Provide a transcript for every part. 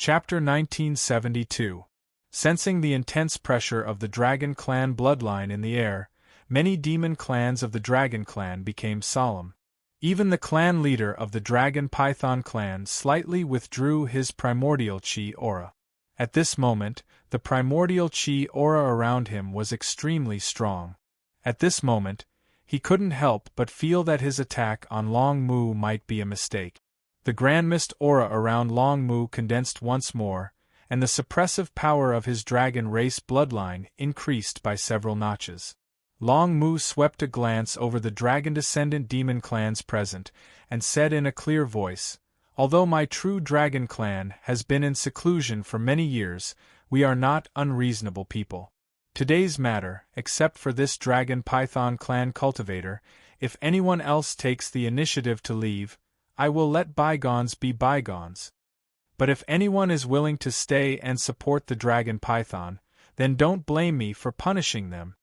Chapter 1972. Sensing the intense pressure of the Dragon Clan bloodline in the air, many demon clans of the Dragon Clan became solemn. Even the clan leader of the Dragon Python clan slightly withdrew his primordial chi aura. At this moment, the primordial chi aura around him was extremely strong. At this moment, he couldn't help but feel that his attack on Long Mu might be a mistake. The grand mist aura around Long Mu condensed once more, and the suppressive power of his dragon race bloodline increased by several notches. Long Mu swept a glance over the dragon-descendant demon clans present, and said in a clear voice, "Although my true dragon clan has been in seclusion for many years, we are not unreasonable people. Today's matter, except for this dragon python clan cultivator, if anyone else takes the initiative to leave, I will let bygones be bygones. But if anyone is willing to stay and support the dragon python, then don't blame me for punishing them."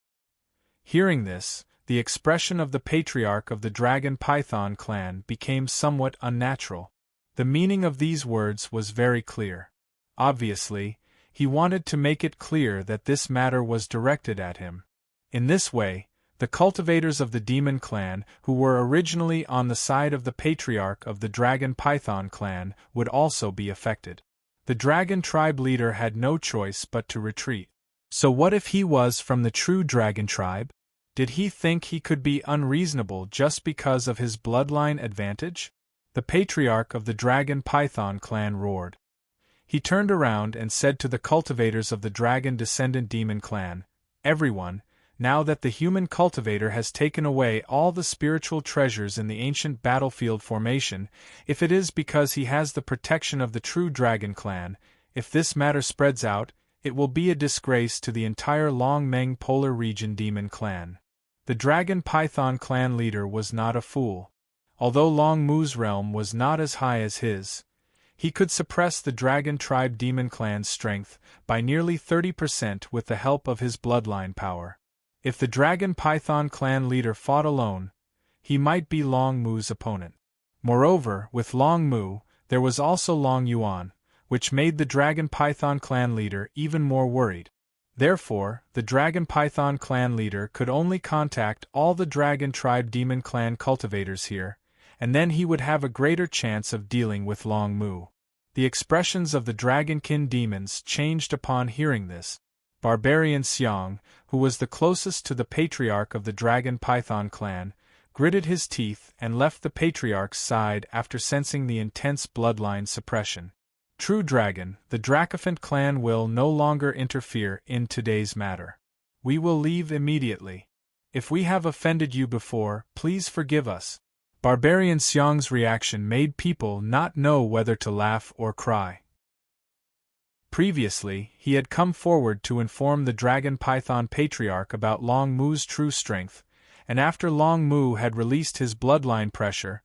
Hearing this, the expression of the patriarch of the dragon python clan became somewhat unnatural. The meaning of these words was very clear. Obviously, he wanted to make it clear that this matter was directed at him. In this way, the cultivators of the demon clan, who were originally on the side of the patriarch of the dragon python clan, would also be affected. The dragon tribe leader had no choice but to retreat. So what if he was from the true dragon tribe? Did he think he could be unreasonable just because of his bloodline advantage? The patriarch of the dragon python clan roared. He turned around and said to the cultivators of the dragon-descendant demon clan, "Everyone, now that the human cultivator has taken away all the spiritual treasures in the ancient battlefield formation, if it is because he has the protection of the true dragon clan, if this matter spreads out, it will be a disgrace to the entire Long Meng Polar Region demon clan." The dragon python clan leader was not a fool. Although Long Mu's realm was not as high as his, he could suppress the dragon tribe demon clan's strength by nearly 30% with the help of his bloodline power. If the dragon python clan leader fought alone, he might be Long Mu's opponent. Moreover, with Long Mu, there was also Long Yuan, which made the dragon python clan leader even more worried. Therefore, the dragon python clan leader could only contact all the dragon tribe demon clan cultivators here, and then he would have a greater chance of dealing with Long Mu. The expressions of the dragonkin demons changed upon hearing this. Barbarian Xiang, who was the closest to the patriarch of the dragon python clan, gritted his teeth and left the patriarch's side after sensing the intense bloodline suppression. "True dragon, the Dracophant clan will no longer interfere in today's matter. We will leave immediately. If we have offended you before, please forgive us." Barbarian Xiang's reaction made people not know whether to laugh or cry. Previously, he had come forward to inform the Dragon Python Patriarch about Long Mu's true strength, and after Long Mu had released his bloodline pressure,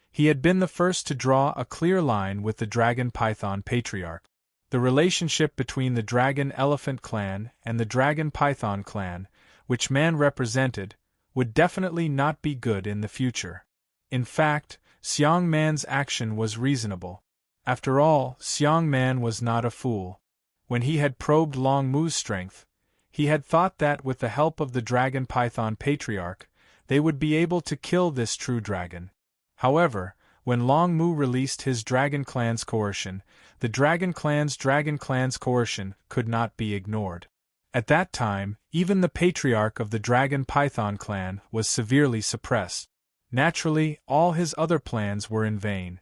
he had been the first to draw a clear line with the Dragon Python Patriarch. The relationship between the Dragon Elephant clan and the Dragon Python clan, which man represented, would definitely not be good in the future. In fact, Xiang Man's action was reasonable. After all, Xiang Man was not a fool. When he had probed Long Mu's strength, he had thought that with the help of the Dragon Python Patriarch, they would be able to kill this true dragon. However, when Long Mu released his Dragon Clan's coercion, the Dragon Clan's coercion could not be ignored. At that time, even the Patriarch of the Dragon Python clan was severely suppressed. Naturally, all his other plans were in vain.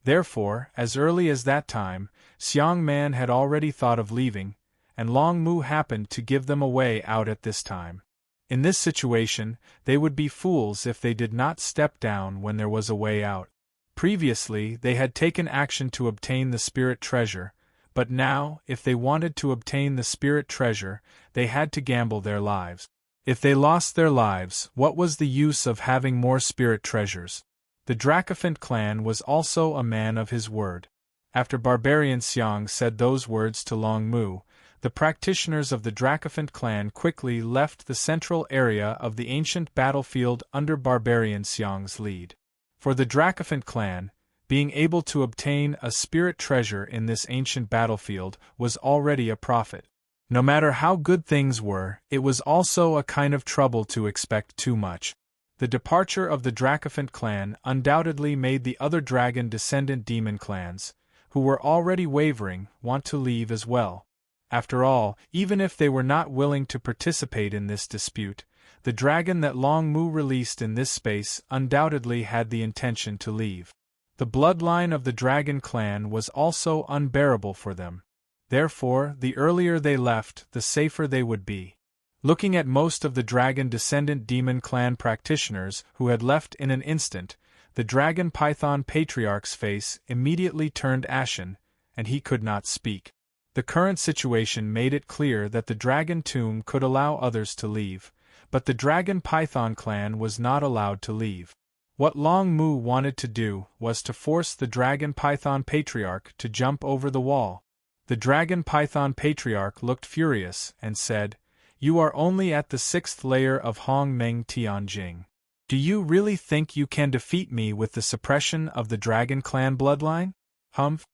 Therefore, as early as that time, Xiang Man had already thought of leaving, and Long Mu happened to give them a way out at this time. In this situation, they would be fools if they did not step down when there was a way out. Previously, they had taken action to obtain the spirit treasure, but now, if they wanted to obtain the spirit treasure, they had to gamble their lives. If they lost their lives, what was the use of having more spirit treasures? The Dracophant clan was also a man of his word. After Barbarian Xiang said those words to Long Mu, the practitioners of the Dracophant clan quickly left the central area of the ancient battlefield under Barbarian Xiang's lead. For the Dracophant clan, Being able to obtain a spirit treasure in this ancient battlefield was already a profit. No matter how good things were, it was also a kind of trouble to expect too much. The departure of the Dracophant clan undoubtedly made the other dragon-descendant demon clans, who were already wavering, want to leave as well. After all, even if they were not willing to participate in this dispute, the dragon that Long Mu released in this space undoubtedly had the intention to leave. The bloodline of the dragon clan was also unbearable for them. Therefore, the earlier they left, the safer they would be. Looking at most of the dragon-descendant demon clan practitioners who had left in an instant, the dragon python patriarch's face immediately turned ashen, and he could not speak. The current situation made it clear that the dragon tomb could allow others to leave, but the dragon python clan was not allowed to leave. What Long Mu wanted to do was to force the dragon python patriarch to jump over the wall. The dragon python patriarch looked furious and said, "You are only at the 6th layer of Hong Meng Tianjing. Do you really think you can defeat me with the suppression of the dragon clan bloodline?" "Humph."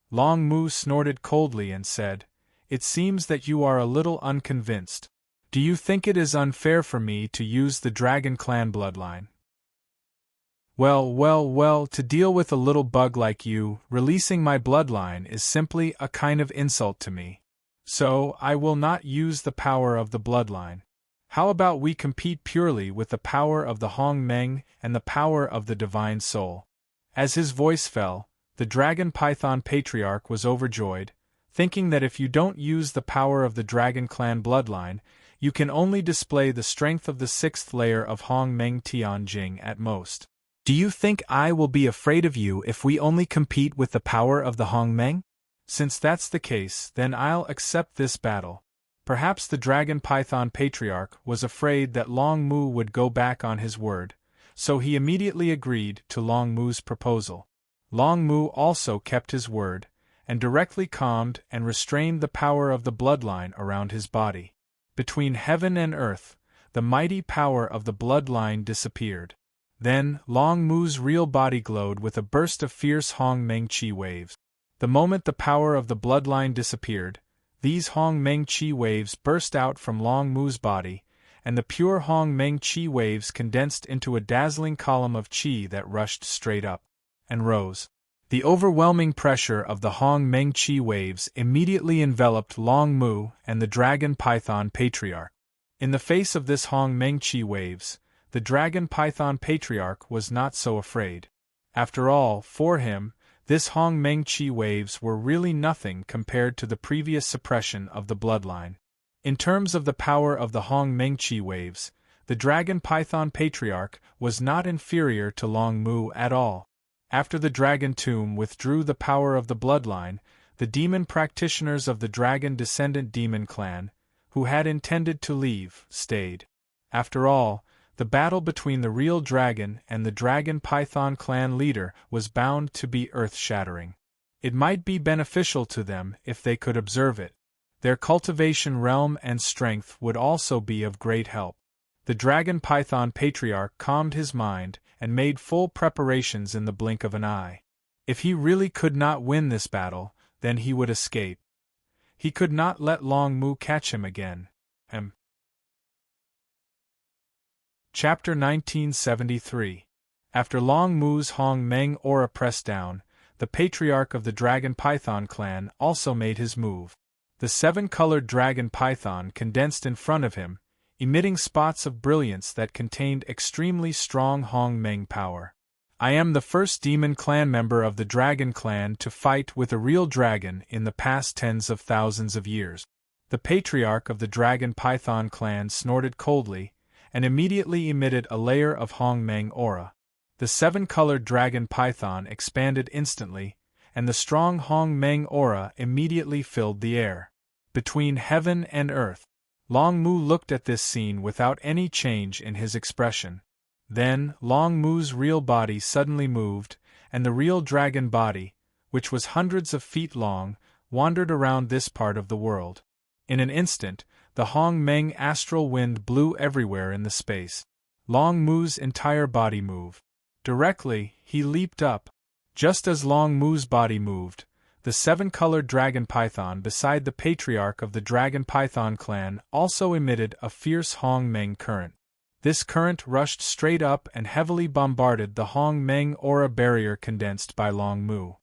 Long Mu snorted coldly and said, "It seems that you are a little unconvinced. Do you think it is unfair for me to use the dragon clan bloodline? Well, to deal with a little bug like you, releasing my bloodline is simply a kind of insult to me. So, I will not use the power of the bloodline. How about we compete purely with the power of the Hong Meng and the power of the Divine Soul?" As his voice fell, the dragon python patriarch was overjoyed, thinking that if you don't use the power of the dragon clan bloodline, you can only display the strength of the 6th layer of Hong Meng Tianjing at most. "Do you think I will be afraid of you if we only compete with the power of the Hong Meng? Since that's the case, then I'll accept this battle." Perhaps the dragon python patriarch was afraid that Long Mu would go back on his word, so he immediately agreed to Long Mu's proposal. Long Mu also kept his word, and directly calmed and restrained the power of the bloodline around his body. Between heaven and earth, the mighty power of the bloodline disappeared. Then, Long Mu's real body glowed with a burst of fierce Hong Meng Chi waves. The moment the power of the bloodline disappeared, these Hong Meng Chi waves burst out from Long Mu's body, and the pure Hong Meng Chi waves condensed into a dazzling column of Chi that rushed straight up and rose. The overwhelming pressure of the Hong Meng Chi waves immediately enveloped Long Mu and the dragon python patriarch. In the face of this Hong Meng Chi waves, the dragon python patriarch was not so afraid. After all, for him, this Hong Meng Chi waves were really nothing compared to the previous suppression of the bloodline. In terms of the power of the Hong Meng Chi waves, the dragon python patriarch was not inferior to Long Mu at all. After the dragon tomb withdrew the power of the bloodline, the demon practitioners of the dragon-descendant demon clan, who had intended to leave, stayed. After all, the battle between the real dragon and the dragon python clan leader was bound to be earth-shattering. It might be beneficial to them if they could observe it. Their cultivation realm and strength would also be of great help. The dragon python patriarch calmed his mind and made full preparations in the blink of an eye. If he really could not win this battle, then he would escape. He could not let Long Mu catch him again. Chapter 1973. After Long Mu's Hong Meng aura pressed down, the patriarch of the dragon python clan also made his move. The 7-colored dragon python condensed in front of him, emitting spots of brilliance that contained extremely strong Hong Meng power. "I am the first demon clan member of the dragon clan to fight with a real dragon in the past tens of thousands of years." The patriarch of the dragon python clan snorted coldly, and immediately emitted a layer of Hong Meng aura. The 7-colored dragon python expanded instantly, and the strong Hong Meng aura immediately filled the air. Between heaven and earth, Long Mu looked at this scene without any change in his expression. Then, Long Mu's real body suddenly moved, and the real dragon body, which was hundreds of feet long, wandered around this part of the world. In an instant, the Hong Meng astral wind blew everywhere in the space. Long Mu's entire body moved. Directly, he leaped up. Just as Long Mu's body moved, the seven-colored dragon python beside the patriarch of the dragon python clan also emitted a fierce Hong Meng current. This current rushed straight up and heavily bombarded the Hong Meng aura barrier condensed by Long Mu.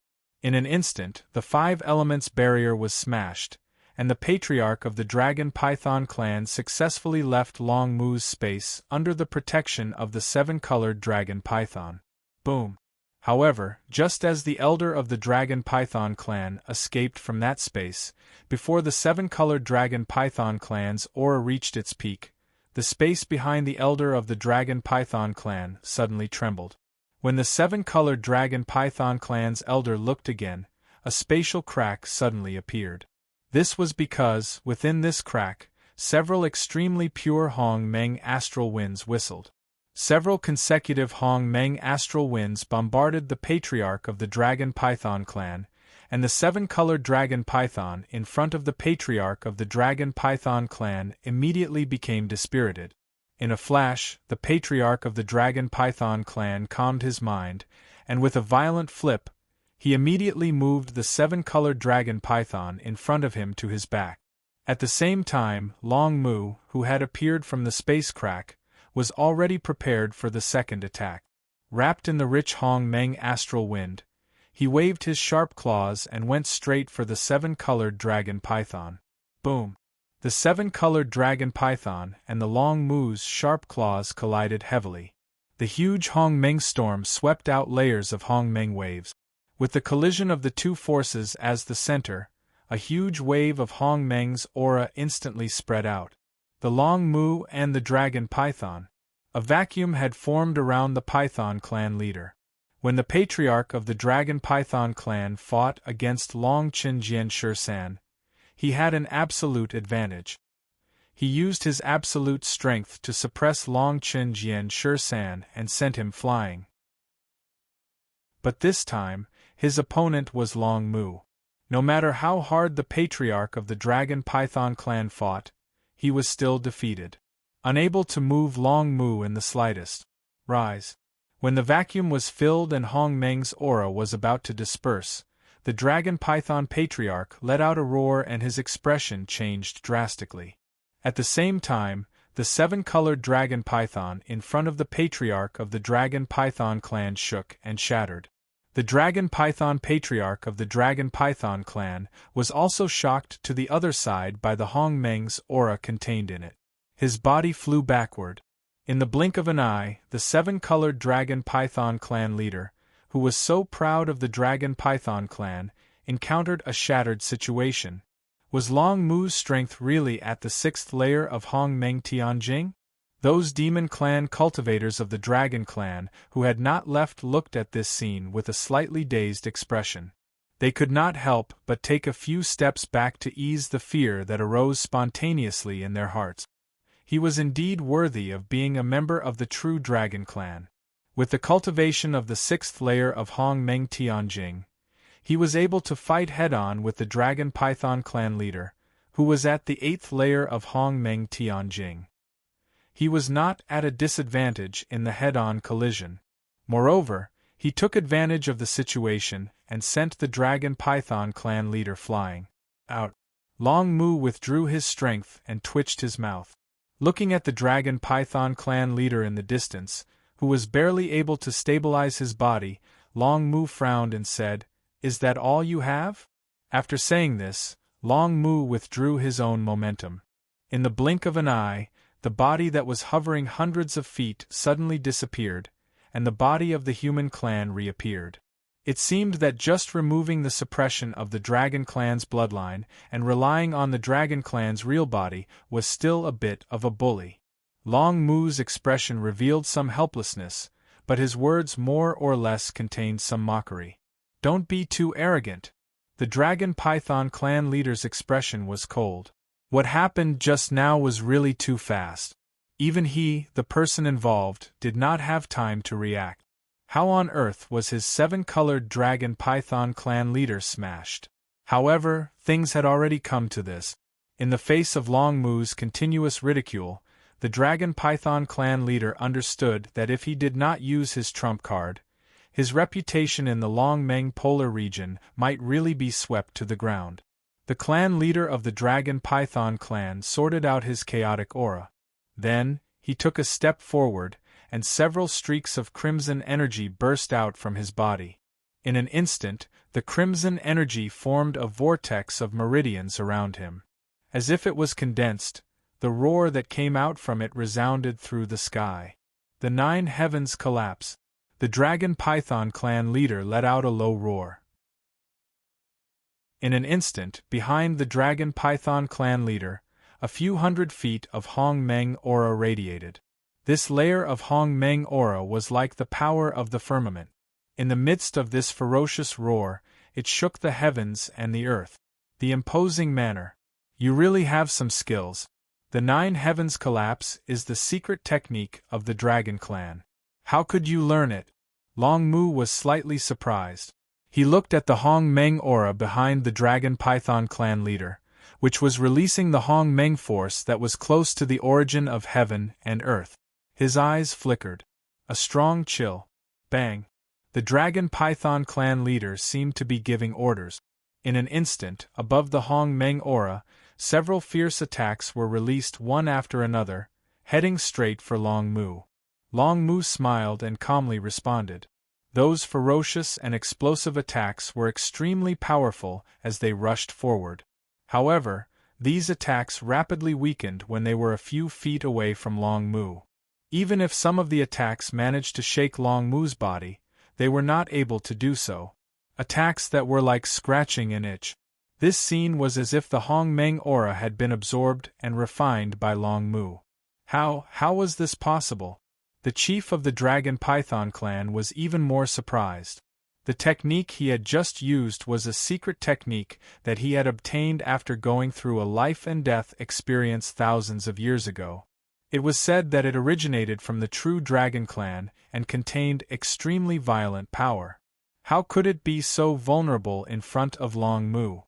In an instant, the five elements barrier was smashed, and the patriarch of the dragon python clan successfully left Long Mu's space under the protection of the seven-colored dragon python. Boom! However, just as the elder of the dragon python clan escaped from that space, before the seven-colored dragon python clan's aura reached its peak, the space behind the elder of the dragon python clan suddenly trembled. When the seven-colored dragon python clan's elder looked again, a spatial crack suddenly appeared. This was because, within this crack, several extremely pure Hong Meng astral winds whistled. Several consecutive Hong Meng astral winds bombarded the patriarch of the dragon python clan, and the seven-colored dragon python in front of the patriarch of the dragon python clan immediately became dispirited. In a flash, the patriarch of the dragon python clan calmed his mind, and with a violent flip, he immediately moved the seven-colored dragon python in front of him to his back. At the same time, Long Mu, who had appeared from the space crack, was already prepared for the second attack. Wrapped in the rich Hong Meng astral wind, he waved his sharp claws and went straight for the seven-colored dragon python. Boom! The seven-colored dragon python and the Long Mu's sharp claws collided heavily. The huge Hong Meng storm swept out layers of Hong Meng waves. With the collision of the two forces as the center, a huge wave of Hong Meng's aura instantly spread out. The Long Mu and the dragon python. A vacuum had formed around the python clan leader. When the patriarch of the dragon python clan fought against Long Qinjian Shursan, he had an absolute advantage. He used his absolute strength to suppress Long Qinjian Shursan and sent him flying. But this time, his opponent was Long Mu. No matter how hard the patriarch of the dragon python clan fought, he was still defeated. Unable to move Long Mu in the slightest. Rise. When the vacuum was filled and Hong Meng's aura was about to disperse, the dragon python patriarch let out a roar and his expression changed drastically. At the same time, the seven-colored dragon python in front of the patriarch of the dragon python clan shook and shattered. The dragon python patriarch of the dragon python clan was also shocked to the other side by the Hong Meng's aura contained in it. His body flew backward. In the blink of an eye, the seven-colored dragon python clan leader, who was so proud of the dragon python clan, encountered a shattered situation. Was Long Mu's strength really at the sixth layer of Hong Meng Tianjing? Those demon clan cultivators of the dragon clan who had not left looked at this scene with a slightly dazed expression. They could not help but take a few steps back to ease the fear that arose spontaneously in their hearts. He was indeed worthy of being a member of the true dragon clan. With the cultivation of the sixth layer of Hong Meng Tianjing, he was able to fight head-on with the dragon python clan leader, who was at the eighth layer of Hong Meng Tianjing. He was not at a disadvantage in the head-on collision. Moreover, he took advantage of the situation and sent the dragon python clan leader flying out. Long Mu withdrew his strength and twitched his mouth. Looking at the dragon python clan leader in the distance, who was barely able to stabilize his body, Long Mu frowned and said, "Is that all you have?" After saying this, Long Mu withdrew his own momentum. In the blink of an eye, the body that was hovering hundreds of feet suddenly disappeared, and the body of the human clan reappeared. It seemed that just removing the suppression of the dragon clan's bloodline and relying on the dragon clan's real body was still a bit of a bully. Long Mu's expression revealed some helplessness, but his words more or less contained some mockery. "Don't be too arrogant." The dragon python clan leader's expression was cold. What happened just now was really too fast. Even he, the person involved, did not have time to react. How on earth was his seven-colored dragon python clan leader smashed? However, things had already come to this. In the face of Long Mu's continuous ridicule, the dragon python clan leader understood that if he did not use his trump card, His reputation in the Longmeng polar region might really be swept to the ground. The clan leader of the Dragon Python clan sorted out his chaotic aura. Then, he took a step forward, and several streaks of crimson energy burst out from his body. In an instant, the crimson energy formed a vortex of meridians around him. As if it was condensed, the roar that came out from it resounded through the sky. The 9 heavens collapse. The Dragon Python clan leader let out a low roar. In an instant, behind the Dragon Python clan leader, a few hundred feet of Hongmeng aura radiated. This layer of Hongmeng aura was like the power of the firmament. In the midst of this ferocious roar, it shook the heavens and the earth. The imposing manner. You really have some skills. The 9 heavens collapse is the secret technique of the Dragon Clan. How could you learn it? Long Mu was slightly surprised. He looked at the Hongmeng aura behind the Dragon Python clan leader, which was releasing the Hongmeng force that was close to the origin of heaven and earth. His eyes flickered. A strong chill. Bang. The Dragon Python clan leader seemed to be giving orders. In an instant, above the Hongmeng aura, several fierce attacks were released one after another, heading straight for Long Mu. Long Mu smiled and calmly responded. Those ferocious and explosive attacks were extremely powerful as they rushed forward. However, these attacks rapidly weakened when they were a few feet away from Long Mu. Even if some of the attacks managed to shake Long Mu's body, they were not able to do so. Attacks that were like scratching an itch. This scene was as if the Hongmeng aura had been absorbed and refined by Long Mu. How was this possible? The chief of the Dragon Python clan was even more surprised. The technique he had just used was a secret technique that he had obtained after going through a life-and-death experience thousands of years ago. It was said that it originated from the true Dragon Clan and contained extremely violent power. How could it be so vulnerable in front of Long Mu?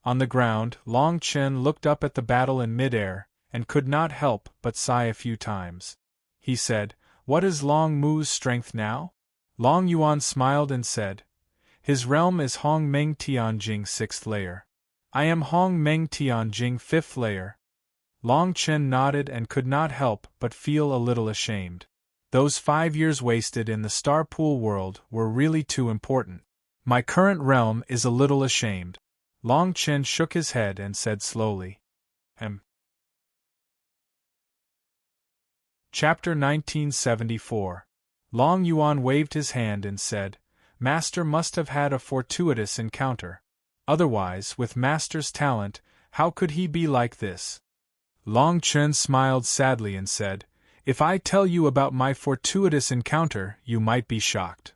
On the ground, Long Chen looked up at the battle in midair and could not help but sigh a few times. He said, "What is Long Mu's strength now?" Long Yuan smiled and said, "His realm is Hongmeng Tianjing 6th layer. I am Hongmeng Tianjing 5th layer." Long Chen nodded and could not help but feel a little ashamed. Those 5 years wasted in the Star Pool world were really too important. My current realm is a little ashamed. Long Chen shook his head and said slowly, Chapter 1974. Long Yuan waved his hand and said, "Master must have had a fortuitous encounter. Otherwise, with Master's talent, how could he be like this?" Long Chen smiled sadly and said, "If I tell you about my fortuitous encounter, you might be shocked."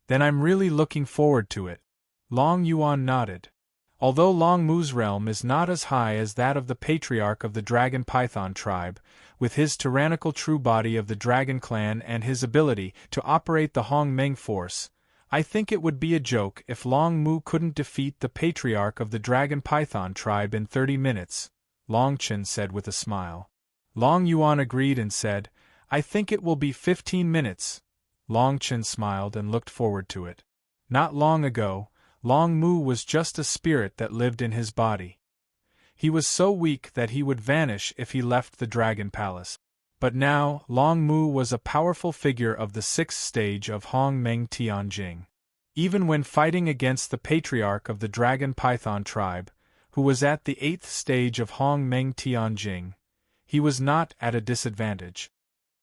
"Then I'm really looking forward to it." Long Yuan nodded. Although Long Mu's realm is not as high as that of the patriarch of the Dragon Python tribe, with his tyrannical true body of the Dragon Clan and his ability to operate the Hongmeng force, I think it would be a joke if Long Mu couldn't defeat the patriarch of the Dragon Python tribe in 30 minutes, Long Chen said with a smile. Long Yuan agreed and said, "I think it will be 15 minutes. Long Chen smiled and looked forward to it. Not long ago, Long Mu was just a spirit that lived in his body. He was so weak that he would vanish if he left the Dragon Palace. But now, Long Mu was a powerful figure of the 6th stage of Hongmeng Tianjing. Even when fighting against the patriarch of the Dragon Python tribe, who was at the 8th stage of Hongmeng Tianjing, he was not at a disadvantage.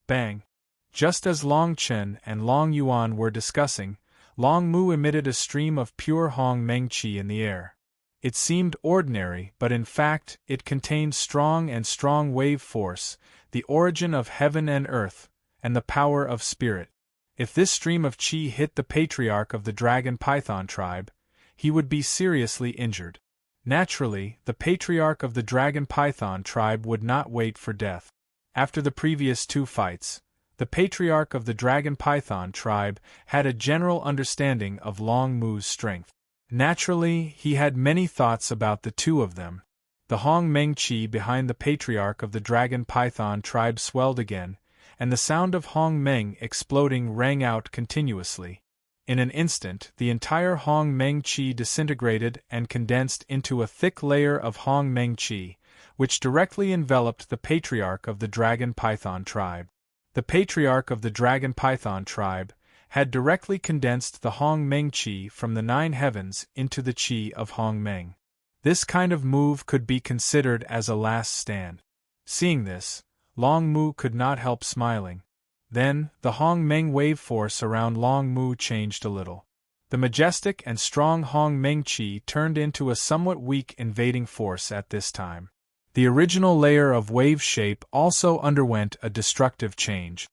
Bang! Just as Long Chen and Long Yuan were discussing, Long Mu emitted a stream of pure Hongmeng Qi in the air. It seemed ordinary, but in fact, it contained strong wave force, the origin of heaven and earth, and the power of spirit. If this stream of Qi hit the patriarch of the Dragon Python tribe, he would be seriously injured. Naturally, the patriarch of the Dragon Python tribe would not wait for death. After the previous 2 fights, the patriarch of the Dragon Python tribe had a general understanding of Long Mu's strength. Naturally, he had many thoughts about the 2 of them. The Hongmeng Qi behind the patriarch of the Dragon Python tribe swelled again, and the sound of Hongmeng exploding rang out continuously. In an instant, the entire Hong Meng Qi disintegrated and condensed into a thick layer of Hong Meng Qi, which directly enveloped the patriarch of the Dragon Python tribe. The patriarch of the Dragon Python tribe had directly condensed the Hong Meng Qi from the 9 heavens into the Qi of Hong Meng. This kind of move could be considered as a last stand. Seeing this, Long Mu could not help smiling. Then, the Hong Meng wave force around Long Mu changed a little. The majestic and strong Hong Meng Qi turned into a somewhat weak invading force at this time. The original layer of wave shape also underwent a destructive change.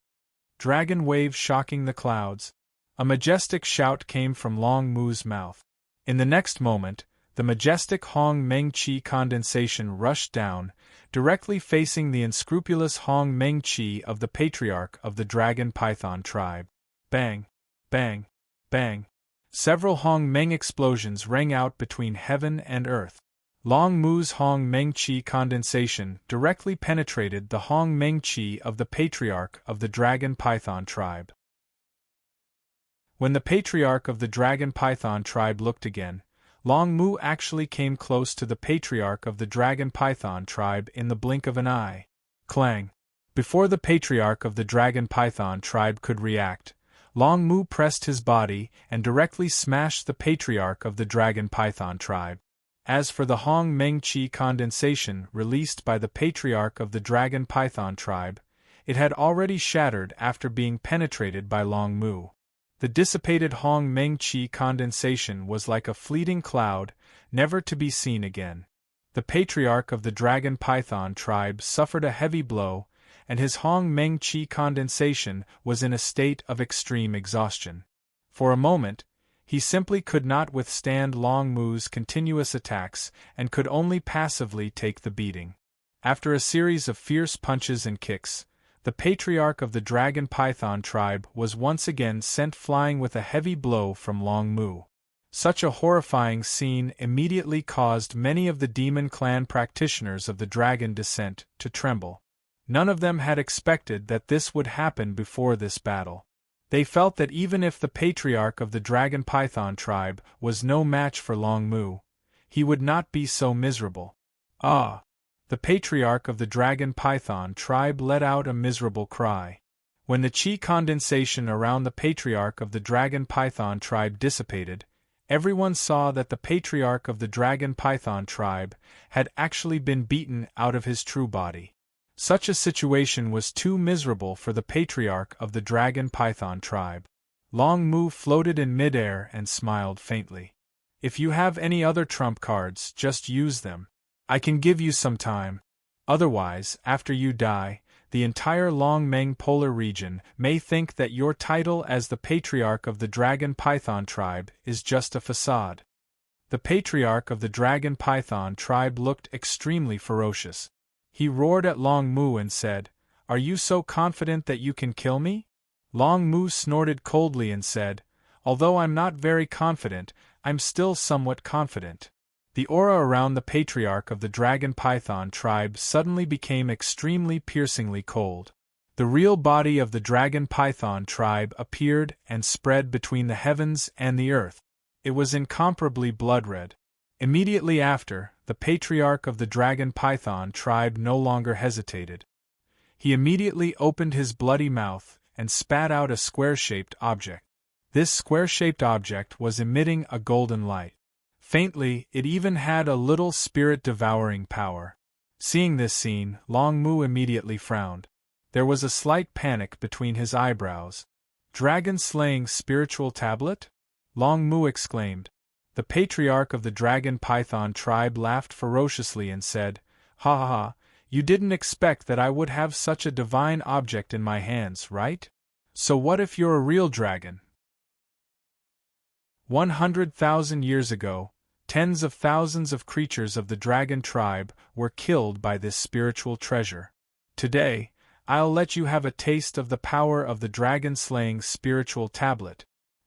Dragon wave shocking the clouds. A majestic shout came from Long Mu's mouth. In the next moment, the majestic Hong Meng Qi condensation rushed down, directly facing the unscrupulous Hong Meng Qi of the patriarch of the Dragon Python tribe. Bang! Bang! Bang! Several Hong Meng explosions rang out between heaven and earth. Long Mu's Hong Meng Qi condensation directly penetrated the Hong Meng Qi of the patriarch of the Dragon Python tribe. When the patriarch of the Dragon Python tribe looked again, Long Mu actually came close to the patriarch of the Dragon Python tribe in the blink of an eye. Clang! Before the patriarch of the Dragon Python tribe could react, Long Mu pressed his body and directly smashed the patriarch of the Dragon Python tribe. As for the Hong Meng Qi condensation released by the patriarch of the Dragon Python tribe, it had already shattered after being penetrated by Long Mu. The dissipated Hong Meng Qi condensation was like a fleeting cloud, never to be seen again. The patriarch of the Dragon Python tribe suffered a heavy blow, and his Hong Meng Qi condensation was in a state of extreme exhaustion. For a moment, he simply could not withstand Long Mu's continuous attacks and could only passively take the beating. After a series of fierce punches and kicks, the patriarch of the Dragon Python tribe was once again sent flying with a heavy blow from Long Mu. Such a horrifying scene immediately caused many of the demon clan practitioners of the dragon descent to tremble. None of them had expected that this would happen before this battle. They felt that even if the patriarch of the Dragon Python tribe was no match for Long Mu, he would not be so miserable. Ah! The patriarch of the Dragon Python tribe let out a miserable cry. When the Qi condensation around the patriarch of the Dragon Python tribe dissipated, everyone saw that the patriarch of the Dragon Python tribe had actually been beaten out of his true body. Such a situation was too miserable for the patriarch of the Dragon Python tribe. Long Mu floated in midair and smiled faintly. If you have any other trump cards, just use them. I can give you some time. Otherwise, after you die, the entire Long Meng polar region may think that your title as the patriarch of the Dragon Python tribe is just a facade. The patriarch of the Dragon Python tribe looked extremely ferocious. He roared at Long Mu and said, "Are you so confident that you can kill me?" Long Mu snorted coldly and said, "Although I'm not very confident, I'm still somewhat confident." The aura around the patriarch of the Dragon Python tribe suddenly became extremely piercingly cold. The real body of the Dragon Python tribe appeared and spread between the heavens and the earth. It was incomparably blood-red. Immediately after, the patriarch of the Dragon Python tribe no longer hesitated. He immediately opened his bloody mouth and spat out a square-shaped object. This square-shaped object was emitting a golden light. Faintly, it even had a little spirit-devouring power. Seeing this scene, Long Mu immediately frowned. There was a slight panic between his eyebrows. "Dragon-slaying spiritual tablet?" Long Mu exclaimed. The patriarch of the Dragon Python tribe laughed ferociously and said, "Ha ha ha, you didn't expect that I would have such a divine object in my hands, right? So what if you're a real dragon?" 100,000 years ago, tens of thousands of creatures of the dragon tribe were killed by this spiritual treasure. Today, I'll let you have a taste of the power of the dragon-slaying spiritual tablet.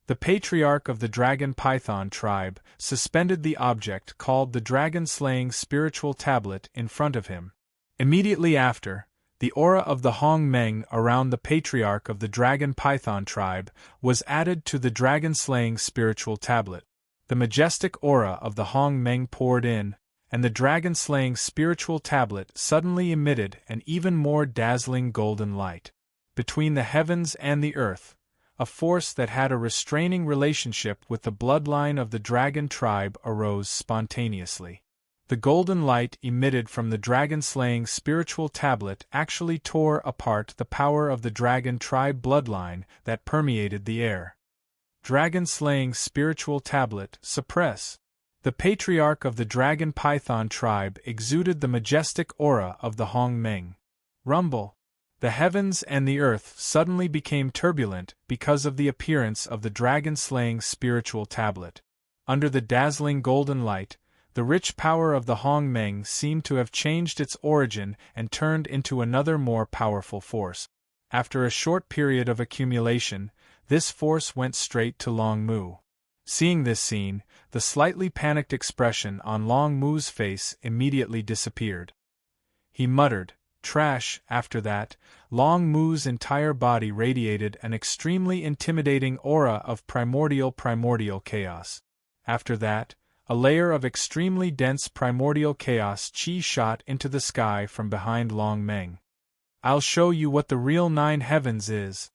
The patriarch of the Dragon Python tribe suspended the object called the dragon-slaying spiritual tablet in front of him. Immediately after, The aura of the Hong Meng around the patriarch of the dragon python tribe was added to the dragon-slaying spiritual tablet. The majestic aura of the Hong Meng poured in, and the dragon-slaying spiritual tablet suddenly emitted an even more dazzling golden light. Between the heavens and the earth, a force that had a restraining relationship with the bloodline of the dragon tribe arose spontaneously. The golden light emitted from the dragon-slaying spiritual tablet actually tore apart the power of the dragon tribe bloodline that permeated the air. Dragon-slaying spiritual tablet suppress. The patriarch of the dragon python tribe exuded the majestic aura of the Hong Meng. Rumble. The heavens and the earth suddenly became turbulent because of the appearance of the dragon-slaying spiritual tablet. Under the dazzling golden light, the rich power of the Hong Meng seemed to have changed its origin and turned into another more powerful force. After a short period of accumulation, this force went straight to Long Mu. Seeing this scene, the slightly panicked expression on Long Mu's face immediately disappeared. He muttered, "Trash." After that, Long Mu's entire body radiated an extremely intimidating aura of primordial chaos. After that, a layer of extremely dense primordial chaos chi shot into the sky from behind Long Meng. "I'll show you what the real Nine Heavens is."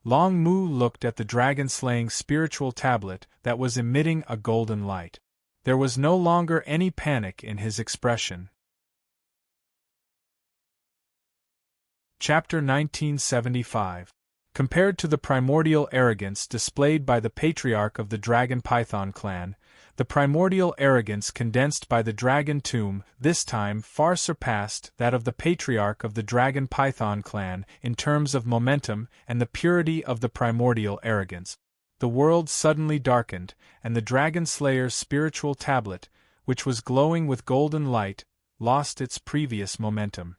Long Mu looked at the dragon-slaying spiritual tablet that was emitting a golden light. There was no longer any panic in his expression. Chapter 1975. Compared to the primordial arrogance displayed by the patriarch of the dragon python clan, the primordial arrogance condensed by the dragon tomb this time far surpassed that of the patriarch of the dragon python clan in terms of momentum and the purity of the primordial arrogance. The world suddenly darkened, and the dragon slayer's spiritual tablet, which was glowing with golden light, lost its previous momentum.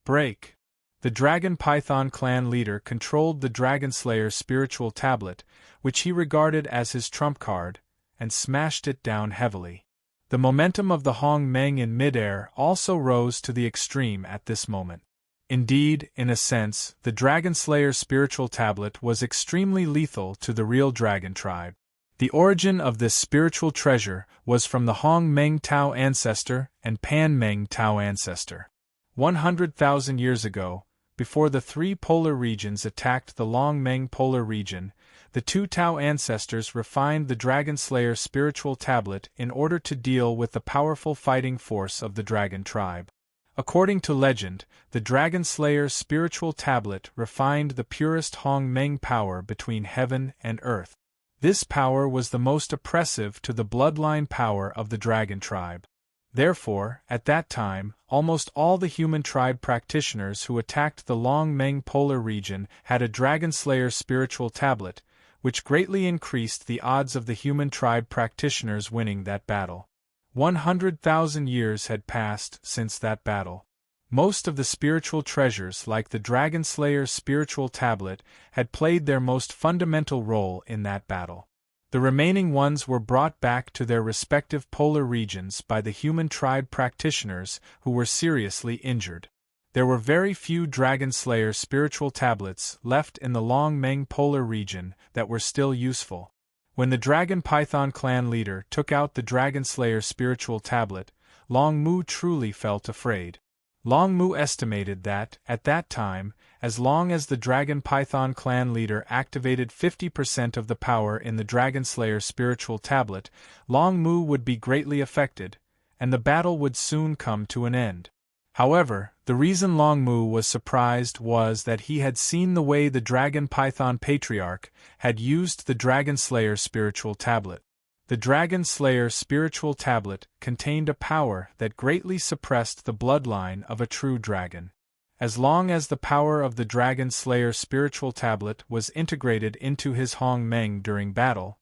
Break. The dragon python clan leader controlled the dragon slayer's spiritual tablet, which he regarded as his trump card, and smashed it down heavily. The momentum of the Hong Meng in midair also rose to the extreme at this moment. Indeed, in a sense, the dragon slayer's spiritual tablet was extremely lethal to the real dragon tribe. The origin of this spiritual treasure was from the Hong Meng Tao ancestor and Pan Meng Tao ancestor. 100,000 years ago, before the three polar regions attacked the Long Meng polar region, the two Tao ancestors refined the Dragon Slayer's spiritual tablet in order to deal with the powerful fighting force of the dragon tribe. According to legend, the Dragon Slayer's spiritual tablet refined the purest Hong Meng power between heaven and earth. This power was the most oppressive to the bloodline power of the dragon tribe. Therefore, at that time, almost all the human tribe practitioners who attacked the Long Meng polar region had a Dragon Slayer spiritual tablet, which greatly increased the odds of the human tribe practitioners winning that battle. 100,000 years had passed since that battle. Most of the spiritual treasures, like the Dragon Slayer's spiritual tablet, had played their most fundamental role in that battle. The remaining ones were brought back to their respective polar regions by the human tribe practitioners who were seriously injured. There were very few Dragon Slayer spiritual tablets left in the Long Meng polar region that were still useful. When the Dragon Python clan leader took out the Dragon Slayer spiritual tablet, Long Mu truly felt afraid. Long Mu estimated that, at that time, as long as the Dragon Python clan leader activated 50% of the power in the Dragon Slayer spiritual tablet, Long Mu would be greatly affected, and the battle would soon come to an end. However, the reason Long Mu was surprised was that he had seen the way the Dragon Python Patriarch had used the Dragon Slayer spiritual tablet. The Dragon Slayer spiritual tablet contained a power that greatly suppressed the bloodline of a true dragon. As long as the power of the Dragon Slayer spiritual tablet was integrated into his Hong Meng during battle,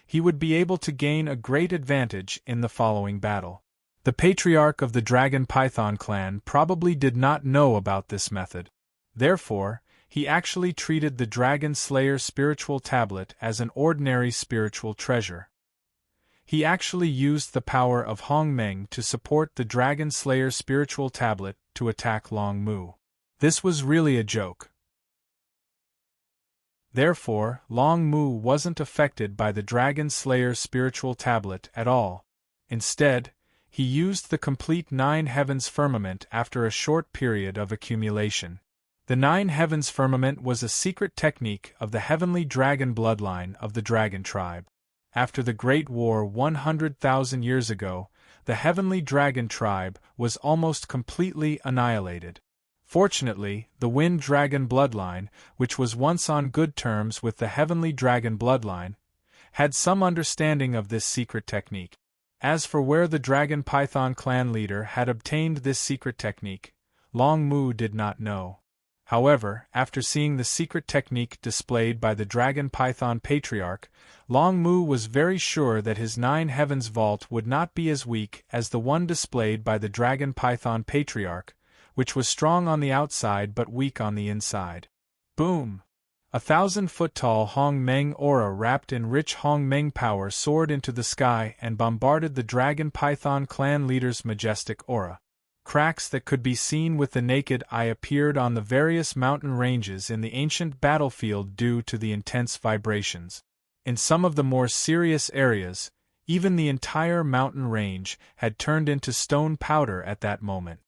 he would be able to gain a great advantage in the following battle. The patriarch of the Dragon Python clan probably did not know about this method. Therefore, he actually treated the Dragon Slayer spiritual tablet as an ordinary spiritual treasure. He actually used the power of Hong Meng to support the Dragon Slayer spiritual tablet to attack Long Mu. This was really a joke. Therefore, Long Mu wasn't affected by the Dragon Slayer's spiritual tablet at all. Instead, he used the complete Nine Heavens firmament after a short period of accumulation. The Nine Heavens firmament was a secret technique of the heavenly dragon bloodline of the dragon tribe. After the Great War 100,000 years ago, the heavenly dragon tribe was almost completely annihilated. Fortunately, the Wind Dragon bloodline, which was once on good terms with the Heavenly Dragon bloodline, had some understanding of this secret technique. As for where the Dragon Python clan leader had obtained this secret technique, Long Mu did not know. However, after seeing the secret technique displayed by the Dragon Python Patriarch, Long Mu was very sure that his Nine Heavens vault would not be as weak as the one displayed by the Dragon Python Patriarch, which was strong on the outside but weak on the inside. Boom! 1,000-foot-tall Hong Meng aura wrapped in rich Hong Meng power soared into the sky and bombarded the Dragon Python clan leader's majestic aura. Cracks that could be seen with the naked eye appeared on the various mountain ranges in the ancient battlefield due to the intense vibrations. In some of the more serious areas, even the entire mountain range had turned into stone powder at that moment.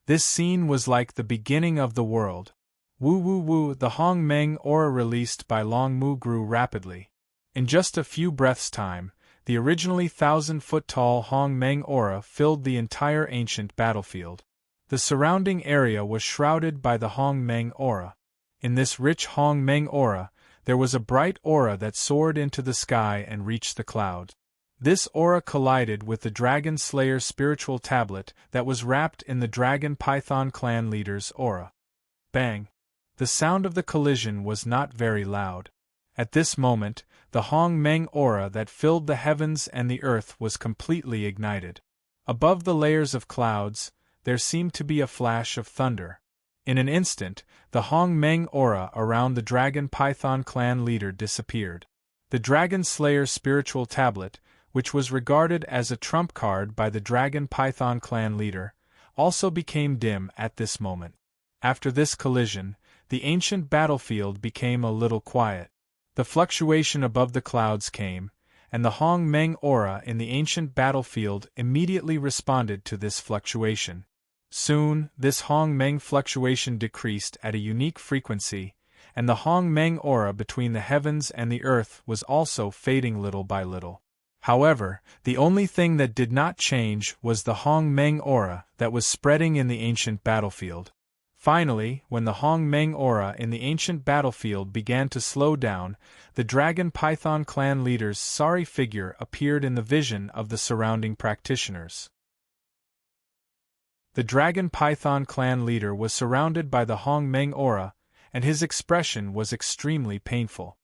This scene was like the beginning of the world. Woo woo woo, the Hong Meng aura released by Long Mu grew rapidly. In just a few breaths' time, the originally 1,000-foot-tall Hong Meng aura filled the entire ancient battlefield. The surrounding area was shrouded by the Hong Meng aura. In this rich Hong Meng aura, there was a bright aura that soared into the sky and reached the clouds. This aura collided with the Dragon Slayer's spiritual tablet that was wrapped in the Dragon Python clan leader's aura. Bang! The sound of the collision was not very loud. At this moment, the Hong Meng aura that filled the heavens and the earth was completely ignited. Above the layers of clouds, there seemed to be a flash of thunder. In an instant, the Hong Meng aura around the Dragon Python clan leader disappeared. The Dragon Slayer's spiritual tablet, which was regarded as a trump card by the Dragon Python clan leader, also became dim at this moment. After this collision, the ancient battlefield became a little quiet. The fluctuation above the clouds came, and the Hong Meng aura in the ancient battlefield immediately responded to this fluctuation. Soon, this Hong Meng fluctuation decreased at a unique frequency, and the Hong Meng aura between the heavens and the earth was also fading little by little. However, the only thing that did not change was the Hong Meng aura that was spreading in the ancient battlefield. Finally, when the Hong Meng aura in the ancient battlefield began to slow down, the Dragon Python clan leader's sorry figure appeared in the vision of the surrounding practitioners. The Dragon Python clan leader was surrounded by the Hong Meng aura, and his expression was extremely painful.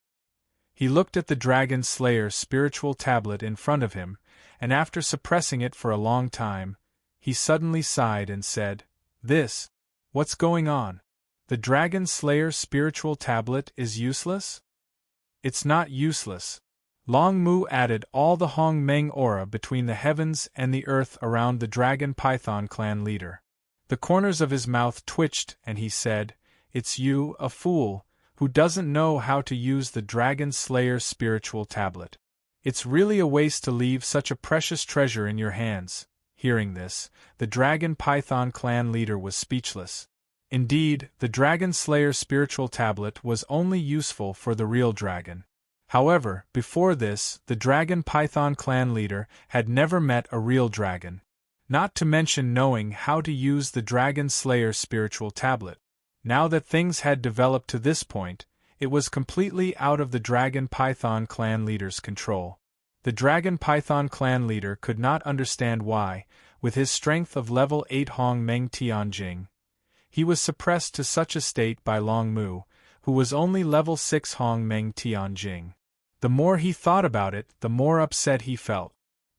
He looked at the Dragon Slayer's spiritual tablet in front of him, and after suppressing it for a long time, he suddenly sighed and said, What's going on? The Dragon Slayer's spiritual tablet is useless? It's not useless. Long Mu added all the Hong Meng aura between the heavens and the earth around the Dragon Python clan leader. The corners of his mouth twitched and he said, It's you, a fool, who doesn't know how to use the Dragon Slayer's spiritual tablet. It's really a waste to leave such a precious treasure in your hands. Hearing this, the Dragon Python clan leader was speechless. Indeed, the Dragon Slayer's spiritual tablet was only useful for the real dragon. However, before this, the Dragon Python clan leader had never met a real dragon, not to mention knowing how to use the Dragon Slayer's spiritual tablet. Now that things had developed to this point, it was completely out of the Dragon Python clan leader's control. The Dragon Python clan leader could not understand why, with his strength of level 8 Hong Meng Tianjing, he was suppressed to such a state by Long Mu, who was only level 6 Hong Meng Tianjing. The more he thought about it, the more upset he felt.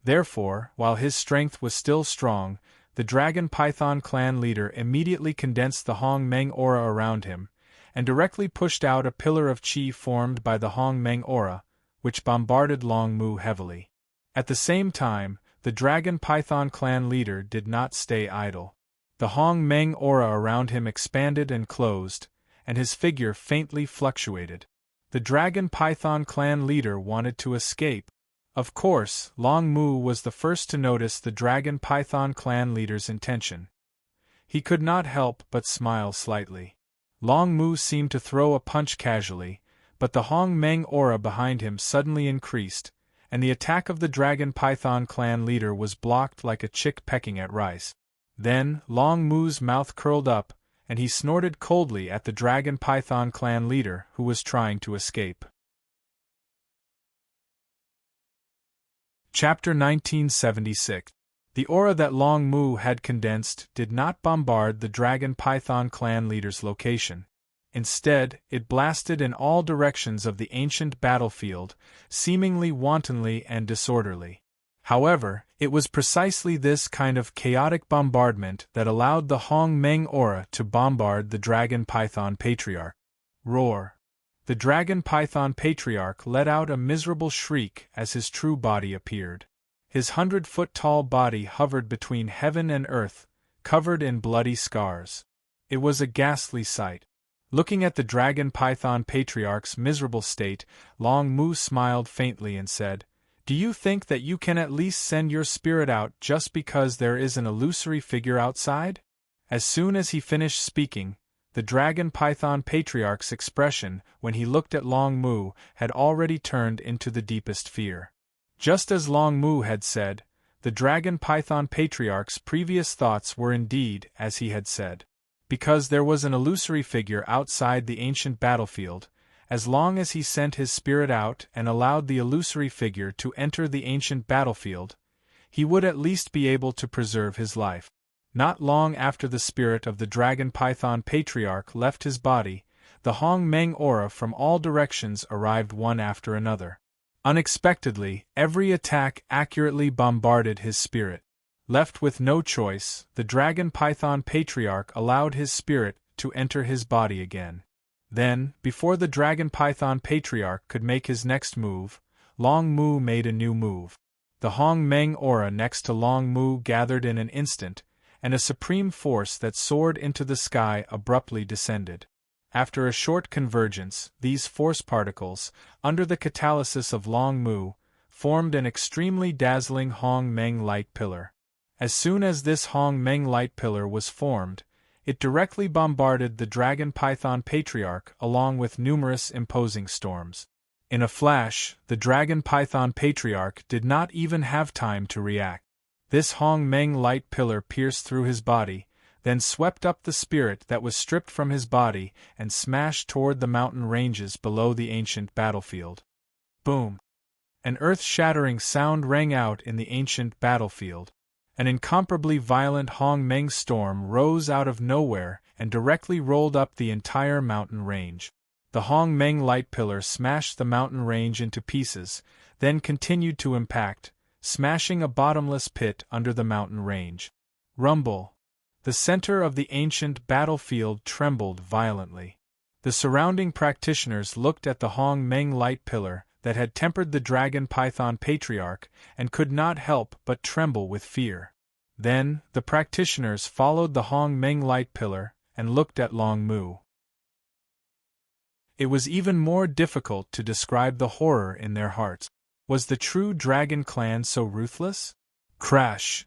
Therefore, while his strength was still strong, the Dragon Python clan leader immediately condensed the Hong Meng aura around him, and directly pushed out a pillar of qi formed by the Hong Meng aura, which bombarded Long Mu heavily. At the same time, the Dragon Python clan leader did not stay idle. The Hong Meng aura around him expanded and closed, and his figure faintly fluctuated. The Dragon Python clan leader wanted to escape. Of course, Long Mu was the first to notice the Dragon Python clan leader's intention. He could not help but smile slightly. Long Mu seemed to throw a punch casually, but the Hong Meng aura behind him suddenly increased, and the attack of the Dragon Python clan leader was blocked like a chick pecking at rice. Then, Long Mu's mouth curled up, and he snorted coldly at the Dragon Python clan leader who was trying to escape. Chapter 1976. The aura that Long Mu had condensed did not bombard the Dragon Python clan leader's location. Instead, it blasted in all directions of the ancient battlefield, seemingly wantonly and disorderly. However, it was precisely this kind of chaotic bombardment that allowed the Hong Meng aura to bombard the Dragon Python Patriarch. Roar! The Dragon Python Patriarch let out a miserable shriek as his true body appeared. His 100-foot-tall body hovered between heaven and earth, covered in bloody scars. It was a ghastly sight. Looking at the Dragon Python Patriarch's miserable state, Long Mu smiled faintly and said, "Do you think that you can at least send your spirit out just because there is an illusory figure outside?" As soon as he finished speaking, the Dragon Python Patriarch's expression, when he looked at Long Mu, had already turned into the deepest fear. Just as Long Mu had said, the Dragon Python Patriarch's previous thoughts were indeed as he had said. Because there was an illusory figure outside the ancient battlefield, as long as he sent his spirit out and allowed the illusory figure to enter the ancient battlefield, he would at least be able to preserve his life. Not long after the spirit of the Dragon Python Patriarch left his body, the Hong Meng aura from all directions arrived one after another. Unexpectedly, every attack accurately bombarded his spirit. Left with no choice, the Dragon Python Patriarch allowed his spirit to enter his body again. Then, before the Dragon Python Patriarch could make his next move, Long Mu made a new move. The Hong Meng aura next to Long Mu gathered in an instant, and a supreme force that soared into the sky abruptly descended. After a short convergence, these force particles, under the catalysis of Long Mu, formed an extremely dazzling Hong Meng light pillar. As soon as this Hong Meng light pillar was formed, it directly bombarded the Dragon Python Patriarch along with numerous imposing storms. In a flash, the Dragon Python Patriarch did not even have time to react. This Hong Meng light pillar pierced through his body, then swept up the spirit that was stripped from his body and smashed toward the mountain ranges below the ancient battlefield. Boom! An earth-shattering sound rang out in the ancient battlefield. An incomparably violent Hong Meng storm rose out of nowhere and directly rolled up the entire mountain range. The Hong Meng light pillar smashed the mountain range into pieces, then continued to impact, smashing a bottomless pit under the mountain range. Rumble! The center of the ancient battlefield trembled violently. The surrounding practitioners looked at the Hong Meng light pillar that had tempered the Dragon Python Patriarch and could not help but tremble with fear. Then, the practitioners followed the Hong Meng light pillar and looked at Long Mu. It was even more difficult to describe the horror in their hearts. Was the true Dragon clan so ruthless? Crash!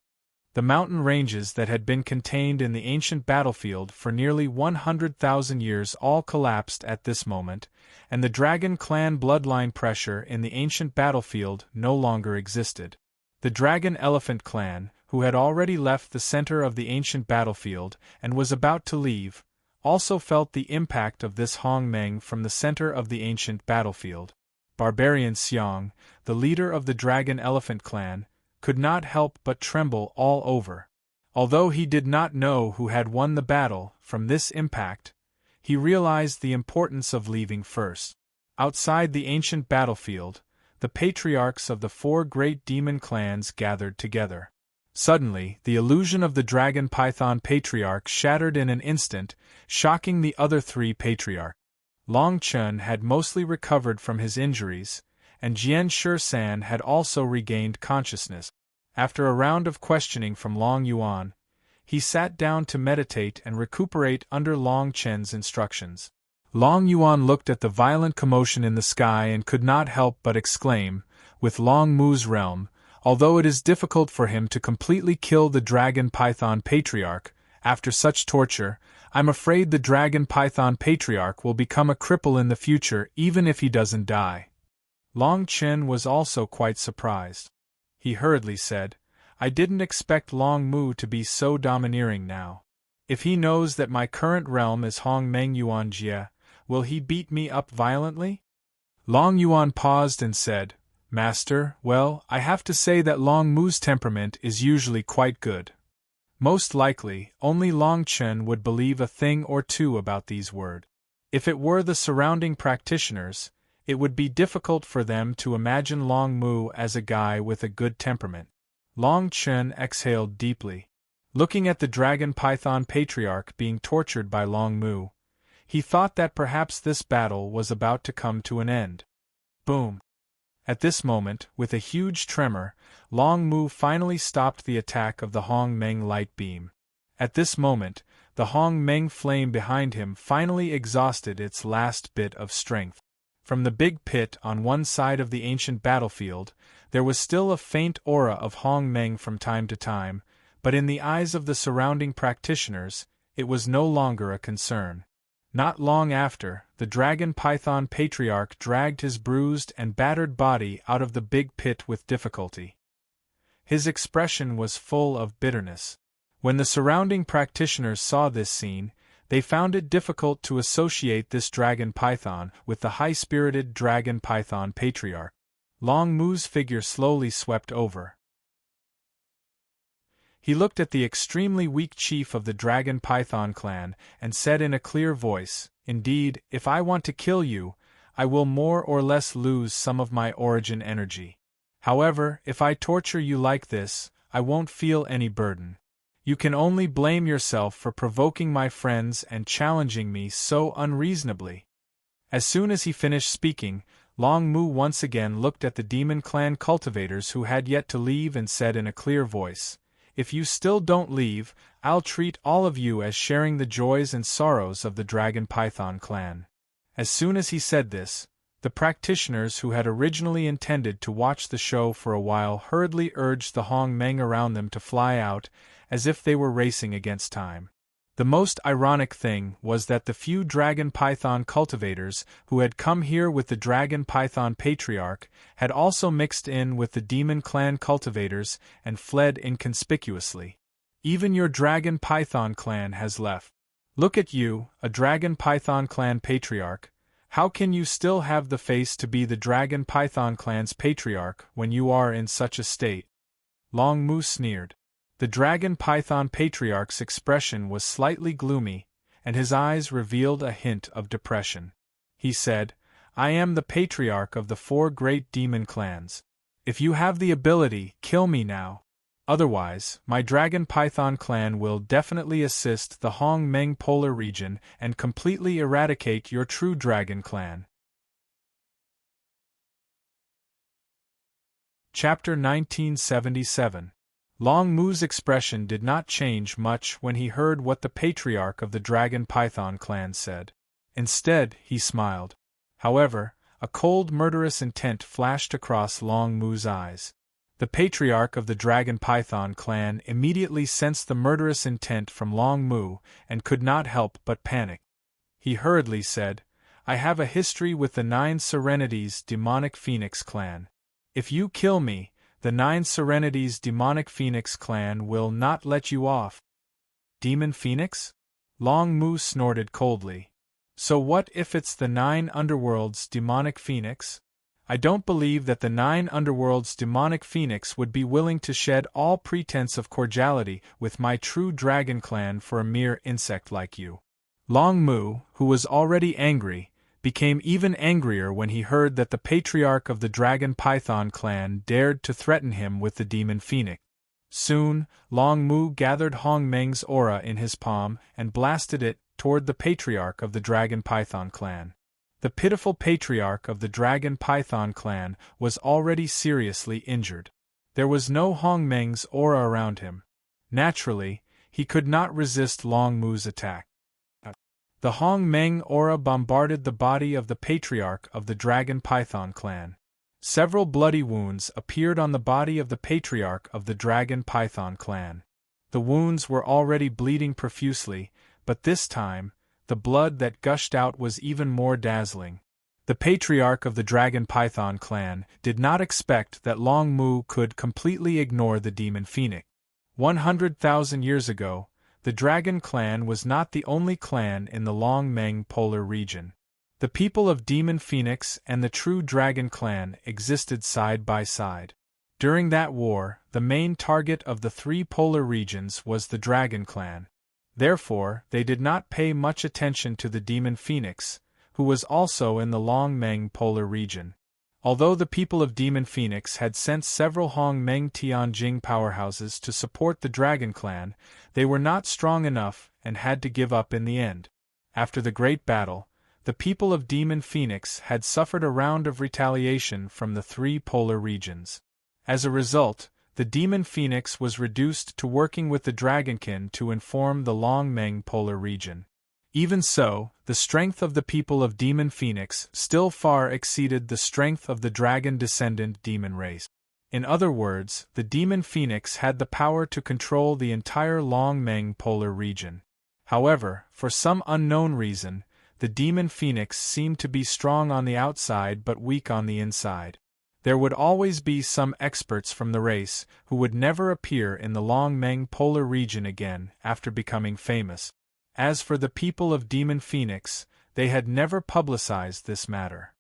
The mountain ranges that had been contained in the ancient battlefield for nearly 100,000 years all collapsed at this moment, and the Dragon clan bloodline pressure in the ancient battlefield no longer existed. The Dragon Elephant clan, who had already left the center of the ancient battlefield and was about to leave, also felt the impact of this Hong Meng from the center of the ancient battlefield. Barbarian Xiong, the leader of the Dragon Elephant clan, could not help but tremble all over. Although he did not know who had won the battle from this impact, he realized the importance of leaving first. Outside the ancient battlefield, the patriarchs of the 4 great demon clans gathered together. Suddenly, the illusion of the Dragon Python Patriarch shattered in an instant, shocking the other 3 patriarchs. Long Chun had mostly recovered from his injuries, and Jian Shisan had also regained consciousness. After a round of questioning from Long Yuan, He sat down to meditate and recuperate under Long Chen's instructions. Long Yuan looked at the violent commotion in the sky and could not help but exclaim, with Long Mu's realm, although it is difficult for him to completely kill the Dragon Python Patriarch, after such torture, I'm afraid the Dragon Python Patriarch will become a cripple in the future even if he doesn't die. Long Chen was also quite surprised. He hurriedly said, I didn't expect Long Mu to be so domineering now. If he knows that my current realm is Hong Meng Yuan Jie, will he beat me up violently? Long Yuan paused and said, Master, well, I have to say that Long Mu's temperament is usually quite good. Most likely, only Long Chen would believe a thing or two about these words. If it were the surrounding practitioners, it would be difficult for them to imagine Long Mu as a guy with a good temperament. Long Chen exhaled deeply. Looking at the Dragon Python Patriarch being tortured by Long Mu, he thought that perhaps this battle was about to come to an end. Boom! At this moment, with a huge tremor, Long Mu finally stopped the attack of the Hong Meng light beam. At this moment, the Hong Meng flame behind him finally exhausted its last bit of strength. From the big pit on one side of the ancient battlefield, there was still a faint aura of Hong Meng from time to time, but in the eyes of the surrounding practitioners, it was no longer a concern. Not long after, the Dragon Python Patriarch dragged his bruised and battered body out of the big pit with difficulty. His expression was full of bitterness. When the surrounding practitioners saw this scene, they found it difficult to associate this Dragon Python with the high-spirited Dragon Python Patriarch. Long Mu's figure slowly swept over. He looked at the extremely weak chief of the Dragon Python clan and said in a clear voice, Indeed, if I want to kill you, I will more or less lose some of my origin energy. However, if I torture you like this, I won't feel any burden. You can only blame yourself for provoking my friends and challenging me so unreasonably. As soon as he finished speaking, Long Mu once again looked at the Demon Clan cultivators who had yet to leave and said in a clear voice, If you still don't leave, I'll treat all of you as sharing the joys and sorrows of the Dragon Python clan. As soon as he said this, the practitioners who had originally intended to watch the show for a while hurriedly urged the Hong Meng around them to fly out, as if they were racing against time. The most ironic thing was that the few Dragon Python cultivators who had come here with the Dragon Python Patriarch had also mixed in with the Demon Clan cultivators and fled inconspicuously. Even your Dragon Python clan has left. Look at you, a Dragon Python clan Patriarch. How can you still have the face to be the Dragon Python clan's Patriarch when you are in such a state? Long Mu sneered. The Dragon Python Patriarch's expression was slightly gloomy, and his eyes revealed a hint of depression. He said, I am the Patriarch of the 4 great demon clans. If you have the ability, kill me now. Otherwise, my Dragon Python clan will definitely assist the Hong Meng Polar region and completely eradicate your true Dragon clan. Chapter 1977. Long Mu's expression did not change much when he heard what the Patriarch of the Dragon Python clan said. Instead, he smiled. However, a cold murderous intent flashed across Long Mu's eyes. The Patriarch of the Dragon Python clan immediately sensed the murderous intent from Long Mu and could not help but panic. He hurriedly said, I have a history with the 9 Serenities Demonic Phoenix clan. If you kill me, the 9 Serenities Demonic Phoenix clan will not let you off. Demon Phoenix? Long Mu snorted coldly. So what if it's the 9 Underworld's Demonic Phoenix? I don't believe that the 9 Underworld's Demonic Phoenix would be willing to shed all pretense of cordiality with my true dragon clan for a mere insect like you. Long Mu, who was already angry, became even angrier when he heard that the Patriarch of the Dragon Python clan dared to threaten him with the Demon Phoenix. Soon, Long Mu gathered Hong Meng's aura in his palm and blasted it toward the Patriarch of the Dragon Python clan. The pitiful Patriarch of the Dragon Python clan was already seriously injured. There was no Hong Meng's aura around him. Naturally, he could not resist Long Mu's attack. The Hong Meng aura bombarded the body of the patriarch of the Dragon Python clan. Several bloody wounds appeared on the body of the patriarch of the Dragon Python clan. The wounds were already bleeding profusely, but this time, the blood that gushed out was even more dazzling. The patriarch of the Dragon Python clan did not expect that Long Mu could completely ignore the demon phoenix. 100,000 years ago, the Dragon clan was not the only clan in the Long Meng polar region. The people of Demon Phoenix and the true Dragon clan existed side by side. During that war, the main target of the three polar regions was the Dragon clan. Therefore, they did not pay much attention to the Demon Phoenix, who was also in the Long Meng polar region. Although the people of Demon Phoenix had sent several Hong Meng Tianjing powerhouses to support the Dragon clan, they were not strong enough and had to give up in the end. After the great battle, the people of Demon Phoenix had suffered a round of retaliation from the three polar regions. As a result, the Demon Phoenix was reduced to working with the Dragonkin to inform the Long Meng polar region. Even so, the strength of the people of Demon Phoenix still far exceeded the strength of the dragon-descendant demon race. In other words, the Demon Phoenix had the power to control the entire Long Meng polar region. However, for some unknown reason, the Demon Phoenix seemed to be strong on the outside but weak on the inside. There would always be some experts from the race who would never appear in the Long Meng polar region again after becoming famous. As for the people of Demon Phoenix, they had never publicized this matter.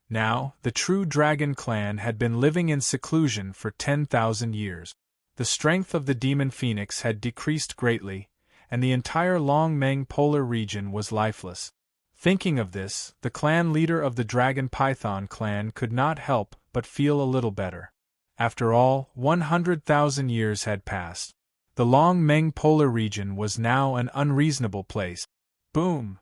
Now, the true Dragon clan had been living in seclusion for 10,000 years. The strength of the Demon Phoenix had decreased greatly, and the entire Long Meng polar region was lifeless. Thinking of this, the clan leader of the Dragon Python clan could not help but feel a little better. After all, 100,000 years had passed. The Long Meng polar region was now an unreasonable place. Boom!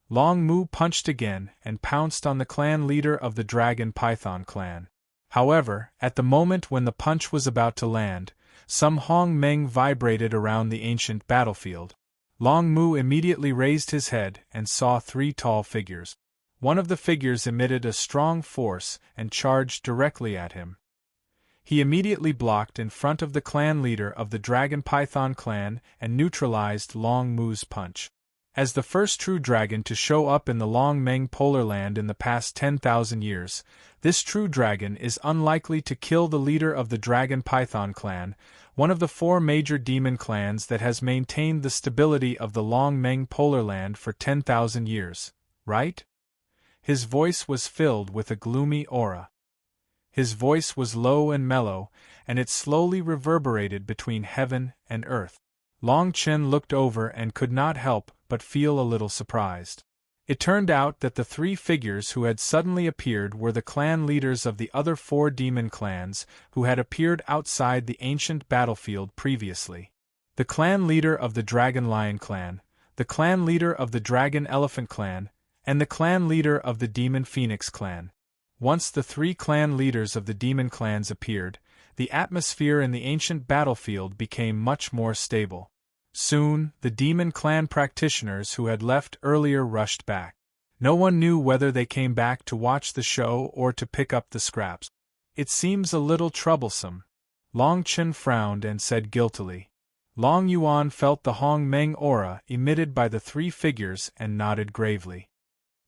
Long Mu punched again and pounced on the clan leader of the Dragon Python clan. However, at the moment when the punch was about to land, some Hong Meng vibrated around the ancient battlefield. Long Mu immediately raised his head and saw three tall figures. One of the figures emitted a strong force and charged directly at him. He immediately blocked in front of the clan leader of the Dragon Python clan and neutralized Long Mu's punch. As the first true dragon to show up in the Long Meng polar land in the past 10,000 years, this true dragon is unlikely to kill the leader of the Dragon Python clan, one of the four major demon clans that has maintained the stability of the Long Meng polar land for 10,000 years, right? His voice was filled with a gloomy aura. His voice was low and mellow, and it slowly reverberated between heaven and earth. Long Chen looked over and could not help but feel a little surprised. It turned out that the three figures who had suddenly appeared were the clan leaders of the other four demon clans who had appeared outside the ancient battlefield previously. The clan leader of the Dragon Lion clan, the clan leader of the Dragon Elephant clan, and the clan leader of the Demon Phoenix clan. Once the three clan leaders of the demon clans appeared, the atmosphere in the ancient battlefield became much more stable. Soon, the demon clan practitioners who had left earlier rushed back. No one knew whether they came back to watch the show or to pick up the scraps. It seems a little troublesome. Long Chen frowned and said guiltily. Long Yuan felt the Hong Meng aura emitted by the three figures and nodded gravely.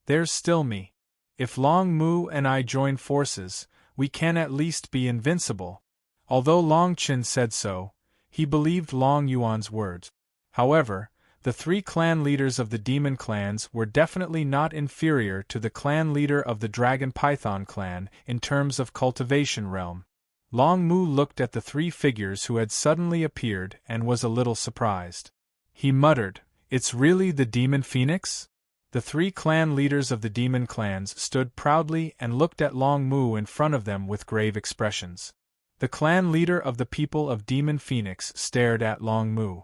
There's still me. If Long Mu and I join forces, we can at least be invincible. Although Long Chen said so, he believed Long Yuan's words. However, the three clan leaders of the demon clans were definitely not inferior to the clan leader of the Dragon Python clan in terms of cultivation realm. Long Mu looked at the three figures who had suddenly appeared and was a little surprised. He muttered, "It's really the Demon Phoenix?" The three clan leaders of the demon clans stood proudly and looked at Long Mu in front of them with grave expressions. The clan leader of the people of Demon Phoenix stared at Long Mu.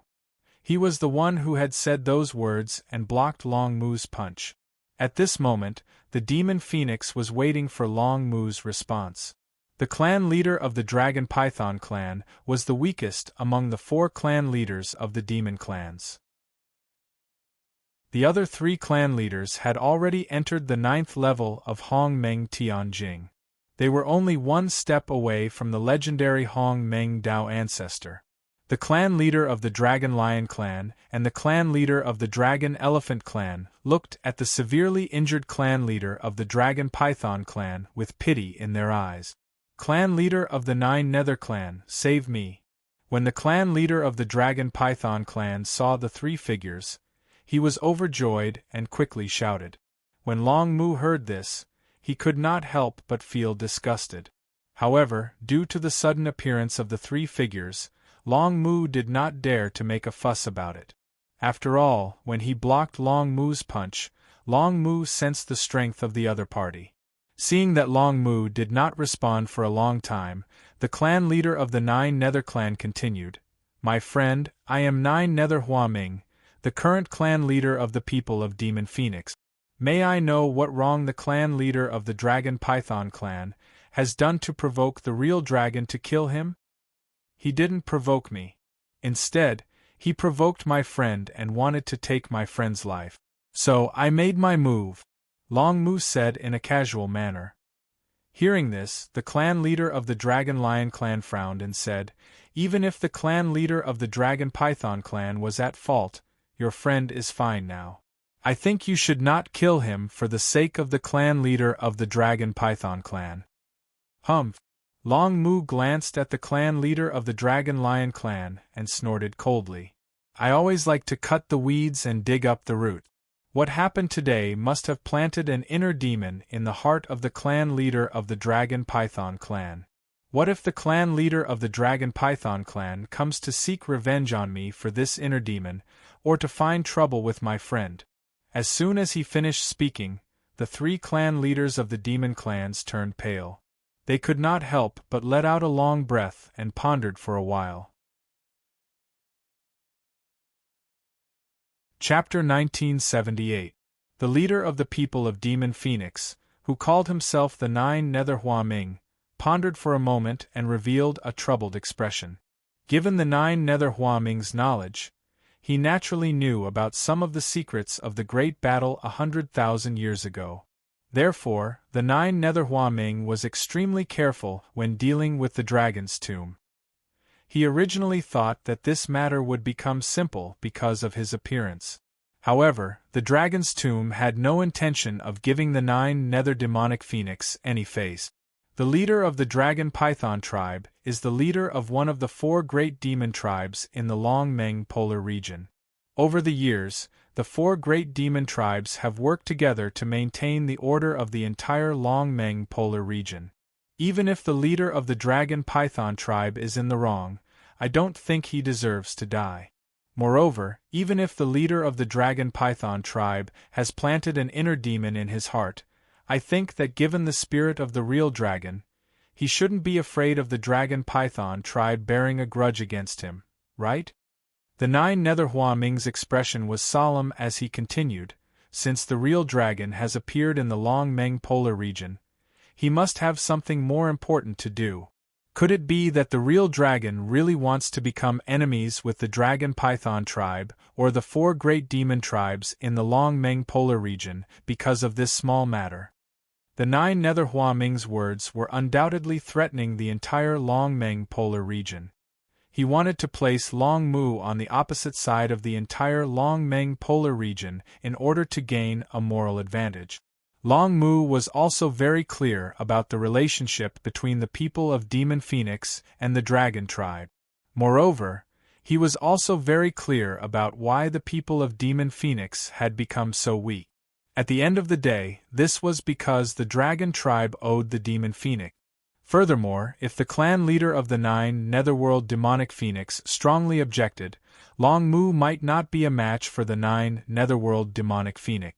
He was the one who had said those words and blocked Long Mu's punch. At this moment, the Demon Phoenix was waiting for Long Mu's response. The clan leader of the Dragon Python clan was the weakest among the 4 clan leaders of the demon clans. The other 3 clan leaders had already entered the 9th level of Hong Meng Tianjing. They were only 1 step away from the legendary Hong Meng Dao ancestor. The clan leader of the Dragon Lion clan and the clan leader of the Dragon Elephant clan looked at the severely injured clan leader of the Dragon Python clan with pity in their eyes. Clan leader of the 9 Nether clan, save me. When the clan leader of the Dragon Python clan saw the 3 figures, he was overjoyed and quickly shouted. When Long Mu heard this, he could not help but feel disgusted. However, due to the sudden appearance of the 3 figures, Long Mu did not dare to make a fuss about it. After all, when he blocked Long Mu's punch, Long Mu sensed the strength of the other party. Seeing that Long Mu did not respond for a long time, the clan leader of the 9 Nether clan continued, "My friend, I am 9 Nether Huaming, the current clan leader of the people of Demon Phoenix. May I know what wrong the clan leader of the Dragon Python clan has done to provoke the real dragon to kill him?" "He didn't provoke me. Instead, he provoked my friend and wanted to take my friend's life. So I made my move," Long Mu said in a casual manner. Hearing this, the clan leader of the Dragon Lion clan frowned and said, "Even if the clan leader of the Dragon Python clan was at fault, your friend is fine now. I think you should not kill him for the sake of the clan leader of the Dragon Python clan." "Humph." Long Mu glanced at the clan leader of the Dragon Lion clan and snorted coldly. "I always like to cut the weeds and dig up the root. What happened today must have planted an inner demon in the heart of the clan leader of the Dragon Python clan. What if the clan leader of the Dragon Python clan comes to seek revenge on me for this inner demon, or to find trouble with my friend?" As soon as he finished speaking, the 3 clan leaders of the demon clans turned pale. They could not help but let out a long breath and pondered for a while. Chapter 1978. The leader of the people of Demon Phoenix, who called himself the 9 Nether Huaming, pondered for a moment and revealed a troubled expression. Given the 9 Nether Huaming's knowledge, he naturally knew about some of the secrets of the great battle 100,000 years ago. Therefore, the 9 Nether Huaming was extremely careful when dealing with the dragon's tomb. He originally thought that this matter would become simple because of his appearance. However, the dragon's tomb had no intention of giving the 9 Nether Demonic Phoenix any face. The leader of the Dragon Python tribe is the leader of one of the 4 great demon tribes in the Long Meng Polar region. Over the years, the 4 great demon tribes have worked together to maintain the order of the entire Long Meng Polar region. Even if the leader of the Dragon Python tribe is in the wrong, I don't think he deserves to die. Moreover, even if the leader of the Dragon Python tribe has planted an inner demon in his heart, I think that given the spirit of the real dragon, he shouldn't be afraid of the Dragon Python tribe bearing a grudge against him, right? The 9 Nether Huaming's expression was solemn as he continued, "Since the real dragon has appeared in the Long Meng Polar region, he must have something more important to do. Could it be that the real dragon really wants to become enemies with the Dragon Python tribe or the 4 great demon tribes in the Long Meng Polar region because of this small matter?" The 9 Nether Huaming's words were undoubtedly threatening the entire Long Meng Polar region. He wanted to place Long Mu on the opposite side of the entire Long Meng Polar region in order to gain a moral advantage. Long Mu was also very clear about the relationship between the people of Demon Phoenix and the Dragon tribe. Moreover, he was also very clear about why the people of Demon Phoenix had become so weak. At the end of the day, this was because the Dragon tribe owed the Demon Phoenix. Furthermore, if the clan leader of the 9 Netherworld Demonic Phoenix strongly objected, Long Mu might not be a match for the 9 Netherworld Demonic Phoenix.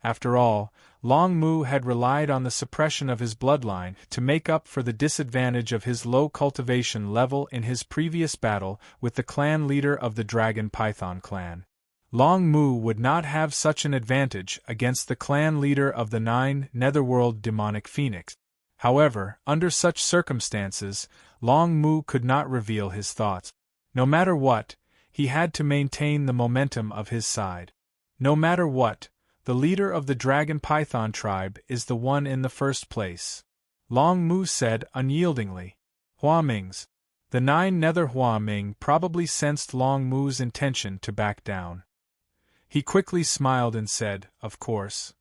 After all, Long Mu had relied on the suppression of his bloodline to make up for the disadvantage of his low cultivation level in his previous battle with the clan leader of the Dragon Python clan. Long Mu would not have such an advantage against the clan leader of the 9 Netherworld Demonic Phoenix. However, under such circumstances, Long Mu could not reveal his thoughts. No matter what, he had to maintain the momentum of his side. No matter what, the leader of the dragon python tribe is the one in the first place. Long Mu said unyieldingly. Hua Ming's. The 9 Nether Hua Ming probably sensed Long Mu's intention to back down. He quickly smiled and said, "Of course."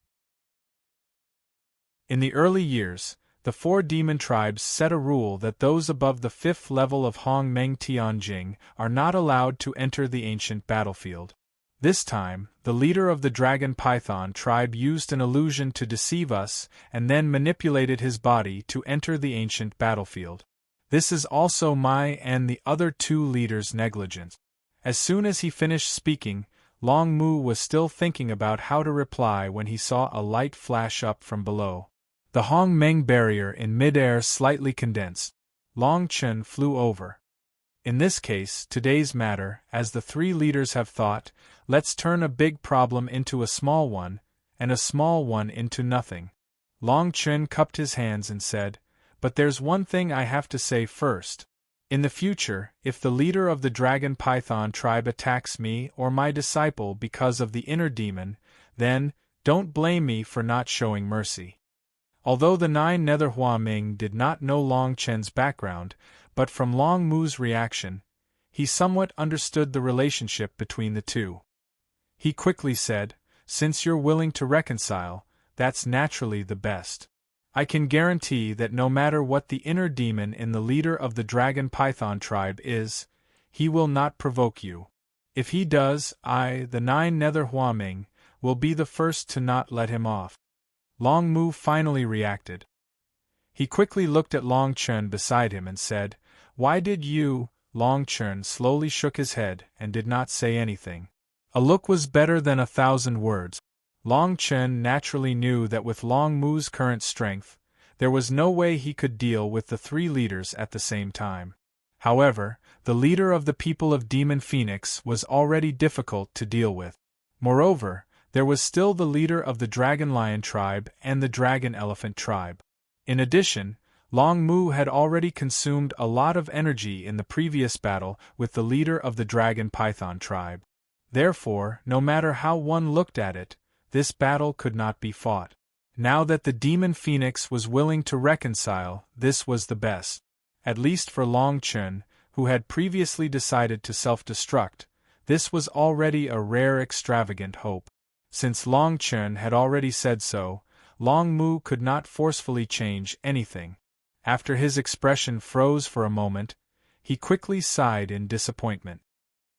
In the early years, the 4 demon tribes set a rule that those above the 5th level of Hong Meng Tianjing are not allowed to enter the ancient battlefield. This time, the leader of the dragon python tribe used an illusion to deceive us and then manipulated his body to enter the ancient battlefield. This is also my and the other 2 leaders' negligence. As soon as he finished speaking, Long Mu was still thinking about how to reply when he saw a light flash up from below. The Hong Meng barrier in midair slightly condensed. Long Chen flew over. In this case, today's matter, as the 3 leaders have thought, let's turn a big problem into a small one, and a small one into nothing. Long Chen cupped his hands and said, "But there's one thing I have to say first. In the future, if the leader of the dragon python tribe attacks me or my disciple because of the inner demon, then, don't blame me for not showing mercy." Although the 9 Nether Hua Ming did not know Long Chen's background, but from Long Mu's reaction, he somewhat understood the relationship between the 2. He quickly said, "Since you're willing to reconcile, that's naturally the best. I can guarantee that no matter what the inner demon in the leader of the dragon python tribe is, he will not provoke you. If he does, I, the 9 Nether Hua Ming, will be the first to not let him off." Long Mu finally reacted. He quickly looked at Long Chen beside him and said, "Why did you?" Long Chen slowly shook his head and did not say anything. A look was better than 1,000 words. Long Chen naturally knew that with Long Mu's current strength, there was no way he could deal with the 3 leaders at the same time. However, the leader of the people of Demon Phoenix was already difficult to deal with. Moreover, there was still the leader of the Dragon Lion tribe and the Dragon Elephant tribe. In addition, Long Mu had already consumed a lot of energy in the previous battle with the leader of the Dragon Python tribe. Therefore, no matter how one looked at it, this battle could not be fought. Now that the Demon Phoenix was willing to reconcile, this was the best. At least for Long Chen, who had previously decided to self-destruct, this was already a rare extravagant hope. Since Long Chen had already said so, Long Mu could not forcefully change anything. After his expression froze for a moment, he quickly sighed in disappointment.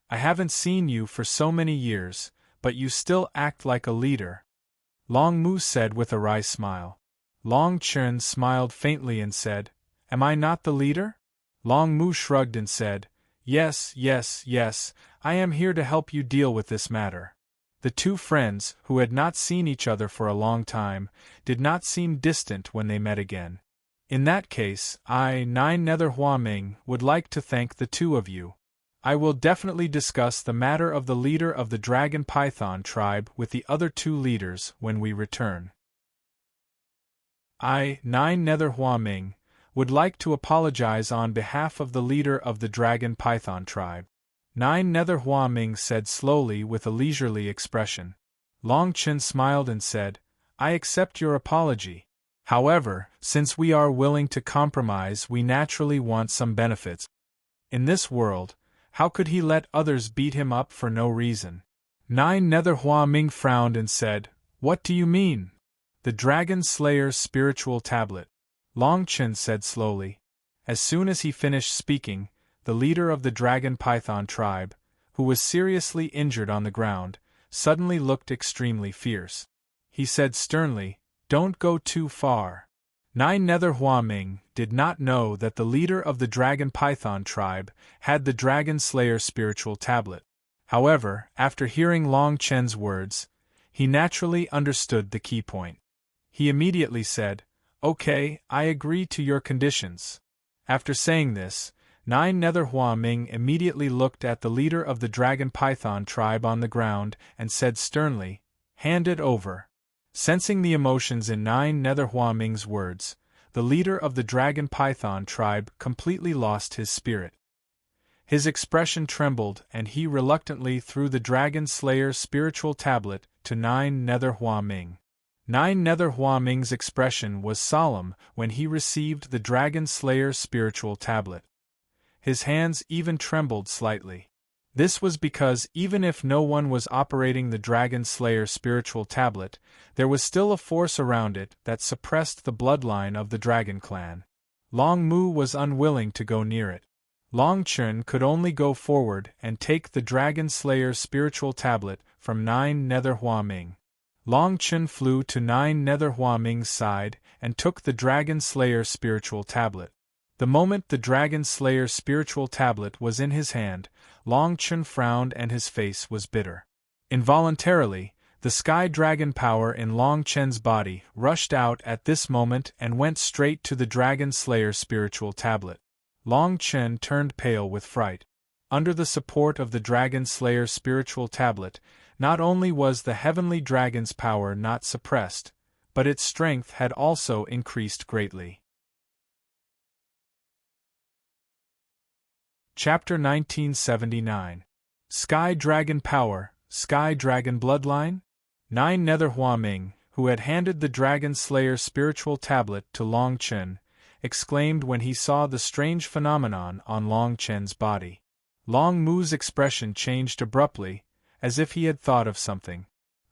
"I haven't seen you for so many years, but you still act like a leader," Long Mu said with a wry smile. Long Chen smiled faintly and said, "Am I not the leader?" Long Mu shrugged and said, Yes, I am here to help you deal with this matter." The 2 friends, who had not seen each other for a long time, did not seem distant when they met again. "In that case, I, 9 Nether Hua Ming, would like to thank the 2 of you. I will definitely discuss the matter of the leader of the Dragon Python tribe with the other 2 leaders when we return. I, 9 Nether Hua Ming, would like to apologize on behalf of the leader of the Dragon Python tribe." 9 Nether Hua Ming said slowly with a leisurely expression. Long Chen smiled and said, "I accept your apology. However, since we are willing to compromise, we naturally want some benefits. In this world, how could he let others beat him up for no reason?" 9 Nether Hua Ming frowned and said, "What do you mean?" "The Dragon Slayer's spiritual tablet," Long Chen said slowly. As soon as he finished speaking, the leader of the Dragon Python tribe, who was seriously injured on the ground, suddenly looked extremely fierce. He said sternly, "Don't go too far." 9 Nether Hua Ming did not know that the leader of the Dragon Python tribe had the Dragon Slayer spiritual tablet. However, after hearing Long Chen's words, he naturally understood the key point. He immediately said, "Okay, I agree to your conditions." After saying this, 9 Nether Hua Ming immediately looked at the leader of the Dragon Python tribe on the ground and said sternly, "Hand it over." Sensing the emotions in 9 Nether Hua Ming's words, the leader of the dragon python tribe, completely lost his spirit. His expression trembled, and he reluctantly threw the Dragon Slayer's spiritual tablet to Nine Nether Hua Ming. Nine Nether Hua Ming's expression was solemn when he received the Dragon Slayer's spiritual tablet. His hands even trembled slightly. This was because even if no one was operating the Dragon Slayer's spiritual tablet, there was still a force around it that suppressed the bloodline of the Dragon Clan. Long Mu was unwilling to go near it. Long Chen could only go forward and take the Dragon Slayer's spiritual tablet from Nine Nether Hua Ming. Long Chen flew to Nine Nether Hua Ming's side and took the Dragon Slayer's spiritual tablet. The moment the Dragon Slayer's spiritual tablet was in his hand, Long Chen frowned and his face was bitter. Involuntarily, the Sky Dragon power in Long Chen's body rushed out at this moment and went straight to the Dragon Slayer's spiritual tablet. Long Chen turned pale with fright. Under the support of the Dragon Slayer's spiritual tablet, not only was the heavenly dragon's power not suppressed, but its strength had also increased greatly. Chapter 1979. Sky Dragon Power, Sky Dragon Bloodline? Nine Nether Hua Ming, who had handed the Dragon Slayer's spiritual tablet to Long Chen, exclaimed when he saw the strange phenomenon on Long Chen's body. Long Mu's expression changed abruptly, as if he had thought of something.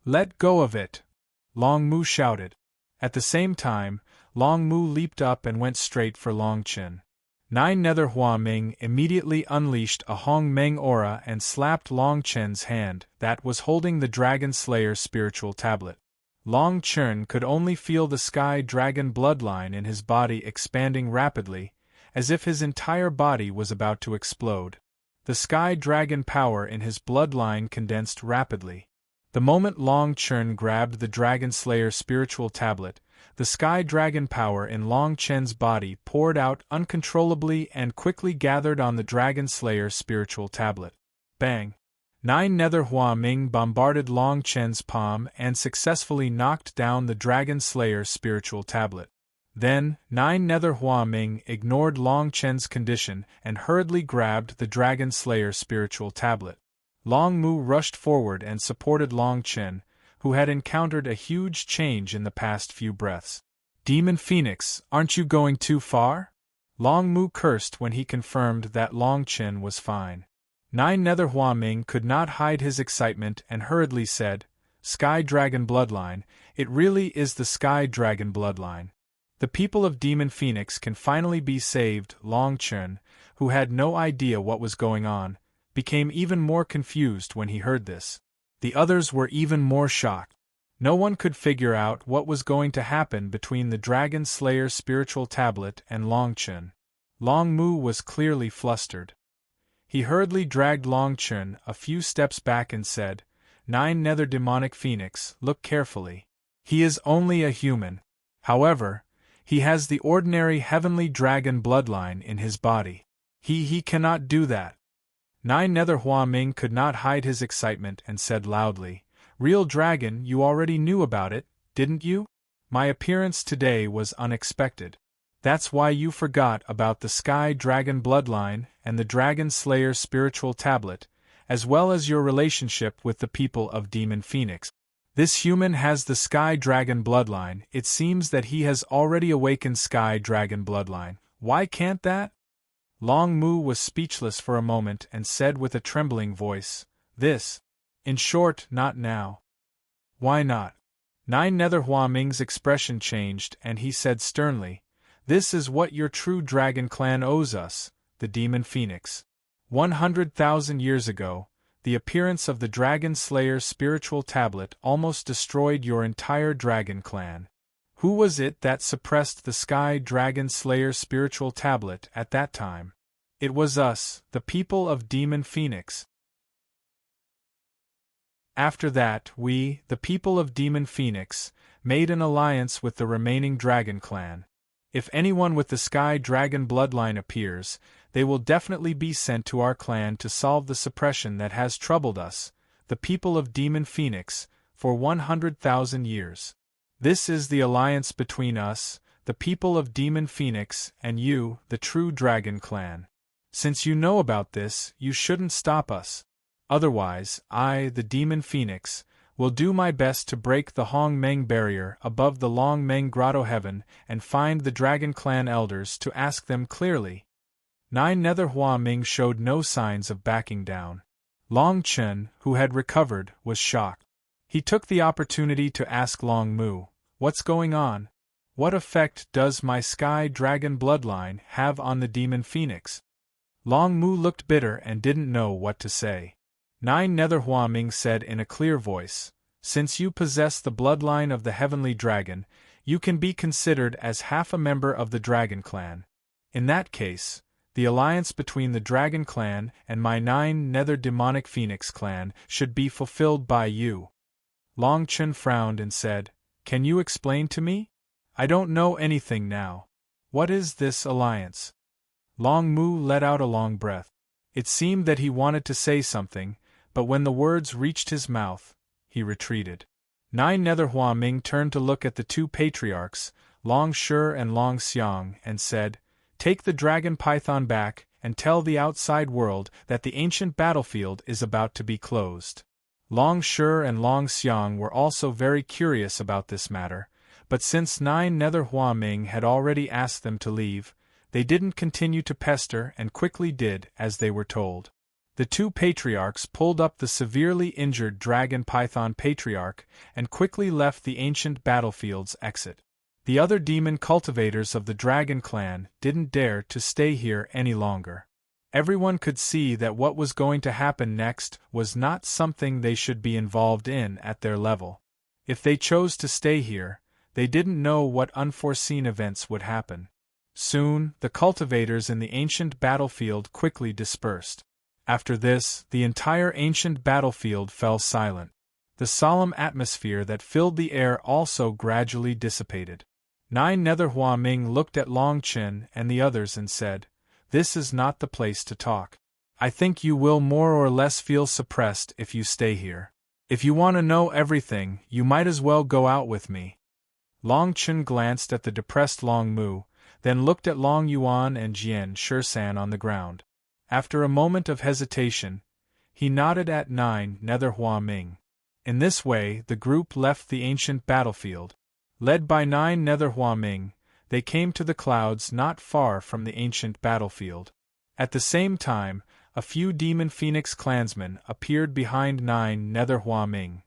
"Let go of it!" Long Mu shouted. At the same time, Long Mu leaped up and went straight for Long Chen. Nine Nether Hua Ming immediately unleashed a Hong Meng aura and slapped Long Chen's hand that was holding the Dragon Slayer's spiritual tablet. Long Chen could only feel the Sky Dragon bloodline in his body expanding rapidly, as if his entire body was about to explode. The Sky Dragon power in his bloodline condensed rapidly. The moment Long Chen grabbed the Dragon Slayer's spiritual tablet, the Sky Dragon power in Long Chen's body poured out uncontrollably and quickly gathered on the Dragon Slayer's spiritual tablet. Bang! Nine Nether Hua Ming bombarded Long Chen's palm and successfully knocked down the Dragon Slayer's spiritual tablet. Then, Nine Nether Hua Ming ignored Long Chen's condition and hurriedly grabbed the Dragon Slayer's spiritual tablet. Long Mu rushed forward and supported Long Chen, who had encountered a huge change in the past few breaths. "Demon Phoenix, aren't you going too far?" Long Mu cursed when he confirmed that Long Chen was fine. Nine Nether Hua Ming could not hide his excitement and hurriedly said, "Sky Dragon Bloodline, it really is the Sky Dragon Bloodline. The people of Demon Phoenix can finally be saved." Long Chen, who had no idea what was going on, became even more confused when he heard this. The others were even more shocked. No one could figure out what was going to happen between the Dragon Slayer's spiritual tablet and Long Chen. Long Mu was clearly flustered. He hurriedly dragged Long Chen a few steps back and said, "Nine Nether Demonic Phoenix, look carefully. He is only a human. However, he has the ordinary heavenly dragon bloodline in his body. He cannot do that." Nine Nether Hua Ming could not hide his excitement and said loudly, "Real dragon, you already knew about it, didn't you? My appearance today was unexpected. That's why you forgot about the Sky Dragon bloodline and the Dragon Slayer's spiritual tablet, as well as your relationship with the people of Demon Phoenix. This human has the Sky Dragon bloodline. It seems that he has already awakened Sky Dragon bloodline. Why can't that?" Long Mu was speechless for a moment and said with a trembling voice, In short, not now." "Why not?" Nine Nether Hua Ming's expression changed and he said sternly, "This is what your true dragon clan owes us, the Demon Phoenix. 100,000 years ago, the appearance of the Dragon Slayer's spiritual tablet almost destroyed your entire dragon clan. Who was it that suppressed the Sky Dragon Slayer's spiritual tablet at that time? It was us, the people of Demon Phoenix. After that, we, the people of Demon Phoenix, made an alliance with the remaining dragon clan. If anyone with the Sky Dragon bloodline appears, they will definitely be sent to our clan to solve the suppression that has troubled us, the people of Demon Phoenix, for 100,000 years. This is the alliance between us, the people of Demon Phoenix, and you, the true Dragon Clan. Since you know about this, you shouldn't stop us. Otherwise, I, the Demon Phoenix, will do my best to break the Hong Meng barrier above the Long Meng Grotto heaven and find the Dragon Clan elders to ask them clearly. 9 Nether Hua Ming showed no signs of backing down. Long Chen, who had recovered, was shocked. He took the opportunity to ask Long Mu, "What's going on? What effect does my Sky Dragon bloodline have on the Demon Phoenix?" Long Mu looked bitter and didn't know what to say. 9 Nether Hua Ming said in a clear voice, "Since you possess the bloodline of the Heavenly Dragon, you can be considered as half a member of the Dragon Clan. In that case, the alliance between the Dragon Clan and my 9 Nether Demonic Phoenix Clan should be fulfilled by you." Long Chen frowned and said, "Can you explain to me? I don't know anything now. What is this alliance?" Long Mu let out a long breath. It seemed that he wanted to say something, but when the words reached his mouth, he retreated. 9 Nether Hua Ming turned to look at the two patriarchs, Long Shi and Long Xiang, and said, "Take the dragon python back and tell the outside world that the ancient battlefield is about to be closed." Long Shi and Long Xiang were also very curious about this matter, but since 9 Nether Hua Ming had already asked them to leave, they didn't continue to pester and quickly did as they were told. The two patriarchs pulled up the severely injured dragon python patriarch and quickly left the ancient battlefield's exit. The other demon cultivators of the Dragon Clan didn't dare to stay here any longer. Everyone could see that what was going to happen next was not something they should be involved in at their level. If they chose to stay here, they didn't know what unforeseen events would happen. Soon, the cultivators in the ancient battlefield quickly dispersed. After this, the entire ancient battlefield fell silent. The solemn atmosphere that filled the air also gradually dissipated. 9 Nether Hua Ming looked at Long Chen and the others and said, "This is not the place to talk. I think you will more or less feel suppressed if you stay here. If you want to know everything, you might as well go out with me." Long Chen glanced at the depressed Long Mu, then looked at Long Yuan and Jian Shisan on the ground. After a moment of hesitation, he nodded at 9 Nether Hua Ming. In this way, the group left the ancient battlefield. Led by 9 Nether Hua Ming, they came to the clouds not far from the ancient battlefield. At the same time, a few Demon Phoenix clansmen appeared behind 9 Nether Hua Ming.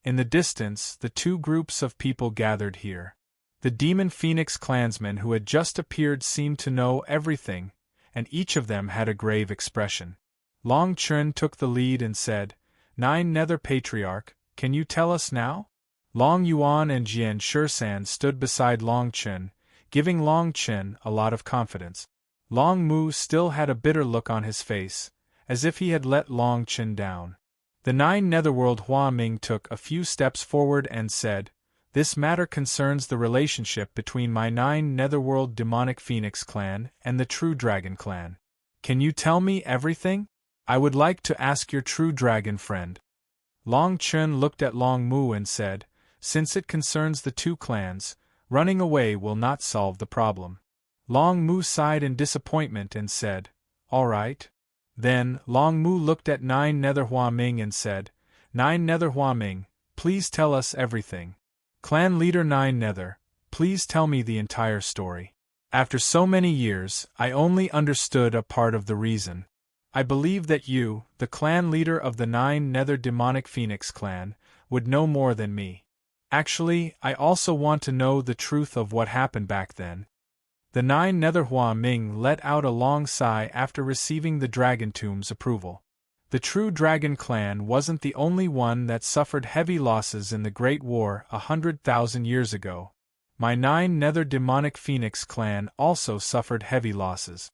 In the distance, the two groups of people gathered here. The Demon Phoenix clansmen who had just appeared seemed to know everything, and each of them had a grave expression. Long Chen took the lead and said, 9 Nether Patriarch, can you tell us now?" Long Yuan and Jian Shisan stood beside Long Chen, giving Long Chen a lot of confidence. Long Mu still had a bitter look on his face, as if he had let Long Chen down. The 9 Netherworld Hua Ming took a few steps forward and said, "This matter concerns the relationship between my 9 Netherworld Demonic Phoenix clan and the True Dragon clan. Can you tell me everything? I would like to ask your True Dragon friend." Long Chen looked at Long Mu and said, "Since it concerns the two clans, running away will not solve the problem." Long Mu sighed in disappointment and said, "All right." Then, Long Mu looked at 9 Nether Hua Ming and said, 9 Nether Hua Ming, please tell us everything. Clan leader 9 Nether, please tell me the entire story. After so many years, I only understood a part of the reason. I believe that you, the clan leader of the 9 Nether Demonic Phoenix clan, would know more than me. Actually, I also want to know the truth of what happened back then. The 9 Nether Hua Ming let out a long sigh after receiving the Dragon Tomb's approval. The True Dragon clan wasn't the only one that suffered heavy losses in the Great War 100,000 years ago. My 9 Nether Demonic Phoenix clan also suffered heavy losses.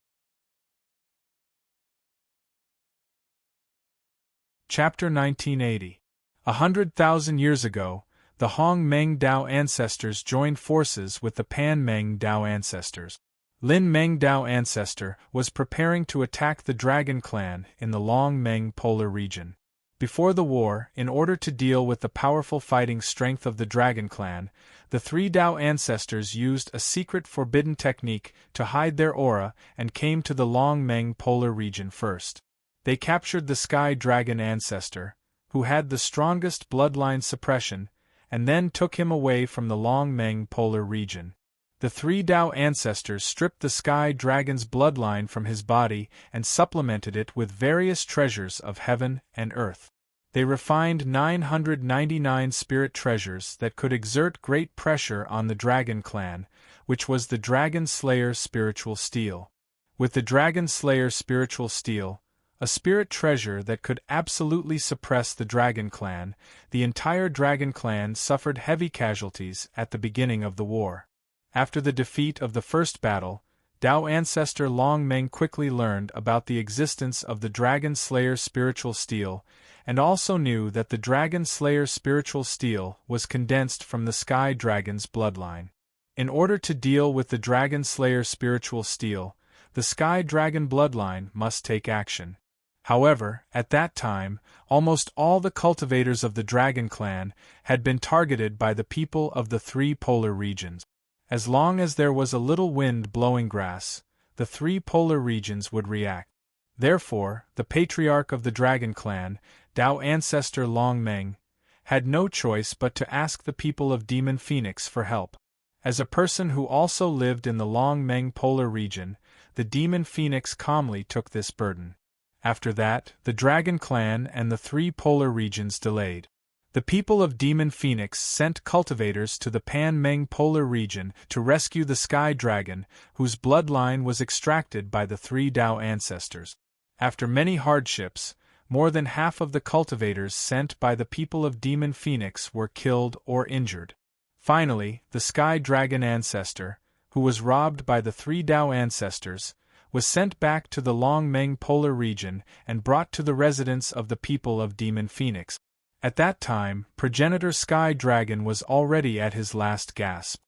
Chapter 1980. 100,000 years ago, the Hong Meng Dao ancestors joined forces with the Pan Meng Dao ancestors. Lin Meng Dao ancestor was preparing to attack the Dragon clan in the Long Meng polar region. Before the war, in order to deal with the powerful fighting strength of the Dragon Clan, the three Dao ancestors used a secret forbidden technique to hide their aura and came to the Long Meng polar region first. They captured the Sky Dragon ancestor, who had the strongest bloodline suppression, and then took him away from the Long Meng polar region. The three Dao ancestors stripped the Sky Dragon's bloodline from his body and supplemented it with various treasures of heaven and earth. They refined 999 spirit treasures that could exert great pressure on the Dragon Clan, which was the Dragon Slayer spiritual steel. With the Dragon Slayer spiritual steel, a spirit treasure that could absolutely suppress the Dragon Clan, the entire Dragon Clan suffered heavy casualties at the beginning of the war. After the defeat of the first battle, Dao ancestor Long Meng quickly learned about the existence of the Dragon Slayer spiritual steel, and also knew that the Dragon Slayer spiritual steel was condensed from the Sky Dragon's bloodline. In order to deal with the Dragon Slayer spiritual steel, the Sky Dragon bloodline must take action. However, at that time, almost all the cultivators of the Dragon Clan had been targeted by the people of the three polar regions. As long as there was a little wind blowing grass, the three polar regions would react. Therefore, the patriarch of the Dragon Clan, Dao ancestor Long Meng, had no choice but to ask the people of Demon Phoenix for help. As a person who also lived in the Long Meng polar region, the Demon Phoenix calmly took this burden. After that, the Dragon Clan and the three polar regions delayed. The people of Demon Phoenix sent cultivators to the Pan Meng polar region to rescue the Sky Dragon, whose bloodline was extracted by the three Dao ancestors. After many hardships, more than half of the cultivators sent by the people of Demon Phoenix were killed or injured. Finally, the Sky Dragon ancestor, who was robbed by the three Dao ancestors, was sent back to the Long Meng polar region and brought to the residence of the people of Demon Phoenix. At that time, progenitor Sky Dragon was already at his last gasp.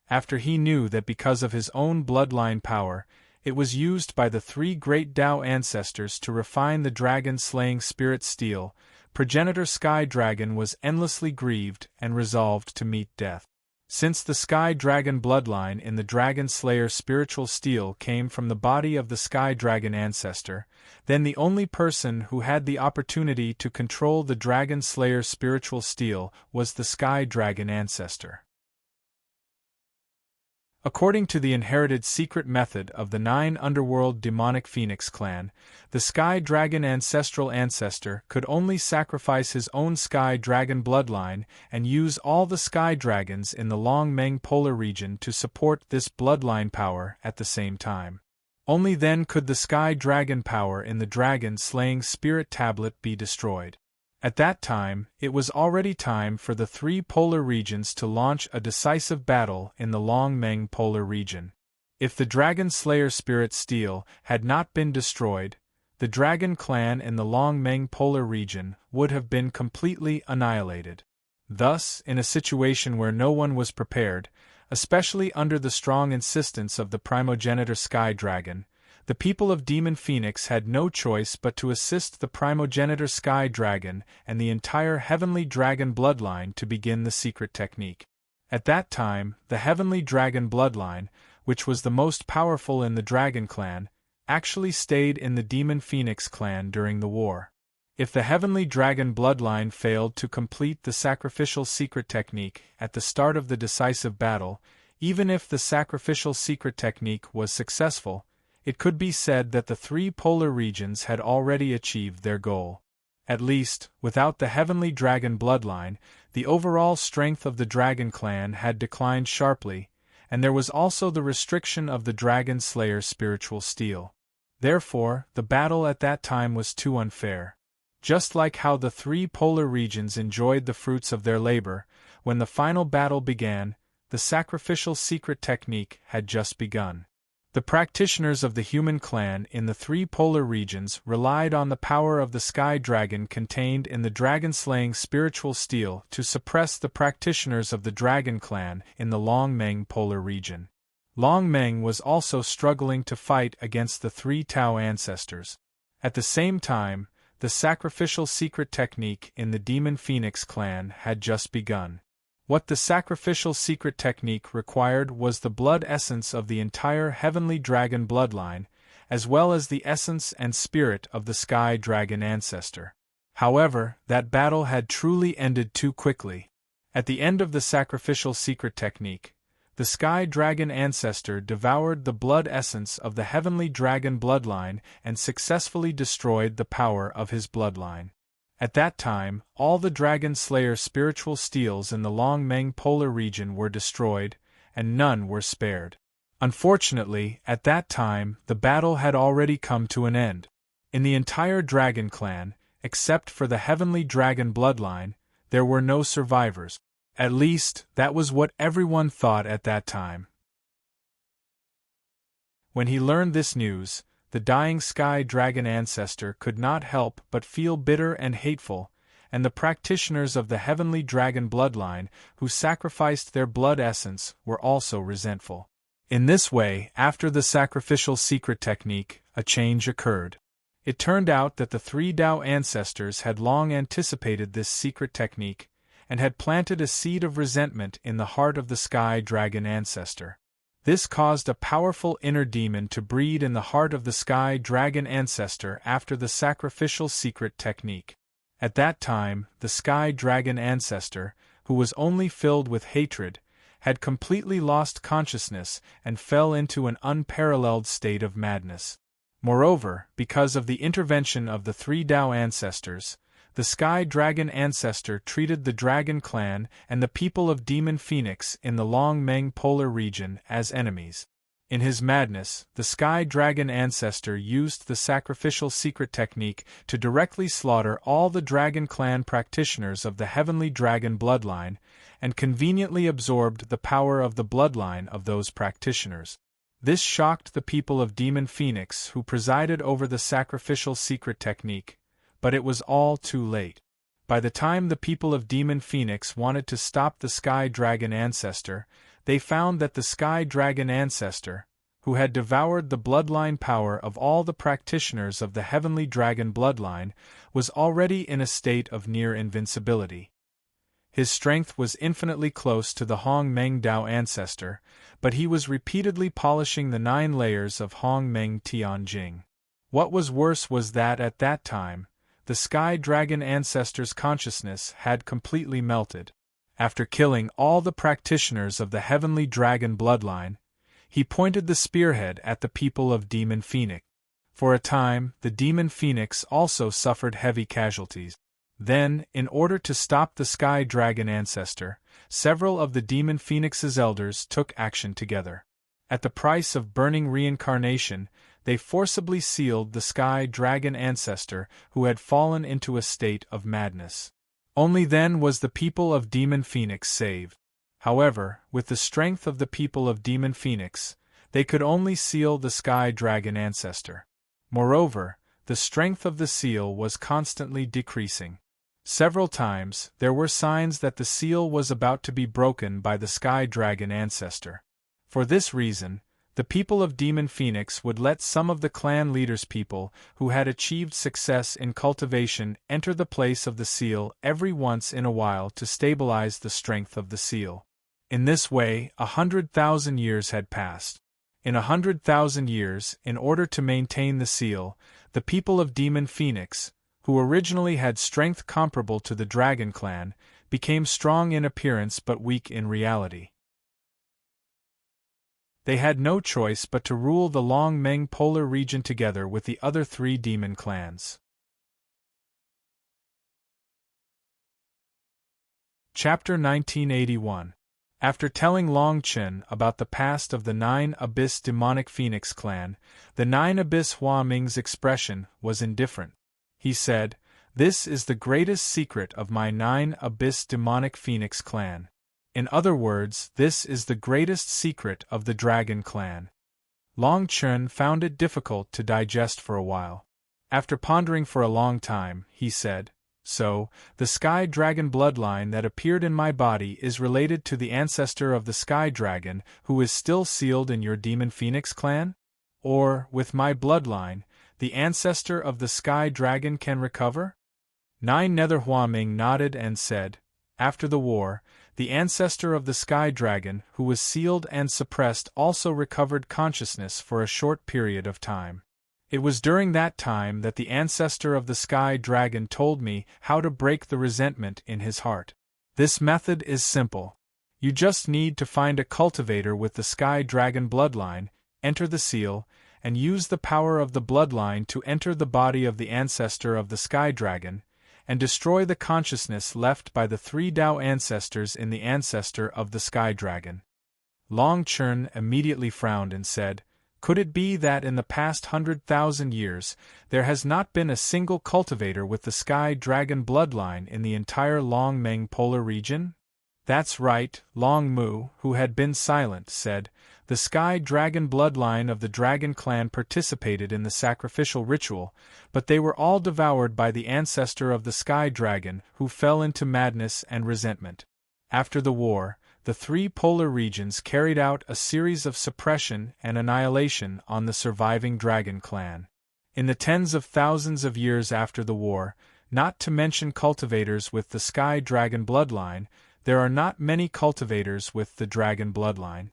After he knew that because of his own bloodline power, it was used by the three great Dao ancestors to refine the dragon-slaying spirit steel, progenitor Sky Dragon was endlessly grieved and resolved to meet death. Since the Sky Dragon bloodline in the Dragon Slayer spiritual steel came from the body of the Sky Dragon ancestor, then the only person who had the opportunity to control the Dragon Slayer spiritual steel was the Sky Dragon ancestor. According to the inherited secret method of the 9 underworld demonic Phoenix clan, the Sky Dragon ancestral ancestor could only sacrifice his own Sky Dragon bloodline and use all the Sky Dragons in the Long Meng polar region to support this bloodline power at the same time. Only then could the Sky Dragon power in the dragon-slaying spirit tablet be destroyed. At that time, it was already time for the three polar regions to launch a decisive battle in the Long Meng polar region. If the Dragon Slayer Spirit Steel had not been destroyed, the Dragon Clan in the Long Meng polar region would have been completely annihilated. Thus, in a situation where no one was prepared, especially under the strong insistence of the primogenitor Sky Dragon, the people of Demon Phoenix had no choice but to assist the primogenitor Sky Dragon and the entire Heavenly Dragon bloodline to begin the secret technique. At that time, the Heavenly Dragon bloodline, which was the most powerful in the Dragon Clan, actually stayed in the Demon Phoenix clan during the war. If the Heavenly Dragon bloodline failed to complete the sacrificial secret technique at the start of the decisive battle, even if the sacrificial secret technique was successful, it could be said that the three polar regions had already achieved their goal. At least, without the Heavenly Dragon bloodline, the overall strength of the Dragon Clan had declined sharply, and there was also the restriction of the Dragon Slayer spiritual steel. Therefore, the battle at that time was too unfair. Just like how the three polar regions enjoyed the fruits of their labor, when the final battle began, the sacrificial secret technique had just begun. The practitioners of the human clan in the three polar regions relied on the power of the Sky Dragon contained in the dragon-slaying spiritual steel to suppress the practitioners of the Dragon Clan in the Long Meng polar region. Long Meng was also struggling to fight against the three Tao ancestors. At the same time, the sacrificial secret technique in the Demon Phoenix clan had just begun. What the sacrificial secret technique required was the blood essence of the entire heavenly dragon bloodline, as well as the essence and spirit of the sky dragon ancestor. However, that battle had truly ended too quickly. At the end of the sacrificial secret technique, the sky dragon ancestor devoured the blood essence of the heavenly dragon bloodline and successfully destroyed the power of his bloodline. At that time, all the Dragon Slayer spiritual steels in the Long Meng polar region were destroyed, and none were spared. Unfortunately, at that time, the battle had already come to an end. In the entire Dragon Clan, except for the heavenly dragon bloodline, there were no survivors. At least, that was what everyone thought at that time. When he learned this news, the dying sky dragon ancestor could not help but feel bitter and hateful, and the practitioners of the heavenly dragon bloodline, who sacrificed their blood essence, were also resentful. In this way, after the sacrificial secret technique, a change occurred. It turned out that the three Dao ancestors had long anticipated this secret technique, and had planted a seed of resentment in the heart of the sky dragon ancestor. This caused a powerful inner demon to breed in the heart of the sky dragon ancestor after the sacrificial secret technique. At that time, the sky dragon ancestor, who was only filled with hatred, had completely lost consciousness and fell into an unparalleled state of madness. Moreover, because of the intervention of the three Dao ancestors, the sky dragon ancestor treated the dragon clan and the people of Demon Phoenix in the Long Meng polar region as enemies. In his madness, the sky dragon ancestor used the sacrificial secret technique to directly slaughter all the dragon clan practitioners of the heavenly dragon bloodline, and conveniently absorbed the power of the bloodline of those practitioners. This shocked the people of Demon Phoenix who presided over the sacrificial secret technique, but it was all too late. By the time the people of Demon Phoenix wanted to stop the sky dragon ancestor, they found that the sky dragon ancestor, who had devoured the bloodline power of all the practitioners of the heavenly dragon bloodline, was already in a state of near invincibility. His strength was infinitely close to the Hong Meng Dao ancestor, but he was repeatedly polishing the 9 layers of Hong Meng Tianjing. What was worse was that at that time, the sky dragon ancestor's consciousness had completely melted. After killing all the practitioners of the heavenly dragon bloodline, he pointed the spearhead at the people of Demon Phoenix. For a time, the Demon Phoenix also suffered heavy casualties. Then, in order to stop the sky dragon ancestor, several of the Demon Phoenix's elders took action together. At the price of burning reincarnation, they forcibly sealed the sky dragon ancestor who had fallen into a state of madness. Only then was the people of Demon Phoenix saved. However, with the strength of the people of Demon Phoenix, they could only seal the sky dragon ancestor. Moreover, the strength of the seal was constantly decreasing. Several times, there were signs that the seal was about to be broken by the sky dragon ancestor. For this reason, the people of Demon Phoenix would let some of the clan leaders' people who had achieved success in cultivation enter the place of the seal every once in a while to stabilize the strength of the seal. In this way, 100,000 years had passed. In 100,000 years, in order to maintain the seal, the people of Demon Phoenix, who originally had strength comparable to the Dragon Clan, became strong in appearance but weak in reality. They had no choice but to rule the Long Meng polar region together with the other 3 demon clans. Chapter 1981. After telling Long Chen about the past of the 9 Abyss demonic Phoenix clan, the 9 Abyss Hua Ming's expression was indifferent. He said, "This is the greatest secret of my 9 Abyss demonic Phoenix clan. In other words, this is the greatest secret of the Dragon Clan." Long Chen found it difficult to digest for a while. After pondering for a long time, he said, "So, the Sky Dragon bloodline that appeared in my body is related to the ancestor of the Sky Dragon who is still sealed in your Demon Phoenix clan? Or, with my bloodline, the ancestor of the Sky Dragon can recover? Nine Nether Huaming nodded and said, after the war, the ancestor of the Sky Dragon, who was sealed and suppressed, also recovered consciousness for a short period of time. It was during that time that the ancestor of the Sky Dragon told me how to break the resentment in his heart. This method is simple. You just need to find a cultivator with the Sky Dragon bloodline, enter the seal, and use the power of the bloodline to enter the body of the ancestor of the Sky Dragon, and destroy the consciousness left by the 3 Tao ancestors in the ancestor of the Sky Dragon. Long Chen immediately frowned and said, could it be that in the past 100,000 years, there has not been a single cultivator with the Sky Dragon bloodline in the entire Long Meng polar region? That's right, Long Mu, who had been silent, said, the Sky Dragon bloodline of the Dragon clan participated in the sacrificial ritual, but they were all devoured by the ancestor of the Sky Dragon, who fell into madness and resentment. After the war, the 3 polar regions carried out a series of suppression and annihilation on the surviving Dragon clan. In the tens of thousands of years after the war, not to mention cultivators with the Sky Dragon bloodline, there are not many cultivators with the Dragon bloodline.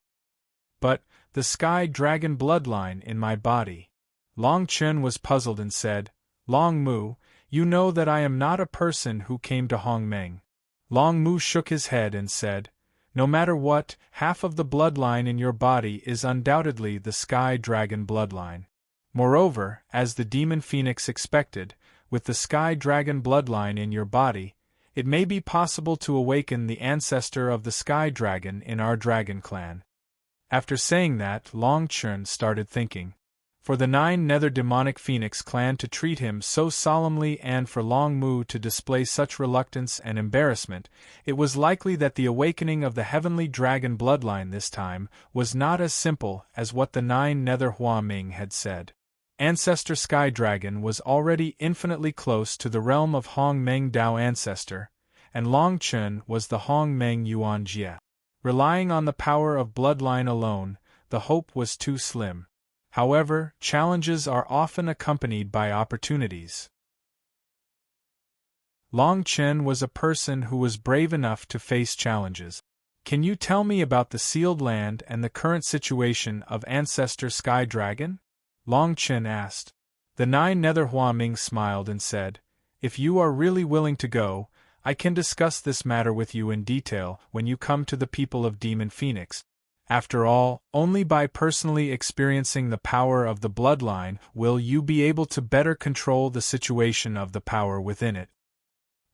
But, the Sky Dragon bloodline in my body. Long Chen was puzzled and said, Long Mu, you know that I am not a person who came to Hong Meng. Long Mu shook his head and said, no matter what, half of the bloodline in your body is undoubtedly the Sky Dragon bloodline. Moreover, as the Demon Phoenix expected, with the Sky Dragon bloodline in your body, it may be possible to awaken the ancestor of the Sky Dragon in our Dragon clan. After saying that, Long Chen started thinking. For the 9 Nether Demonic Phoenix clan to treat him so solemnly and for Long Mu to display such reluctance and embarrassment, it was likely that the awakening of the Heavenly Dragon bloodline this time was not as simple as what the 9 Nether Huaming had said. Ancestor Sky Dragon was already infinitely close to the realm of Hong Meng Dao ancestor, and Long Chen was the Hong Meng Yuan Jie. Relying on the power of bloodline alone, the hope was too slim. However, challenges are often accompanied by opportunities. Long Chen was a person who was brave enough to face challenges. Can you tell me about the sealed land and the current situation of Ancestor Sky Dragon? Long Chen asked. The 9 Nether Huaming smiled and said, if you are really willing to go, I can discuss this matter with you in detail when you come to the people of Demon Phoenix. After all, only by personally experiencing the power of the bloodline will you be able to better control the situation of the power within it.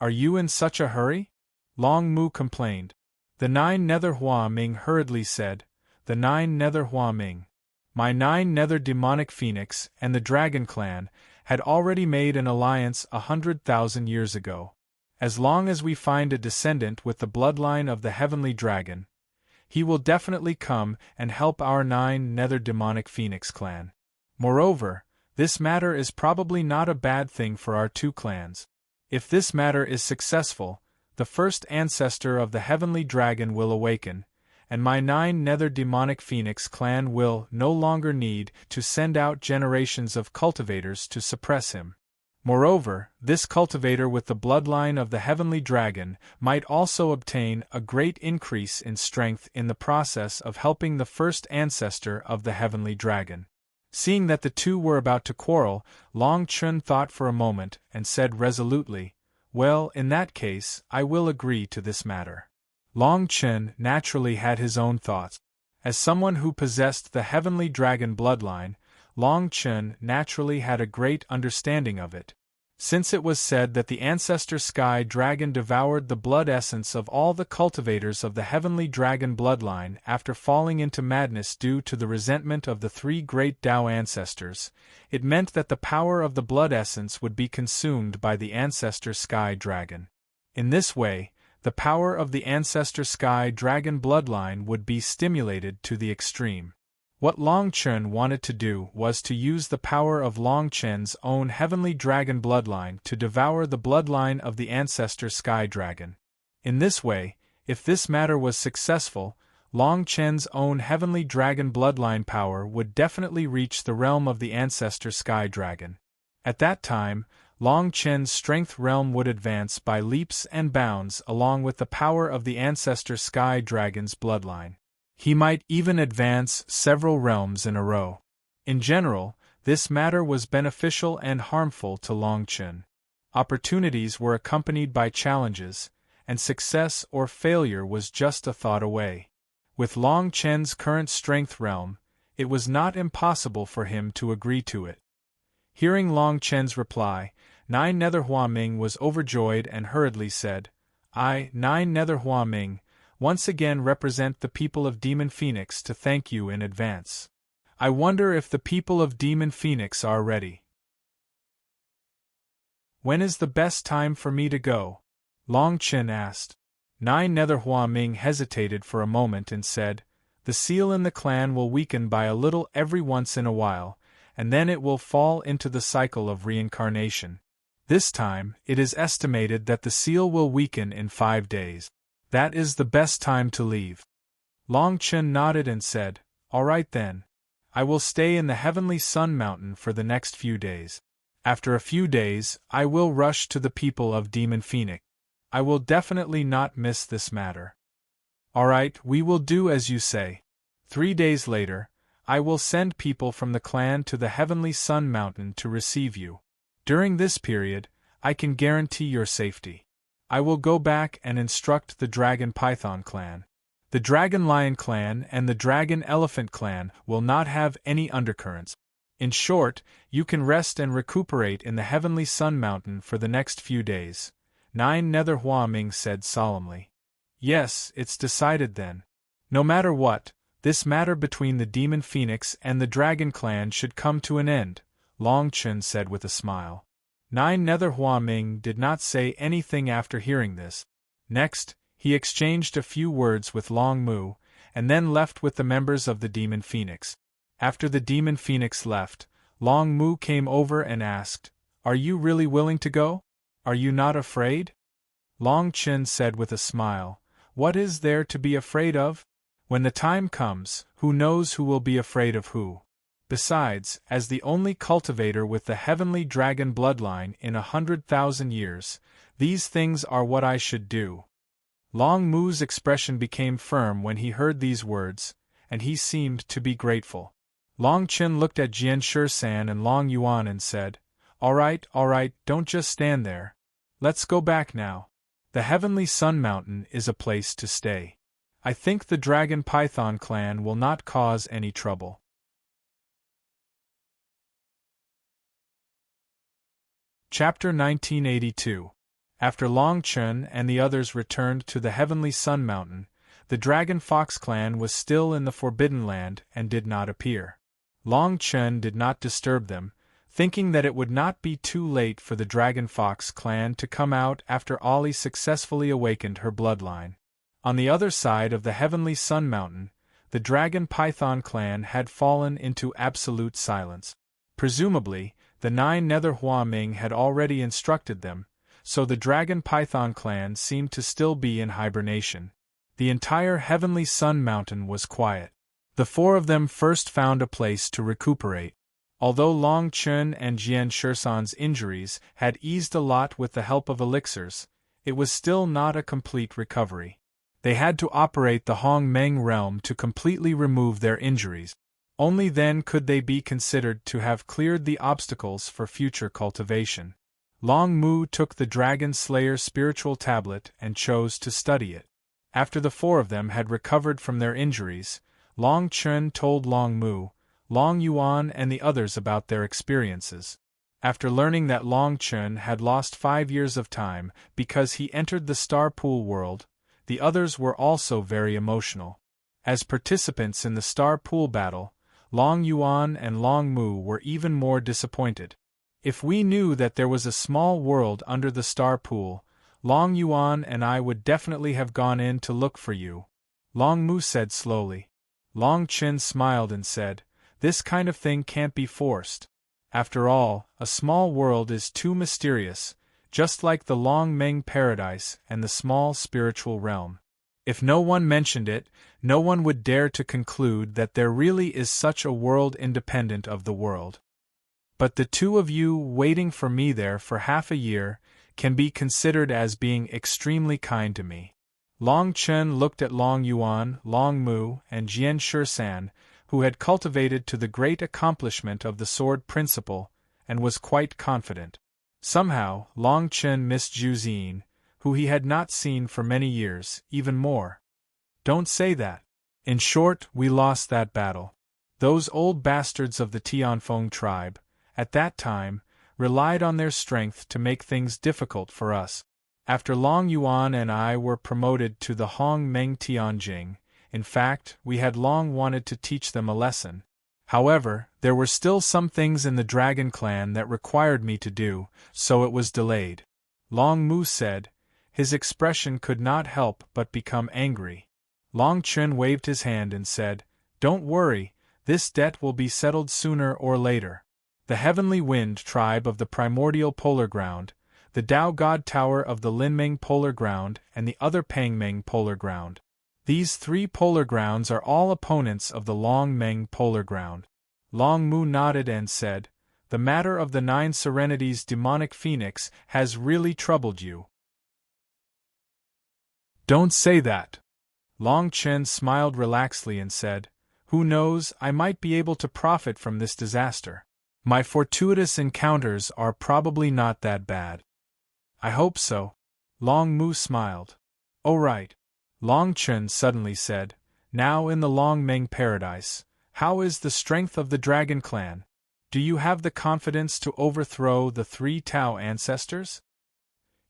Are you in such a hurry? Long Mu complained. The 9 Nether Huaming hurriedly said, the 9 Nether Huaming. My 9 Nether Demonic Phoenix and the Dragon clan had already made an alliance 100,000 years ago. As long as we find a descendant with the bloodline of the Heavenly Dragon, he will definitely come and help our 9 Nether Demonic Phoenix clan. Moreover, this matter is probably not a bad thing for our 2 clans. If this matter is successful, the first ancestor of the Heavenly Dragon will awaken, and my 9 Nether Demonic Phoenix clan will no longer need to send out generations of cultivators to suppress him. Moreover, this cultivator with the bloodline of the Heavenly Dragon might also obtain a great increase in strength in the process of helping the first ancestor of the Heavenly Dragon. Seeing that the 2 were about to quarrel, Long Chen thought for a moment and said resolutely, well, in that case, I will agree to this matter. Long Chen naturally had his own thoughts. As someone who possessed the Heavenly Dragon bloodline, Long Chen naturally had a great understanding of it. Since it was said that the ancestor Sky Dragon devoured the blood essence of all the cultivators of the Heavenly Dragon bloodline after falling into madness due to the resentment of the 3 great Tao ancestors, it meant that the power of the blood essence would be consumed by the ancestor Sky Dragon. In this way, the power of the ancestor Sky Dragon bloodline would be stimulated to the extreme. What Long Chen wanted to do was to use the power of Long Chen's own Heavenly Dragon bloodline to devour the bloodline of the ancestor Sky Dragon. In this way, if this matter was successful, Long Chen's own Heavenly Dragon bloodline power would definitely reach the realm of the ancestor Sky Dragon. At that time, Long Chen's strength realm would advance by leaps and bounds along with the power of the ancestor Sky Dragon's bloodline. He might even advance several realms in a row. In general, this matter was beneficial and harmful to Long Chen. Opportunities were accompanied by challenges, and success or failure was just a thought away. With Long Chen's current strength realm, it was not impossible for him to agree to it. Hearing Long Chen's reply, Nine Nether Huaming was overjoyed and hurriedly said, I, Nine Nether Huaming, once again represent the people of Demon Phoenix to thank you in advance. I wonder if the people of Demon Phoenix are ready. When is the best time for me to go? Long Chen asked. Nine Nether Huaming hesitated for a moment and said, The seal in the clan will weaken by a little every once in a while, and then it will fall into the cycle of reincarnation. This time, it is estimated that the seal will weaken in 5 days. That is the best time to leave. Long Chen nodded and said, All right then. I will stay in the Heavenly Sun Mountain for the next few days. After a few days, I will rush to the people of Demon Phoenix. I will definitely not miss this matter. All right, we will do as you say. 3 days later, I will send people from the clan to the Heavenly Sun Mountain to receive you. During this period, I can guarantee your safety. I will go back and instruct the Dragon Python clan. The Dragon Lion clan and the Dragon Elephant clan will not have any undercurrents. In short, you can rest and recuperate in the Heavenly Sun Mountain for the next few days, Nine Nether Huaming said solemnly. Yes, it's decided then. No matter what, this matter between the Demon Phoenix and the Dragon clan should come to an end, Long Chen said with a smile. Nine Nether Huaming did not say anything after hearing this. Next, he exchanged a few words with Long Mu, and then left with the members of the Demon Phoenix. After the Demon Phoenix left, Long Mu came over and asked, Are you really willing to go? Are you not afraid? Long Chen said with a smile, What is there to be afraid of? When the time comes, who knows who will be afraid of who? Besides, as the only cultivator with the heavenly dragon bloodline in 100,000 years, these things are what I should do. Long Mu's expression became firm when he heard these words, and he seemed to be grateful. Long Chen looked at Jian Shisan and Long Yuan and said, all right, don't just stand there. Let's go back now. The Heavenly Sun Mountain is a place to stay. I think the Dragon Python clan will not cause any trouble. Chapter 1982. After Long Chen and the others returned to the Heavenly Sun Mountain, the Dragon Fox clan was still in the Forbidden Land and did not appear. Long Chen did not disturb them, thinking that it would not be too late for the Dragon Fox clan to come out after Ollie successfully awakened her bloodline. On the other side of the Heavenly Sun Mountain, the Dragon Python clan had fallen into absolute silence. Presumably, the Nine Nether Huaming had already instructed them, so the Dragon Python clan seemed to still be in hibernation. The entire Heavenly Sun Mountain was quiet. The four of them first found a place to recuperate. Although Long Chen and Jian Shisan's injuries had eased a lot with the help of elixirs, it was still not a complete recovery. They had to operate the Hong Meng realm to completely remove their injuries. Only then could they be considered to have cleared the obstacles for future cultivation. Long Mu took the Dragon Slayer spiritual tablet and chose to study it. After the four of them had recovered from their injuries, Long Chen told Long Mu, Long Yuan and the others about their experiences. After learning that Long Chen had lost 5 years of time because he entered the Star Pool world, the others were also very emotional. As participants in the Star Pool battle, Long Yuan and Long Mu were even more disappointed. If we knew that there was a small world under the Star Pool, Long Yuan and I would definitely have gone in to look for you, Long Mu said slowly. Long Chen smiled and said, This kind of thing can't be forced. After all, a small world is too mysterious, just like the Long Meng Paradise and the small spiritual realm. If no one mentioned it, no one would dare to conclude that there really is such a world independent of the world. but the two of you waiting for me there for half a year can be considered as being extremely kind to me." Long Chen looked at Long Yuan, Long Mu, and Jian Shisan, who had cultivated to the great accomplishment of the sword principle, and was quite confident. Somehow, Long Chen missed Zhu Xin, who he had not seen for many years, even more. "Don't say that. In short, we lost that battle. Those old bastards of the Tianfeng tribe, at that time, relied on their strength to make things difficult for us. After Long Yuan and I were promoted to the Hong Meng Tianjing, in fact, we had long wanted to teach them a lesson. However, there were still some things in the Dragon Clan that required me to do, so it was delayed." Long Mu said. His expression could not help but become angry. Long Chen waved his hand and said, "Don't worry, this debt will be settled sooner or later. The Heavenly Wind tribe of the Primordial Polar Ground, the Tao God Tower of the Linmeng Polar Ground, and the other Pangmeng Polar Ground. These three polar grounds are all opponents of the Long Meng Polar Ground." Long Mu nodded and said, "The matter of the 9 Serenities demonic phoenix has really troubled you." "Don't say that." Long Chen smiled relaxedly and said, "Who knows, I might be able to profit from this disaster. My fortuitous encounters are probably not that bad." "I hope so." Long Mu smiled. "Oh right." Long Chen suddenly said, "Now in the Long Meng Paradise, how is the strength of the Dragon Clan? Do you have the confidence to overthrow the 3 Tao ancestors?"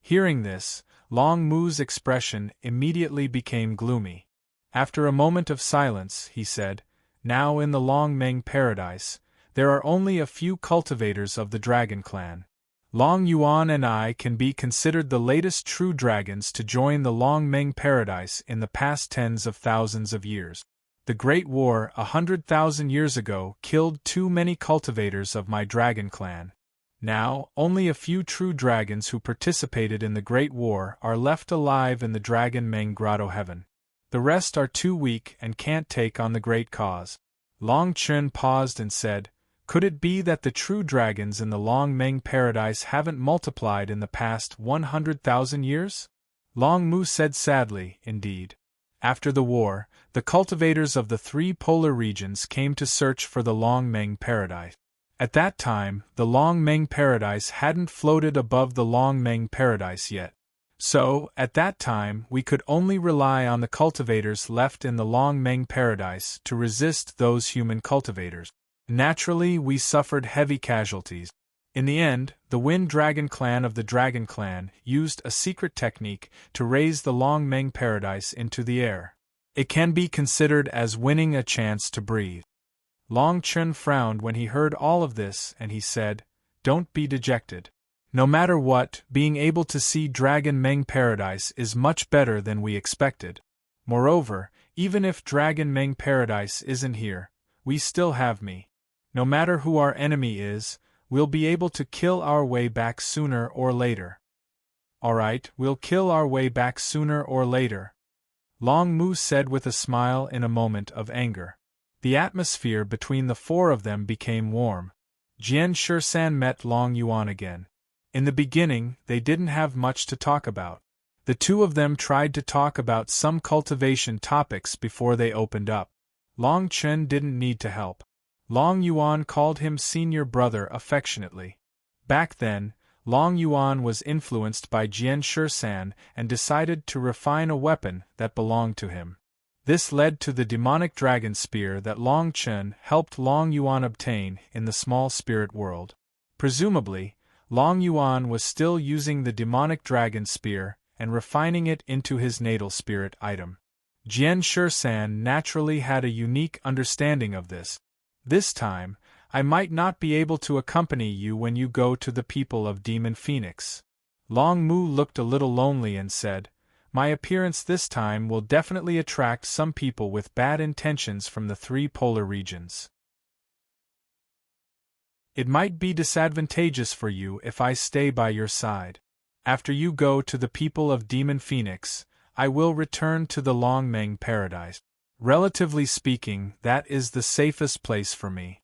Hearing this, Long Mu's expression immediately became gloomy. After a moment of silence, he said, "Now in the Long Meng Paradise, there are only a few cultivators of the Dragon Clan. Long Yuan and I can be considered the latest true dragons to join the Long Meng Paradise in the past tens of thousands of years. The Great War 100,000 years ago killed too many cultivators of my Dragon Clan. Now, only a few true dragons who participated in the Great War are left alive in the Dragon Meng Grotto Heaven. The rest are too weak and can't take on the great cause." Long Chen paused and said, "Could it be that the true dragons in the Long Meng Paradise haven't multiplied in the past 100,000 years?" Long Mu said sadly, "Indeed. After the war, the cultivators of the 3 polar regions came to search for the Long Meng Paradise. At that time, the Long Meng Paradise hadn't floated above the Long Meng Paradise yet. So, at that time, we could only rely on the cultivators left in the Long Meng Paradise to resist those human cultivators. Naturally, we suffered heavy casualties. In the end, the Wind Dragon Clan of the Dragon Clan used a secret technique to raise the Long Meng Paradise into the air. It can be considered as winning a chance to breathe." Long Chen frowned when he heard all of this and he said, "Don't be dejected. No matter what, being able to see Dragon Meng Paradise is much better than we expected. Moreover, even if Dragon Meng Paradise isn't here, we still have me. No matter who our enemy is, we'll be able to kill our way back sooner or later." "Alright, we'll kill our way back sooner or later," Long Mu said with a smile in a moment of anger. The atmosphere between the 4 of them became warm. Jian Shisan met Long Yuan again. In the beginning, they didn't have much to talk about. The 2 of them tried to talk about some cultivation topics before they opened up. Long Chen didn't need to help. Long Yuan called him senior brother affectionately. Back then, Long Yuan was influenced by Jian Shisan and decided to refine a weapon that belonged to him. This led to the demonic dragon spear that Long Chen helped Long Yuan obtain in the small spirit world. Presumably, Long Yuan was still using the demonic dragon spear and refining it into his natal spirit item. Jian Shisan naturally had a unique understanding of this. "This time, I might not be able to accompany you when you go to the people of Demon Phoenix." Long Mu looked a little lonely and said, "My appearance this time will definitely attract some people with bad intentions from the 3 polar regions. It might be disadvantageous for you if I stay by your side. After you go to the people of Demon Phoenix, I will return to the Long Meng Paradise. Relatively speaking, that is the safest place for me."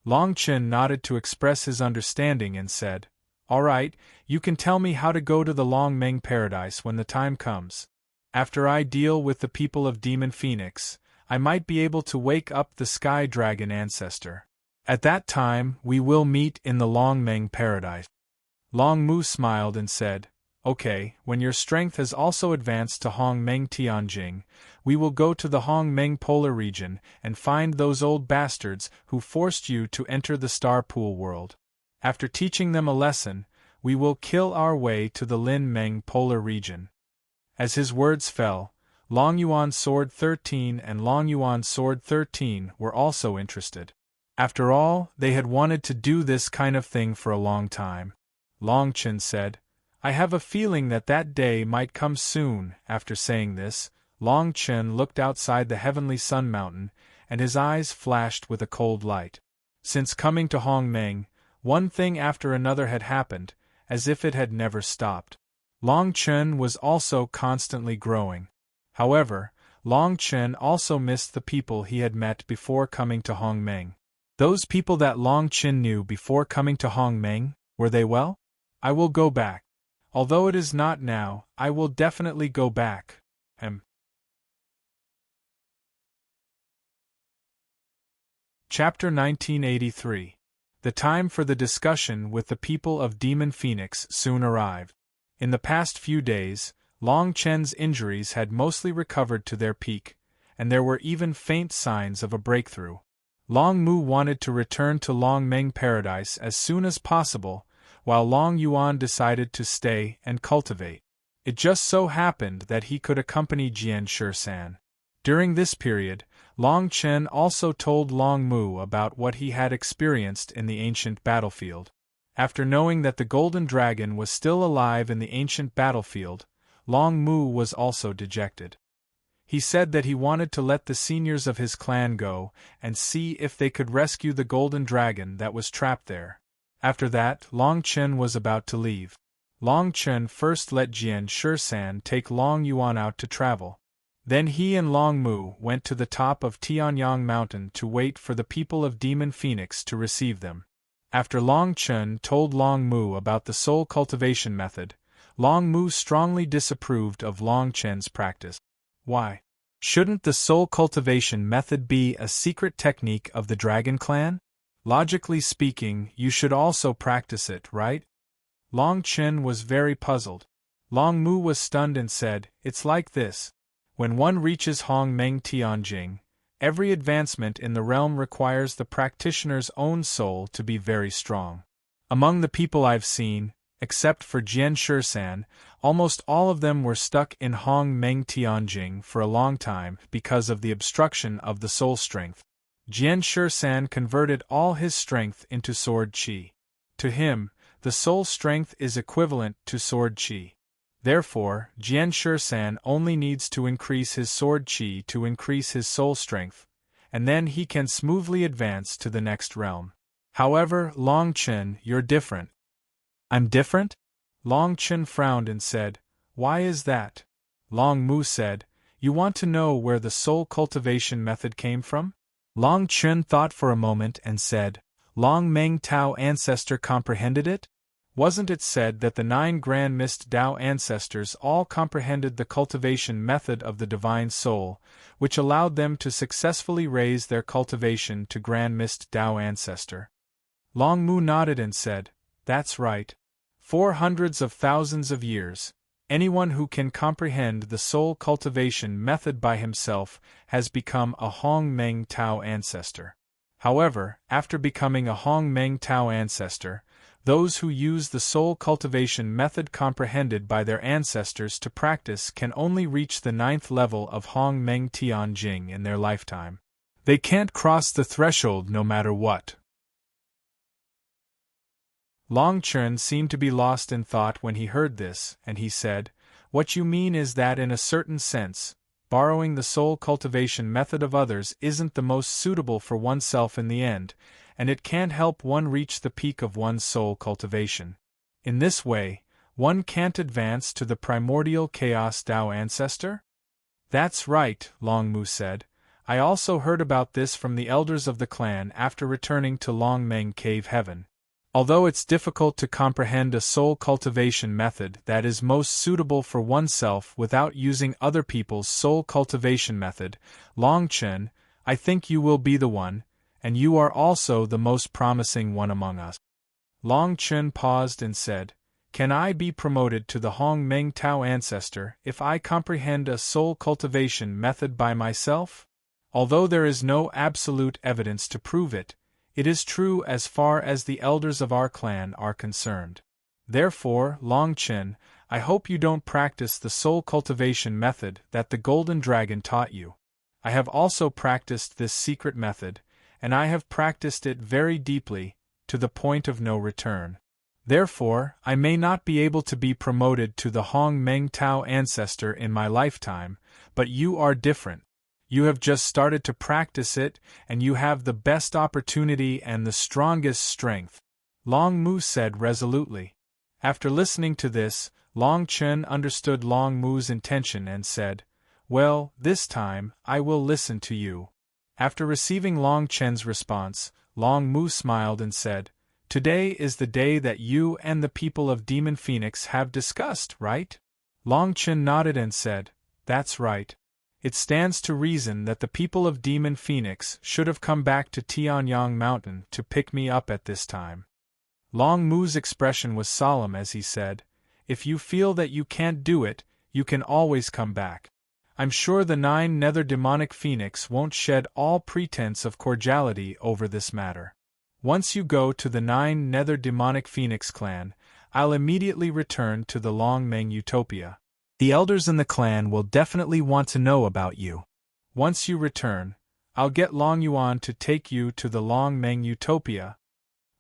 Long Chen nodded to express his understanding and said, "All right, you can tell me how to go to the Long Meng paradise when the time comes. After I deal with the people of Demon Phoenix, I might be able to wake up the Sky Dragon ancestor. At that time, we will meet in the Long Meng paradise." Long Mu smiled and said, "Okay, when your strength has also advanced to Hong Meng Tianjing, we will go to the Hong Meng polar region and find those old bastards who forced you to enter the Star Pool world. After teaching them a lesson, we will kill our way to the Lin Meng polar region." As his words fell, Long Yuan Sword 13 and Long Yuan Sword 13 were also interested. After all, they had wanted to do this kind of thing for a long time. Long Chen said, "I have a feeling that that day might come soon." After saying this, Long Chen looked outside the heavenly sun mountain, and his eyes flashed with a cold light. Since coming to Hong Meng, one thing after another had happened, as if it had never stopped. Long Chen was also constantly growing. However, Long Chen also missed the people he had met before coming to Hong Meng. Those people that Long Chen knew before coming to Hong Meng, were they well? "I will go back. Although it is not now, I will definitely go back." Chapter 1983. The time for the discussion with the people of Demon Phoenix soon arrived. In the past few days, Long Chen's injuries had mostly recovered to their peak, and there were even faint signs of a breakthrough. Long Mu wanted to return to Long Meng Paradise as soon as possible, while Long Yuan decided to stay and cultivate. It just so happened that he could accompany Jian Shisan. During this period, Long Chen also told Long Mu about what he had experienced in the ancient battlefield. After knowing that the Golden Dragon was still alive in the ancient battlefield, Long Mu was also dejected. He said that he wanted to let the seniors of his clan go and see if they could rescue the Golden Dragon that was trapped there. After that, Long Chen was about to leave. Long Chen first let Jian Shisan take Long Yuan out to travel. Then he and Long Mu went to the top of Tianyang Mountain to wait for the people of Demon Phoenix to receive them. After Long Chen told Long Mu about the soul cultivation method, Long Mu strongly disapproved of Long Chen's practice. Why? Shouldn't the soul cultivation method be a secret technique of the Dragon Clan? Logically speaking, you should also practice it, right? Long Chen was very puzzled. Long Mu was stunned and said, "It's like this. When one reaches Hong Meng Tianjing, every advancement in the realm requires the practitioner's own soul to be very strong. Among the people I've seen, except for Jian Shisan, almost all of them were stuck in Hong Meng Tianjing for a long time because of the obstruction of the soul strength. Jian Shisan converted all his strength into sword qi. To him, the soul strength is equivalent to sword qi. Therefore, Jian Shisan only needs to increase his sword qi to increase his soul strength, and then he can smoothly advance to the next realm. However, Long Chen, you're different." "I'm different?" Long Chen frowned and said, "Why is that?" Long Mu said, "You want to know where the soul cultivation method came from?" Long Chen thought for a moment and said, "Long Meng Tao ancestor comprehended it? Wasn't it said that the 9 Grand Mist Dao ancestors all comprehended the cultivation method of the Divine Soul, which allowed them to successfully raise their cultivation to Grand Mist Dao ancestor?" Long Mu nodded and said, "That's right. For hundreds of thousands of years, anyone who can comprehend the soul cultivation method by himself has become a Hong Meng Tao ancestor. However, after becoming a Hong Meng Tao ancestor, those who use the soul cultivation method comprehended by their ancestors to practice can only reach the 9th level of Hong Meng Tianjing in their lifetime. They can't cross the threshold no matter what." Long Chen seemed to be lost in thought when he heard this, and he said, "What you mean is that in a certain sense, borrowing the soul cultivation method of others isn't the most suitable for oneself in the end, and it can't help one reach the peak of one's soul cultivation. In this way, one can't advance to the primordial Chaos Dao ancestor?" "That's right," Long Mu said. I also heard about this from the elders of the clan after returning to Long Meng Cave Heaven. Although it's difficult to comprehend a soul cultivation method that is most suitable for oneself without using other people's soul cultivation method, Long Chen, I think you will be the one, and you are also the most promising one among us. Long Chen paused and said, "Can I be promoted to the Hong Meng Tao ancestor if I comprehend a soul cultivation method by myself? Although there is no absolute evidence to prove it, it is true as far as the elders of our clan are concerned. Therefore, Long Chen, I hope you don't practice the soul cultivation method that the Golden Dragon taught you. I have also practiced this secret method, and I have practiced it very deeply, to the point of no return. Therefore, I may not be able to be promoted to the Hong Meng Tao ancestor in my lifetime, but you are different. You have just started to practice it, and you have the best opportunity and the strongest strength," Long Mu said resolutely. After listening to this, Long Chen understood Long Mu's intention and said, "Well, this time, I will listen to you." After receiving Long Chen's response, Long Mu smiled and said, "Today is the day that you and the people of Demon Phoenix have discussed, right?" Long Chen nodded and said, "That's right. It stands to reason that the people of Demon Phoenix should have come back to Tianyang Mountain to pick me up at this time." Long Mu's expression was solemn as he said, "If you feel that you can't do it, you can always come back. I'm sure the 9 Nether Demonic Phoenix won't shed all pretense of cordiality over this matter. Once you go to the 9 Nether Demonic Phoenix clan, I'll immediately return to the Long Meng Utopia. The elders in the clan will definitely want to know about you. Once you return, I'll get Long Yuan to take you to the Long Meng Utopia."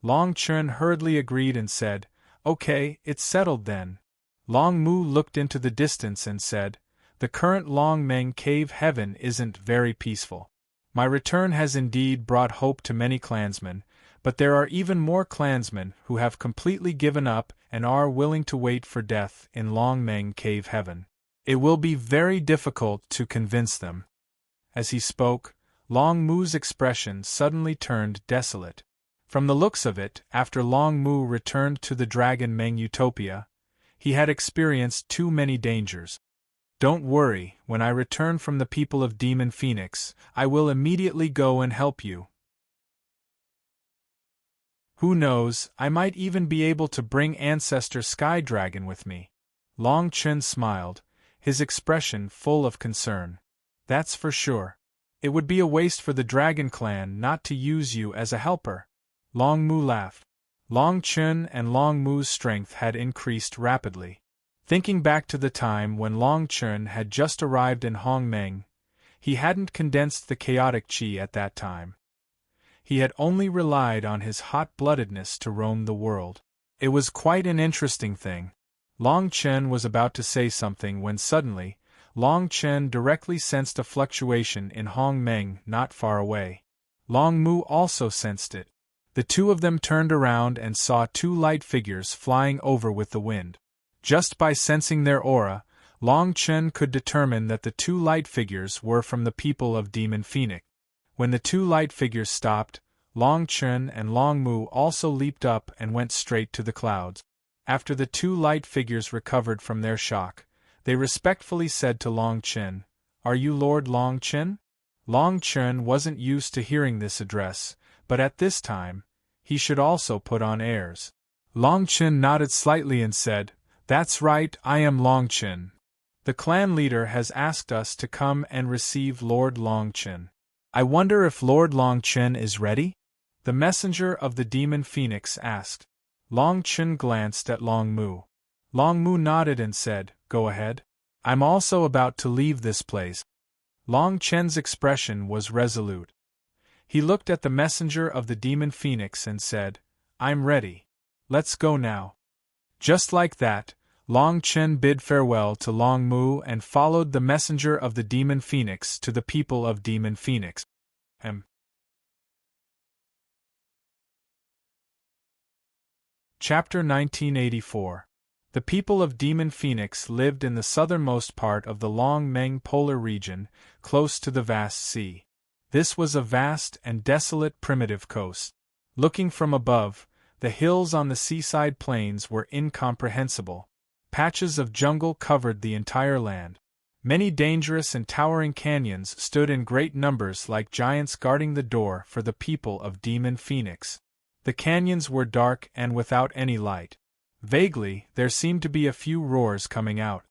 Long Chen hurriedly agreed and said, "Okay, it's settled then." Long Mu looked into the distance and said, "The current Long Meng Cave Heaven isn't very peaceful. My return has indeed brought hope to many clansmen, but there are even more clansmen who have completely given up and are willing to wait for death in Long Meng Cave Heaven. It will be very difficult to convince them." As he spoke, Long Mu's expression suddenly turned desolate. From the looks of it, after Long Mu returned to the Dragon Meng Utopia, he had experienced too many dangers. "Don't worry, when I return from the people of Demon Phoenix, I will immediately go and help you. Who knows, I might even be able to bring Ancestor Sky Dragon with me." Long Chen smiled, his expression full of concern. "That's for sure. It would be a waste for the Dragon Clan not to use you as a helper." Long Mu laughed. Long Chen and Long Mu's strength had increased rapidly. Thinking back to the time when Long Chen had just arrived in Hong Meng, he hadn't condensed the chaotic qi at that time. He had only relied on his hot-bloodedness to roam the world. It was quite an interesting thing. Long Chen was about to say something when suddenly, Long Chen directly sensed a fluctuation in Hong Meng not far away. Long Mu also sensed it. The two of them turned around and saw 2 light figures flying over with the wind. Just by sensing their aura, Long Chen could determine that the 2 light figures were from the people of Demon Phoenix. When the 2 light figures stopped, Long Chen and Long Mu also leaped up and went straight to the clouds. After the 2 light figures recovered from their shock, they respectfully said to Long Chen, "Are you Lord Long Chen?" Long Chen wasn't used to hearing this address, but at this time, he should also put on airs. Long Chen nodded slightly and said, "That's right, I am Long Chen. The clan leader has asked us to come and receive Lord Long Chen. I wonder if Lord Long Chen is ready?" The messenger of the Demon Phoenix asked. Long Chen glanced at Long Mu. Long Mu nodded and said, "Go ahead. I'm also about to leave this place." Long Chen's expression was resolute. He looked at the messenger of the Demon Phoenix and said, "I'm ready. Let's go now." Just like that, Long Chen bid farewell to Long Mu and followed the messenger of the Demon Phoenix to the people of Demon Phoenix. Chapter 1984. The people of Demon Phoenix lived in the southernmost part of the Long Meng polar region, close to the vast sea. This was a vast and desolate primitive coast. Looking from above, the hills on the seaside plains were incomprehensible. Patches of jungle covered the entire land. Many dangerous and towering canyons stood in great numbers like giants guarding the door for the people of Demon Phoenix. The canyons were dark and without any light. Vaguely, there seemed to be a few roars coming out.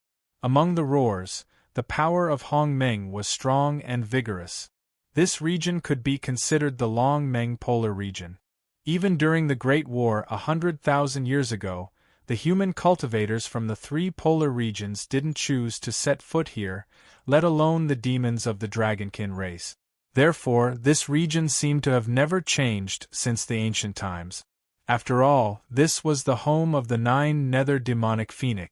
Among the roars, the power of Hong Meng was strong and vigorous. This region could be considered the Long Meng Polar region. Even during the Great War 100,000 years ago, the human cultivators from the 3 polar regions didn't choose to set foot here, let alone the demons of the Dragonkin race. Therefore, this region seemed to have never changed since the ancient times. After all, this was the home of the 9 nether demonic phoenix.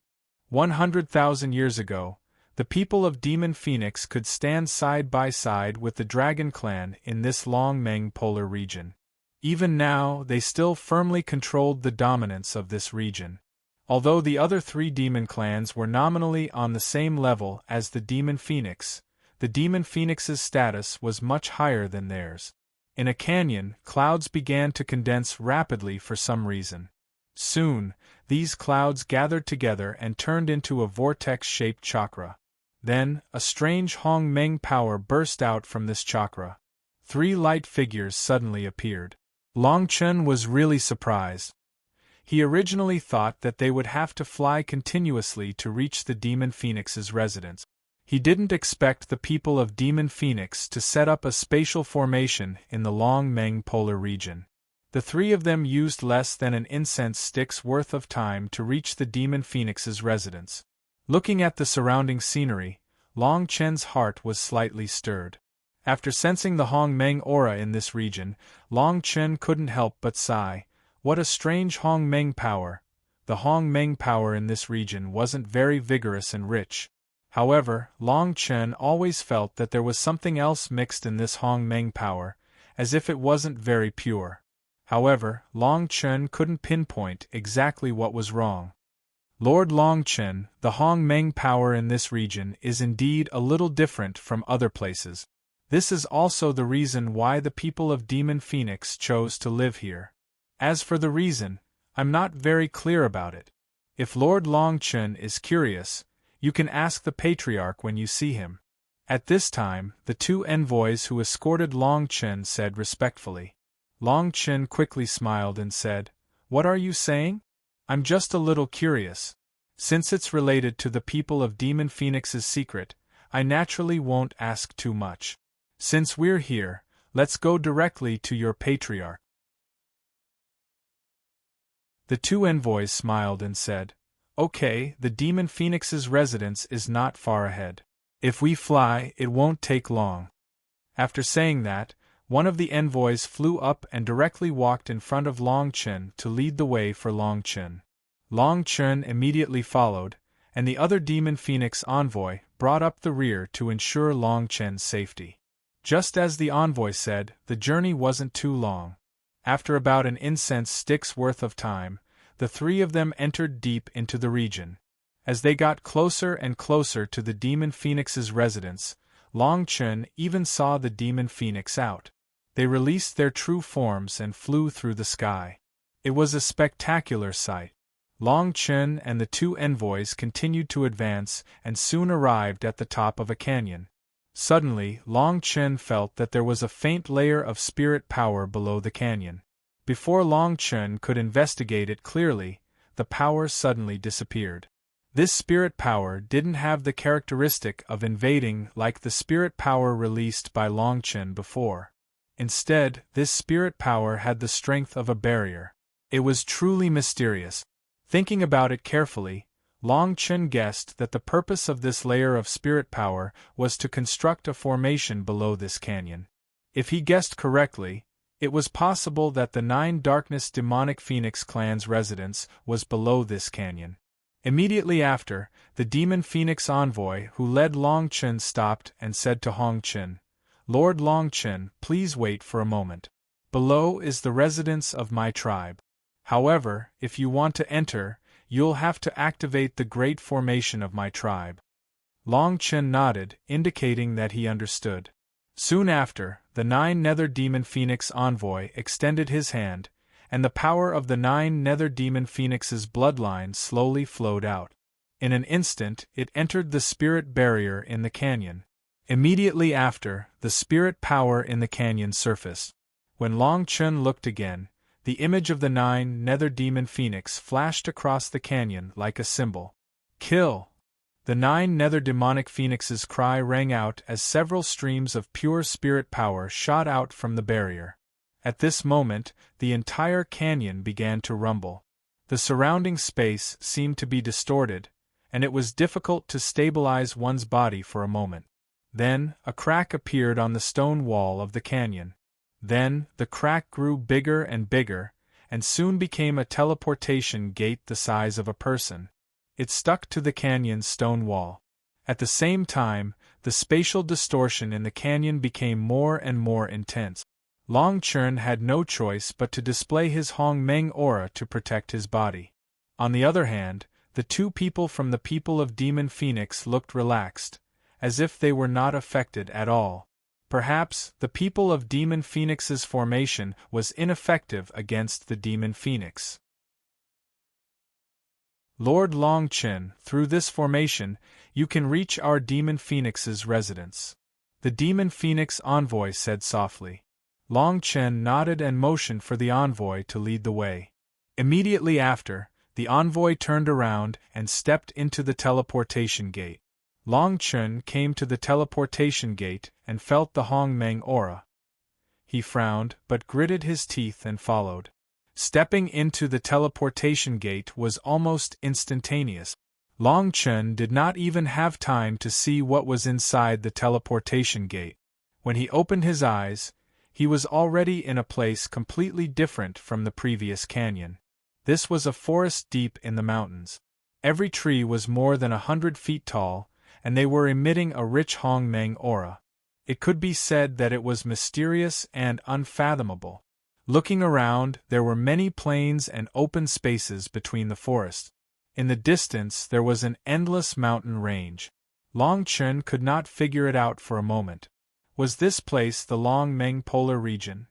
100,000 years ago, the people of Demon Phoenix could stand side by side with the Dragon Clan in this Long Meng Polar region. Even now, they still firmly controlled the dominance of this region. Although the other 3 demon clans were nominally on the same level as the Demon Phoenix, the Demon Phoenix's status was much higher than theirs. In a canyon, clouds began to condense rapidly for some reason. Soon, these clouds gathered together and turned into a vortex-shaped chakra. Then, a strange Hong Meng power burst out from this chakra. 3 light figures suddenly appeared. Long Chen was really surprised. He originally thought that they would have to fly continuously to reach the Demon Phoenix's residence. He didn't expect the people of Demon Phoenix to set up a spatial formation in the Long Meng Polar region. The 3 of them used less than an incense stick's worth of time to reach the Demon Phoenix's residence. Looking at the surrounding scenery, Long Chen's heart was slightly stirred. After sensing the Hong Meng aura in this region, Long Chen couldn't help but sigh. What a strange Hong Meng power. The Hong Meng power in this region wasn't very vigorous and rich. However, Long Chen always felt that there was something else mixed in this Hong Meng power, as if it wasn't very pure. However, Long Chen couldn't pinpoint exactly what was wrong. Lord Long Chen, the Hong Meng power in this region is indeed a little different from other places. This is also the reason why the people of Demon Phoenix chose to live here. As for the reason, I'm not very clear about it. If Lord Long Chen is curious, you can ask the Patriarch when you see him. At this time, the 2 envoys who escorted Long Chen said respectfully. Long Chen quickly smiled and said, "What are you saying? I'm just a little curious. Since it's related to the people of Demon Phoenix's secret, I naturally won't ask too much. Since we're here, let's go directly to your Patriarch." The 2 envoys smiled and said, "Okay, the Demon Phoenix's residence is not far ahead. If we fly, it won't take long." After saying that, one of the envoys flew up and directly walked in front of Long Chen to lead the way for Long Chen. Long Chen immediately followed, and the other Demon Phoenix envoy brought up the rear to ensure Long Chen's safety. Just as the envoy said, the journey wasn't too long. After about an incense stick's worth of time, the 3 of them entered deep into the region. As they got closer and closer to the Demon Phoenix's residence, Long Chen even saw the Demon Phoenix out. They released their true forms and flew through the sky. It was a spectacular sight. Long Chen and the 2 envoys continued to advance and soon arrived at the top of a canyon. Suddenly, Long Chen felt that there was a faint layer of spirit power below the canyon. Before Long Chen could investigate it clearly, the power suddenly disappeared. This spirit power didn't have the characteristic of invading like the spirit power released by Long Chen before. Instead, this spirit power had the strength of a barrier. It was truly mysterious. Thinking about it carefully, Long Chen guessed that the purpose of this layer of spirit power was to construct a formation below this canyon. If he guessed correctly, it was possible that the 9 Darkness Demonic Phoenix clan's residence was below this canyon. Immediately after, the Demon Phoenix envoy who led Long Chen stopped and said to Hong Chen, "Lord Long Chen, please wait for a moment. Below is the residence of my tribe. However, if you want to enter, you'll have to activate the great formation of my tribe." Long Chen nodded, indicating that he understood. Soon after, the 9 Nether Demon Phoenix envoy extended his hand, and the power of the 9 Nether Demon Phoenix's bloodline slowly flowed out. In an instant, it entered the spirit barrier in the canyon. Immediately after, the spirit power in the canyon surfaced. When Long Chun looked again, the image of the 9 Nether Demon Phoenix flashed across the canyon like a symbol. Kill! The 9 Nether Demonic Phoenix's cry rang out as several streams of pure spirit power shot out from the barrier. At this moment, the entire canyon began to rumble. The surrounding space seemed to be distorted, and it was difficult to stabilize one's body for a moment. Then, a crack appeared on the stone wall of the canyon. Then, the crack grew bigger and bigger, and soon became a teleportation gate the size of a person. It stuck to the canyon's stone wall. At the same time, the spatial distortion in the canyon became more and more intense. Long Chun had no choice but to display his Hong Meng aura to protect his body. On the other hand, the 2 people from the people of Demon Phoenix looked relaxed, as if they were not affected at all. Perhaps, the people of Demon Phoenix's formation was ineffective against the Demon Phoenix. Lord Long Chen, through this formation, you can reach our Demon Phoenix's residence. The Demon Phoenix envoy said softly. Long Chen nodded and motioned for the envoy to lead the way. Immediately after, the envoy turned around and stepped into the teleportation gate. Long Chen came to the teleportation gate and felt the Hong Meng aura. He frowned but gritted his teeth and followed. Stepping into the teleportation gate was almost instantaneous. Long Chen did not even have time to see what was inside the teleportation gate. When he opened his eyes, he was already in a place completely different from the previous canyon. This was a forest deep in the mountains. Every tree was more than 100 feet tall, and they were emitting a rich Hong Meng aura. It could be said that it was mysterious and unfathomable. Looking around, there were many plains and open spaces between the forests. In the distance there was an endless mountain range. Long Chen could not figure it out for a moment. Was this place the Long Meng polar region?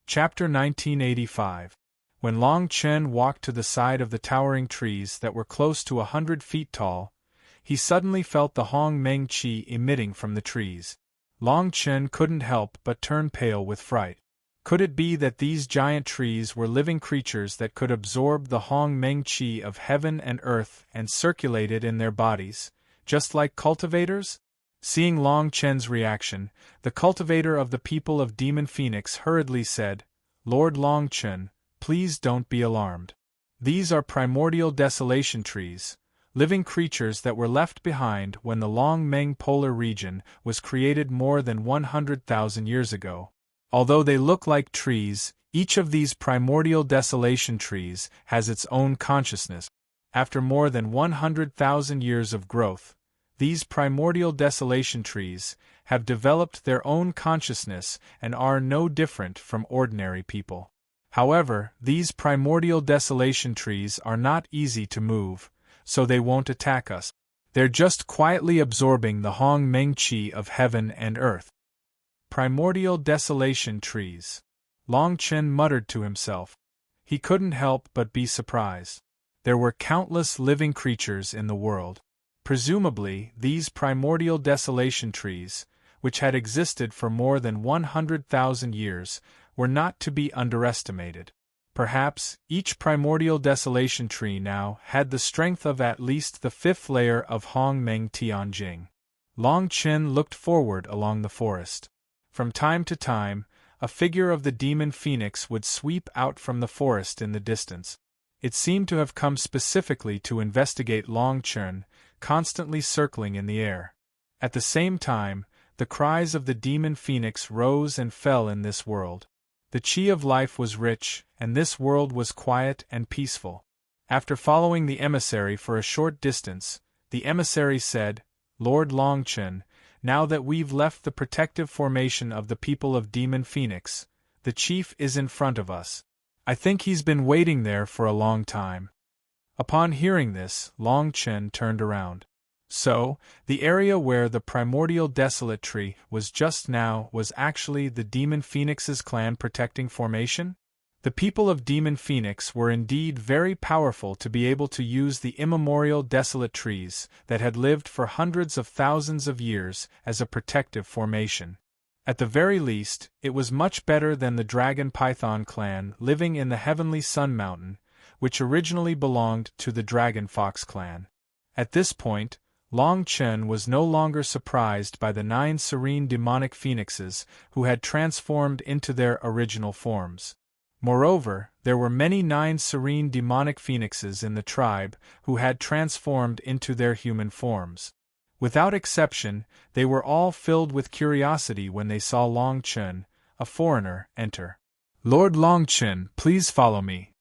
Chapter 1985. When Long Chen walked to the side of the towering trees that were close to 100 feet tall, he suddenly felt the Hong Meng qi emitting from the trees. Long Chen couldn't help but turn pale with fright. Could it be that these giant trees were living creatures that could absorb the Hong Meng qi of heaven and earth and circulate it in their bodies, just like cultivators? Seeing Long Chen's reaction, the cultivator of the people of Demon Phoenix hurriedly said, "Lord Long Chen, please don't be alarmed. These are primordial desolation trees, living creatures that were left behind when the Long Meng polar region was created more than 100,000 years ago. Although they look like trees, each of these primordial desolation trees has its own consciousness. After more than 100,000 years of growth, these primordial desolation trees have developed their own consciousness and are no different from ordinary people. However, these primordial desolation trees are not easy to move, so they won't attack us. They're just quietly absorbing the Hong Meng qi of heaven and earth." Primordial desolation trees. Long Chen muttered to himself. He couldn't help but be surprised. There were countless living creatures in the world. Presumably, these primordial desolation trees, which had existed for more than 100,000 years, were not to be underestimated. Perhaps, each primordial desolation tree now had the strength of at least the 5th layer of Hong Meng Tianjing. Long Chen looked forward along the forest. From time to time, a figure of the Demon Phoenix would sweep out from the forest in the distance. It seemed to have come specifically to investigate Long Chen, constantly circling in the air. At the same time, the cries of the Demon Phoenix rose and fell in this world. The qi of life was rich, and this world was quiet and peaceful. After following the emissary for a short distance, the emissary said, "Lord Long Chen, now that we've left the protective formation of the people of Demon Phoenix, the chief is in front of us. I think he's been waiting there for a long time." Upon hearing this, Long Chen turned around. So, the area where the primordial desolate tree was just now was actually the Demon Phoenix's clan protecting formation? The people of Demon Phoenix were indeed very powerful to be able to use the immemorial desolate trees that had lived for hundreds of thousands of years as a protective formation. At the very least, it was much better than the Dragon Python clan living in the Heavenly Sun Mountain, which originally belonged to the Dragon Fox clan. At this point, Long Chen was no longer surprised by the 9 serene demonic phoenixes who had transformed into their original forms. Moreover, there were many 9 serene demonic phoenixes in the tribe who had transformed into their human forms. Without exception, they were all filled with curiosity when they saw Long Chen, a foreigner, enter. "Lord Long Chen, please follow me."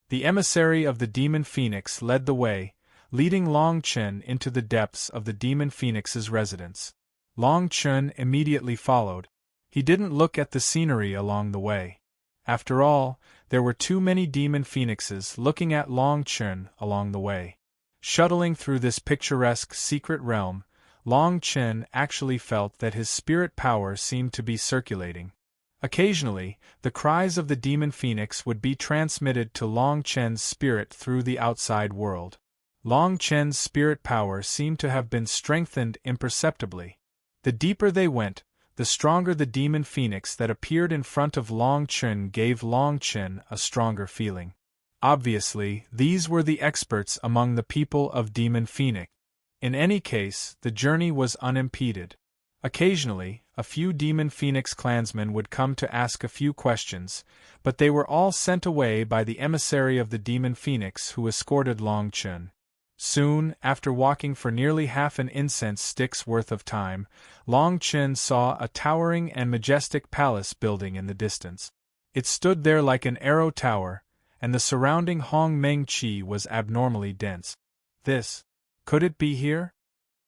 The emissary of the Demon Phoenix led the way, leading Long Chen into the depths of the Demon Phoenix's residence. Long Chen immediately followed. He didn't look at the scenery along the way. After all, there were too many Demon Phoenixes looking at Long Chen along the way. Shuttling through this picturesque secret realm, Long Chen actually felt that his spirit power seemed to be circulating. Occasionally, the cries of the Demon Phoenix would be transmitted to Long Chen's spirit through the outside world. Long Chen's spirit power seemed to have been strengthened imperceptibly. The deeper they went, the stronger the Demon Phoenix that appeared in front of Long Chen gave Long Chen a stronger feeling. Obviously, these were the experts among the people of Demon Phoenix. In any case, the journey was unimpeded. Occasionally, a few Demon Phoenix clansmen would come to ask a few questions, but they were all sent away by the emissary of the Demon Phoenix who escorted Long Chen. Soon, after walking for nearly half an incense stick's worth of time, Long Chen saw a towering and majestic palace building in the distance. It stood there like an arrow tower, and the surrounding Hong Meng Qi was abnormally dense. Could it be here?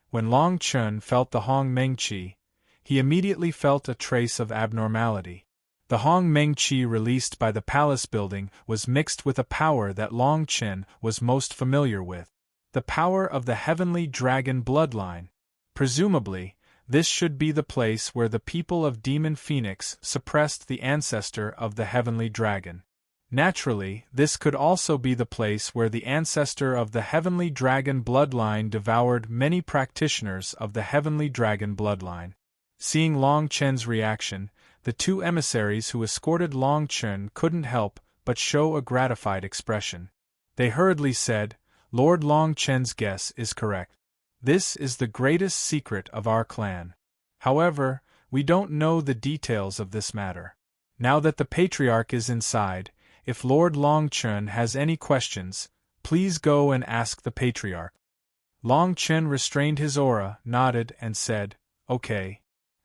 When Long Chen felt the Hong Meng Qi, he immediately felt a trace of abnormality. The Hong Meng Qi released by the palace building was mixed with a power that Long Chen was most familiar with. The power of the heavenly dragon bloodline. Presumably, this should be the place where the people of Demon Phoenix suppressed the ancestor of the heavenly dragon. Naturally, this could also be the place where the ancestor of the heavenly dragon bloodline devoured many practitioners of the heavenly dragon bloodline. Seeing Long Chen's reaction, the 2 emissaries who escorted Long Chen couldn't help but show a gratified expression. They hurriedly said, "Lord Long Chen's guess is correct. This is the greatest secret of our clan. However, we don't know the details of this matter. Now that the Patriarch is inside, if Lord Long Chen has any questions, please go and ask the Patriarch." Long Chen restrained his aura, nodded, and said, "Okay."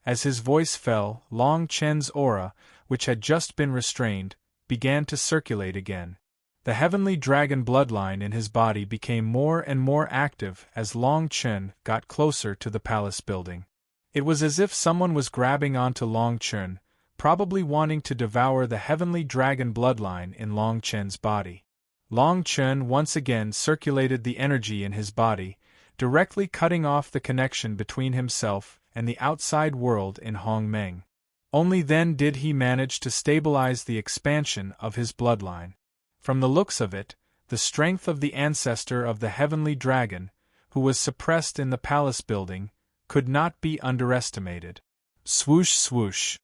As his voice fell, Long Chen's aura, which had just been restrained, began to circulate again. The heavenly dragon bloodline in his body became more and more active as Long Chen got closer to the palace building. It was as if someone was grabbing onto Long Chen, probably wanting to devour the heavenly dragon bloodline in Long Chen's body. Long Chen once again circulated the energy in his body, directly cutting off the connection between himself and the outside world in Hong Meng. Only then did he manage to stabilize the expansion of his bloodline. From the looks of it, the strength of the ancestor of the heavenly dragon, who was suppressed in the palace building, could not be underestimated. Swoosh swoosh.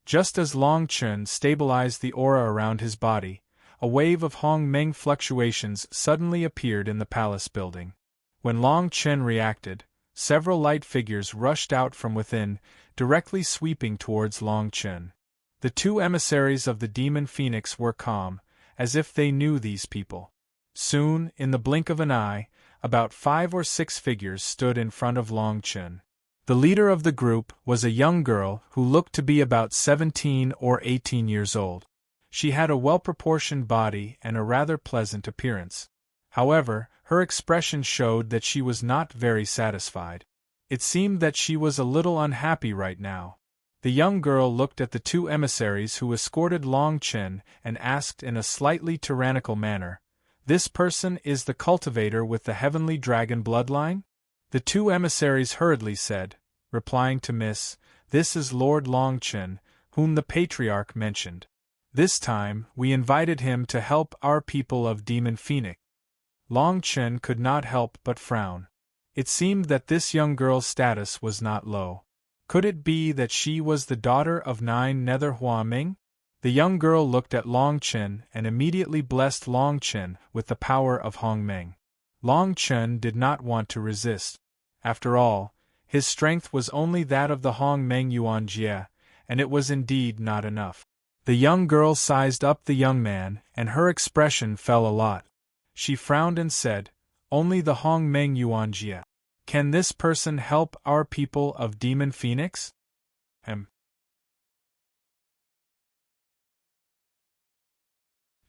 Just as Long Chen stabilized the aura around his body, a wave of Hong Meng fluctuations suddenly appeared in the palace building. When Long Chen reacted, several light figures rushed out from within, directly sweeping towards Long Chen. The 2 emissaries of the Demon Phoenix were calm, as if they knew these people. Soon, in the blink of an eye, about 5 or 6 figures stood in front of Long Chen. The leader of the group was a young girl who looked to be about 17 or 18 years old. She had a well-proportioned body and a rather pleasant appearance. However, her expression showed that she was not very satisfied. It seemed that she was a little unhappy right now. The young girl looked at the 2 emissaries who escorted Long Chen and asked in a slightly tyrannical manner, This person is the cultivator with the heavenly dragon bloodline? The two emissaries hurriedly said, replying to Miss, this is Lord Longchen, whom the patriarch mentioned. This time, we invited him to help our people of Demon Phoenix. Longchen could not help but frown. It seemed that this young girl's status was not low. Could it be that she was the daughter of Nine Nether Hua Ming? The young girl looked at Longchen and immediately blessed Longchen with the power of Hongmeng. Longchen did not want to resist. After all, his strength was only that of the Hongmeng Yuanjie, and it was indeed not enough. The young girl sized up the young man, and her expression fell a lot. She frowned and said, only the Hongmeng Yuanjie. Can this person help our people of Demon Phoenix?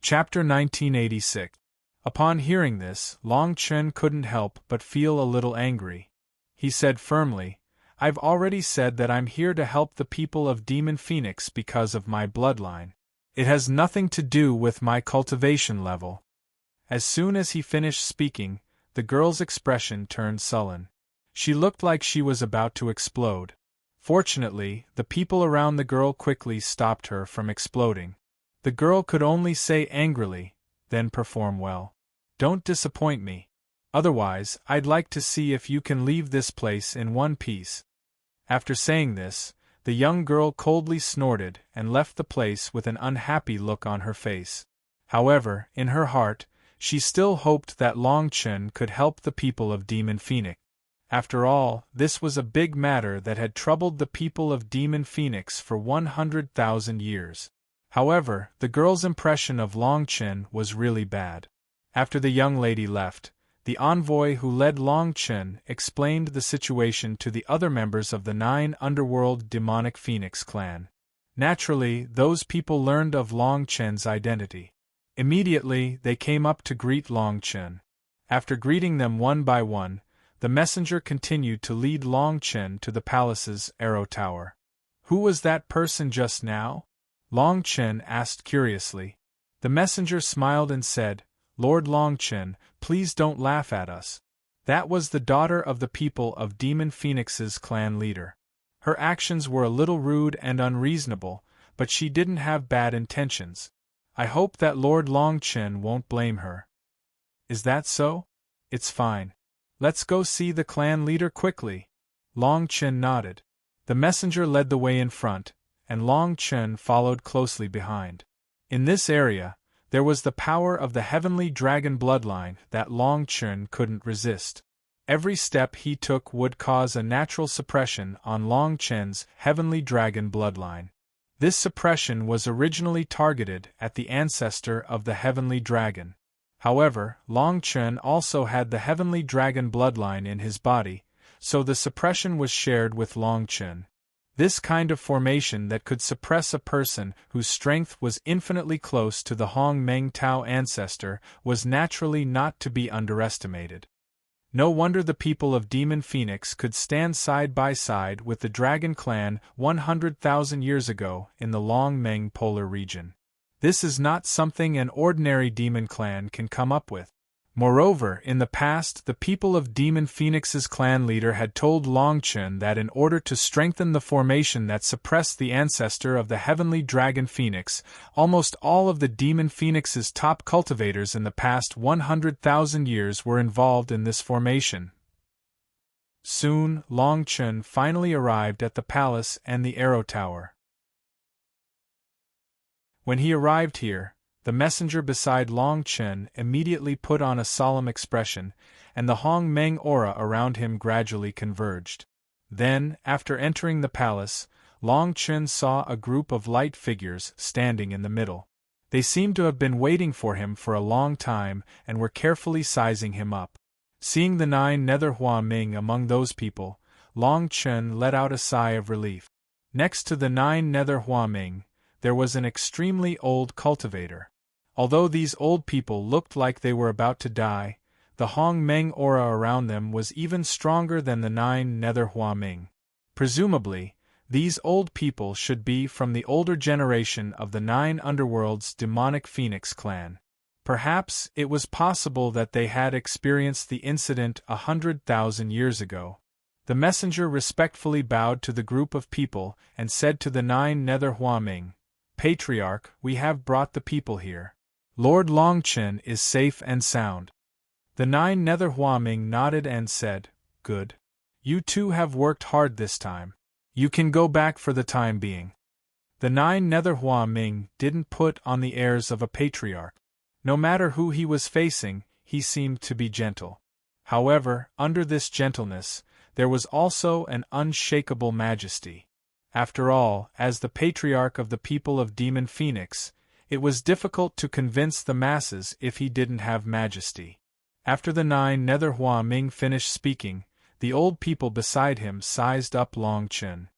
Chapter 1986. Upon hearing this, Longchen couldn't help but feel a little angry. He said firmly, I've already said that I'm here to help the people of Demon Phoenix because of my bloodline. It has nothing to do with my cultivation level. As soon as he finished speaking, the girl's expression turned sullen. She looked like she was about to explode. Fortunately, the people around the girl quickly stopped her from exploding. The girl could only say angrily, then perform well. Don't disappoint me. Otherwise, I'd like to see if you can leave this place in one piece. After saying this, the young girl coldly snorted and left the place with an unhappy look on her face. However, in her heart, she still hoped that Longchen could help the people of Demon Phoenix. After all, this was a big matter that had troubled the people of Demon Phoenix for 100,000 years. However, the girl's impression of Longchen was really bad. After the young lady left, the envoy who led Longchen explained the situation to the other members of the 9 Underworld Demonic Phoenix clan. Naturally, those people learned of Longchen's identity. Immediately, they came up to greet Longchen. After greeting them one by one, the messenger continued to lead Longchen to the palace's arrow tower. Who was that person just now? Longchen asked curiously. The messenger smiled and said, Lord Longchen, please don't laugh at us. That was the daughter of the people of Demon Phoenix's clan leader. Her actions were a little rude and unreasonable, but she didn't have bad intentions. I hope that Lord Longchen won't blame her. Is that so? It's fine. Let's go see the clan leader quickly. Longchen nodded. The messenger led the way in front, and Longchen followed closely behind. In this area, there was the power of the heavenly dragon bloodline that Longchen couldn't resist. Every step he took would cause a natural suppression on Longchen's heavenly dragon bloodline. This suppression was originally targeted at the ancestor of the heavenly dragon. However, Longchen also had the heavenly dragon bloodline in his body, so the suppression was shared with Longchen. This kind of formation that could suppress a person whose strength was infinitely close to the Hongmeng Tao ancestor was naturally not to be underestimated. No wonder the people of Demon Phoenix could stand side by side with the Dragon Clan 100,000 years ago in the Longmeng Polar region. This is not something an ordinary demon clan can come up with. Moreover, in the past, the people of Demon Phoenix's clan leader had told Longchen that in order to strengthen the formation that suppressed the ancestor of the heavenly dragon Phoenix, almost all of the Demon Phoenix's top cultivators in the past 100,000 years were involved in this formation. Soon, Longchen finally arrived at the palace and the arrow tower. When he arrived here, the messenger beside Longchen immediately put on a solemn expression, and the Hongmeng aura around him gradually converged. Then, after entering the palace, Longchen saw a group of light figures standing in the middle. They seemed to have been waiting for him for a long time and were carefully sizing him up. Seeing the 9 Nether Hua Ming among those people, Longchen let out a sigh of relief. Next to the 9 Nether Hua Ming, there was an extremely old cultivator. Although these old people looked like they were about to die, the Hongmeng aura around them was even stronger than the 9 Nether Hua Ming. Presumably, these old people should be from the older generation of the 9 Underworld's demonic Phoenix clan. Perhaps it was possible that they had experienced the incident 100,000 years ago. The messenger respectfully bowed to the group of people and said to the 9 Nether Huaming, Patriarch, we have brought the people here. Lord Longchen is safe and sound. The 9 Nether Huaming nodded and said, Good. You two have worked hard this time. You can go back for the time being. The 9 Nether Huaming didn't put on the airs of a patriarch. No matter who he was facing, he seemed to be gentle. However, under this gentleness, there was also an unshakable majesty. After all, as the patriarch of the people of Demon Phoenix, it was difficult to convince the masses if he didn't have majesty. After the 9 Nether Huaming finished speaking, the old people beside him sized up Longchen.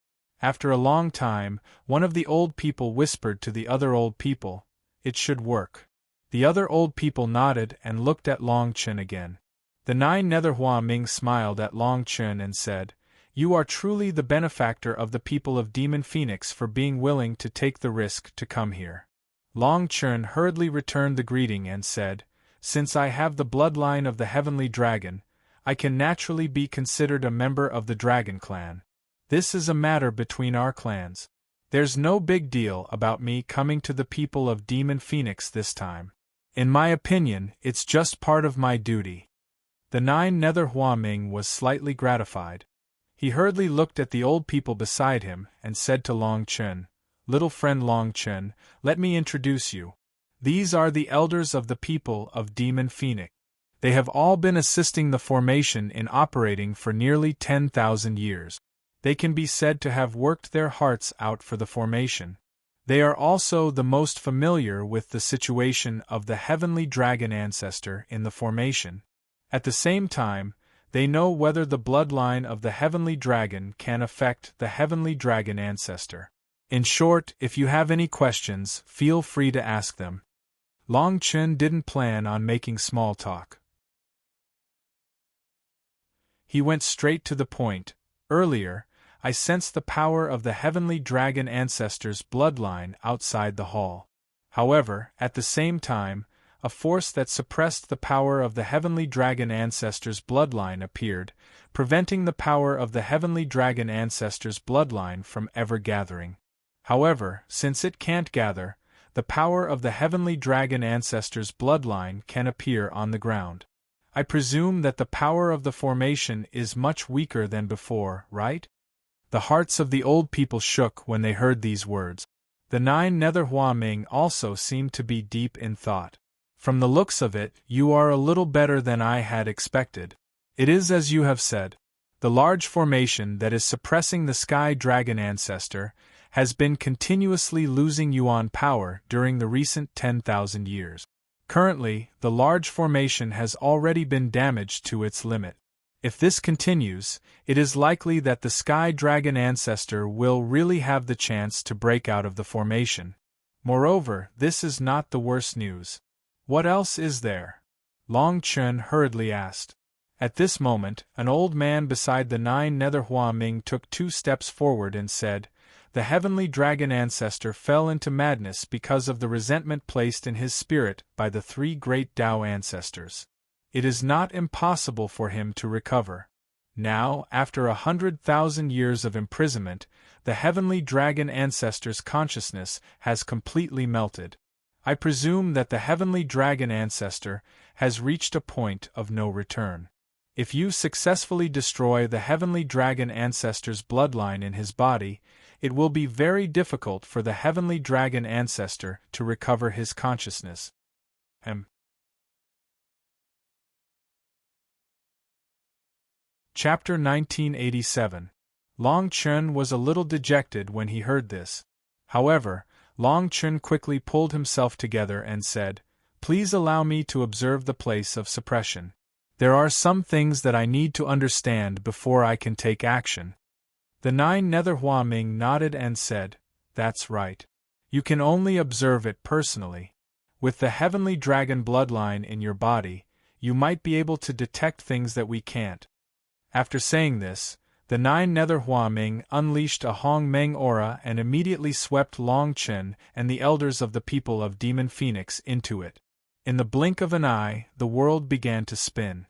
After a long time, one of the old people whispered to the other old people, It should work. The other old people nodded and looked at Longchen again. The 9 Nether Huaming smiled at Longchen and said, You are truly the benefactor of the people of Demon Phoenix for being willing to take the risk to come here. Longchen hurriedly returned the greeting and said, Since I have the bloodline of the Heavenly Dragon, I can naturally be considered a member of the Dragon Clan. This is a matter between our clans. There's no big deal about me coming to the people of Demon Phoenix this time. In my opinion, it's just part of my duty. The 9 Nether Huaming was slightly gratified. He hurriedly looked at the old people beside him and said to Longchen, Little friend Longchen, let me introduce you. These are the elders of the people of Demon Phoenix. They have all been assisting the formation in operating for nearly 10,000 years. They can be said to have worked their hearts out for the formation. They are also the most familiar with the situation of the Heavenly Dragon ancestor in the formation. At the same time, they know whether the bloodline of the Heavenly Dragon can affect the Heavenly Dragon ancestor. In short, if you have any questions, feel free to ask them. Longchen didn't plan on making small talk. He went straight to the point. Earlier, I sensed the power of the Heavenly Dragon ancestor's bloodline outside the hall. However, at the same time, a force that suppressed the power of the Heavenly Dragon ancestor's bloodline appeared, preventing the power of the Heavenly Dragon ancestor's bloodline from ever gathering. However, since it can't gather, the power of the Heavenly Dragon ancestor's bloodline can appear on the ground. I presume that the power of the formation is much weaker than before, right? The hearts of the old people shook when they heard these words. The 9 Nether Huaming also seemed to be deep in thought. From the looks of it, you are a little better than I had expected. It is as you have said. The large formation that is suppressing the Sky Dragon ancestor has been continuously losing Yuan power during the recent 10,000 years. Currently, the large formation has already been damaged to its limit. If this continues, it is likely that the Sky Dragon ancestor will really have the chance to break out of the formation. Moreover, this is not the worst news. What else is there? Longchen hurriedly asked. At this moment, an old man beside the 9 Nether Huaming took 2 steps forward and said, The Heavenly Dragon ancestor fell into madness because of the resentment placed in his spirit by the 3 great Tao ancestors. It is not impossible for him to recover. Now, after 100,000 years of imprisonment, the Heavenly Dragon ancestor's consciousness has completely melted. I presume that the Heavenly Dragon ancestor has reached a point of no return. If you successfully destroy the Heavenly Dragon ancestor's bloodline in his body, it will be very difficult for the Heavenly Dragon ancestor to recover his consciousness. Chapter 1987. Longchen was a little dejected when he heard this. However, Longchen quickly pulled himself together and said, Please allow me to observe the place of suppression. There are some things that I need to understand before I can take action. The 9 Nether Huaming nodded and said, That's right. You can only observe it personally. With the Heavenly Dragon bloodline in your body, you might be able to detect things that we can't. After saying this, the 9 Nether Huaming unleashed a Hong Meng aura and immediately swept Longchen and the elders of the people of Demon Phoenix into it. In the blink of an eye, the world began to spin.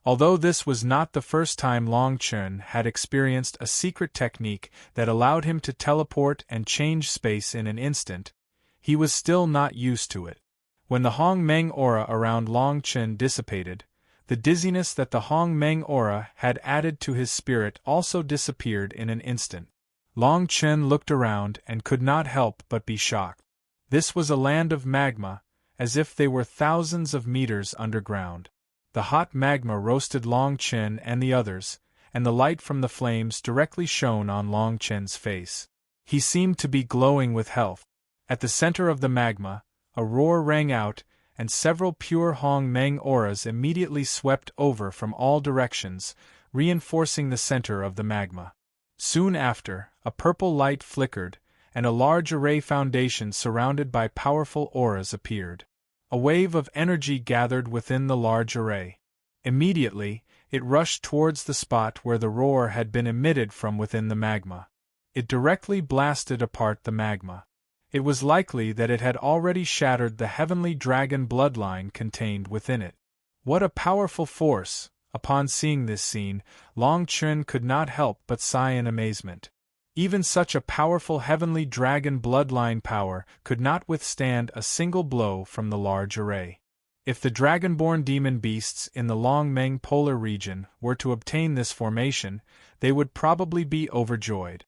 Although this was not the first time Long Chen had experienced a secret technique that allowed him to teleport and change space in an instant, he was still not used to it. When the Hong Meng aura around Long Chen dissipated, the dizziness that the Hong Meng aura had added to his spirit also disappeared in an instant. Long Chen looked around and could not help but be shocked. This was a land of magma, as if they were thousands of meters underground. The hot magma roasted Long Chen and the others, and the light from the flames directly shone on Long Chen's face. He seemed to be glowing with health. At the center of the magma, a roar rang out, and several pure Hong Meng auras immediately swept over from all directions, reinforcing the center of the magma. Soon after, a purple light flickered, and a large array foundation surrounded by powerful auras appeared. A wave of energy gathered within the large array. Immediately, it rushed towards the spot where the roar had been emitted from within the magma. It directly blasted apart the magma. It was likely that it had already shattered the heavenly dragon bloodline contained within it. What a powerful force! Upon seeing this scene, Long Chen could not help but sigh in amazement. Even such a powerful heavenly dragon bloodline power could not withstand a single blow from the large array. If the dragonborn demon beasts in the Long Meng polar region were to obtain this formation, they would probably be overjoyed.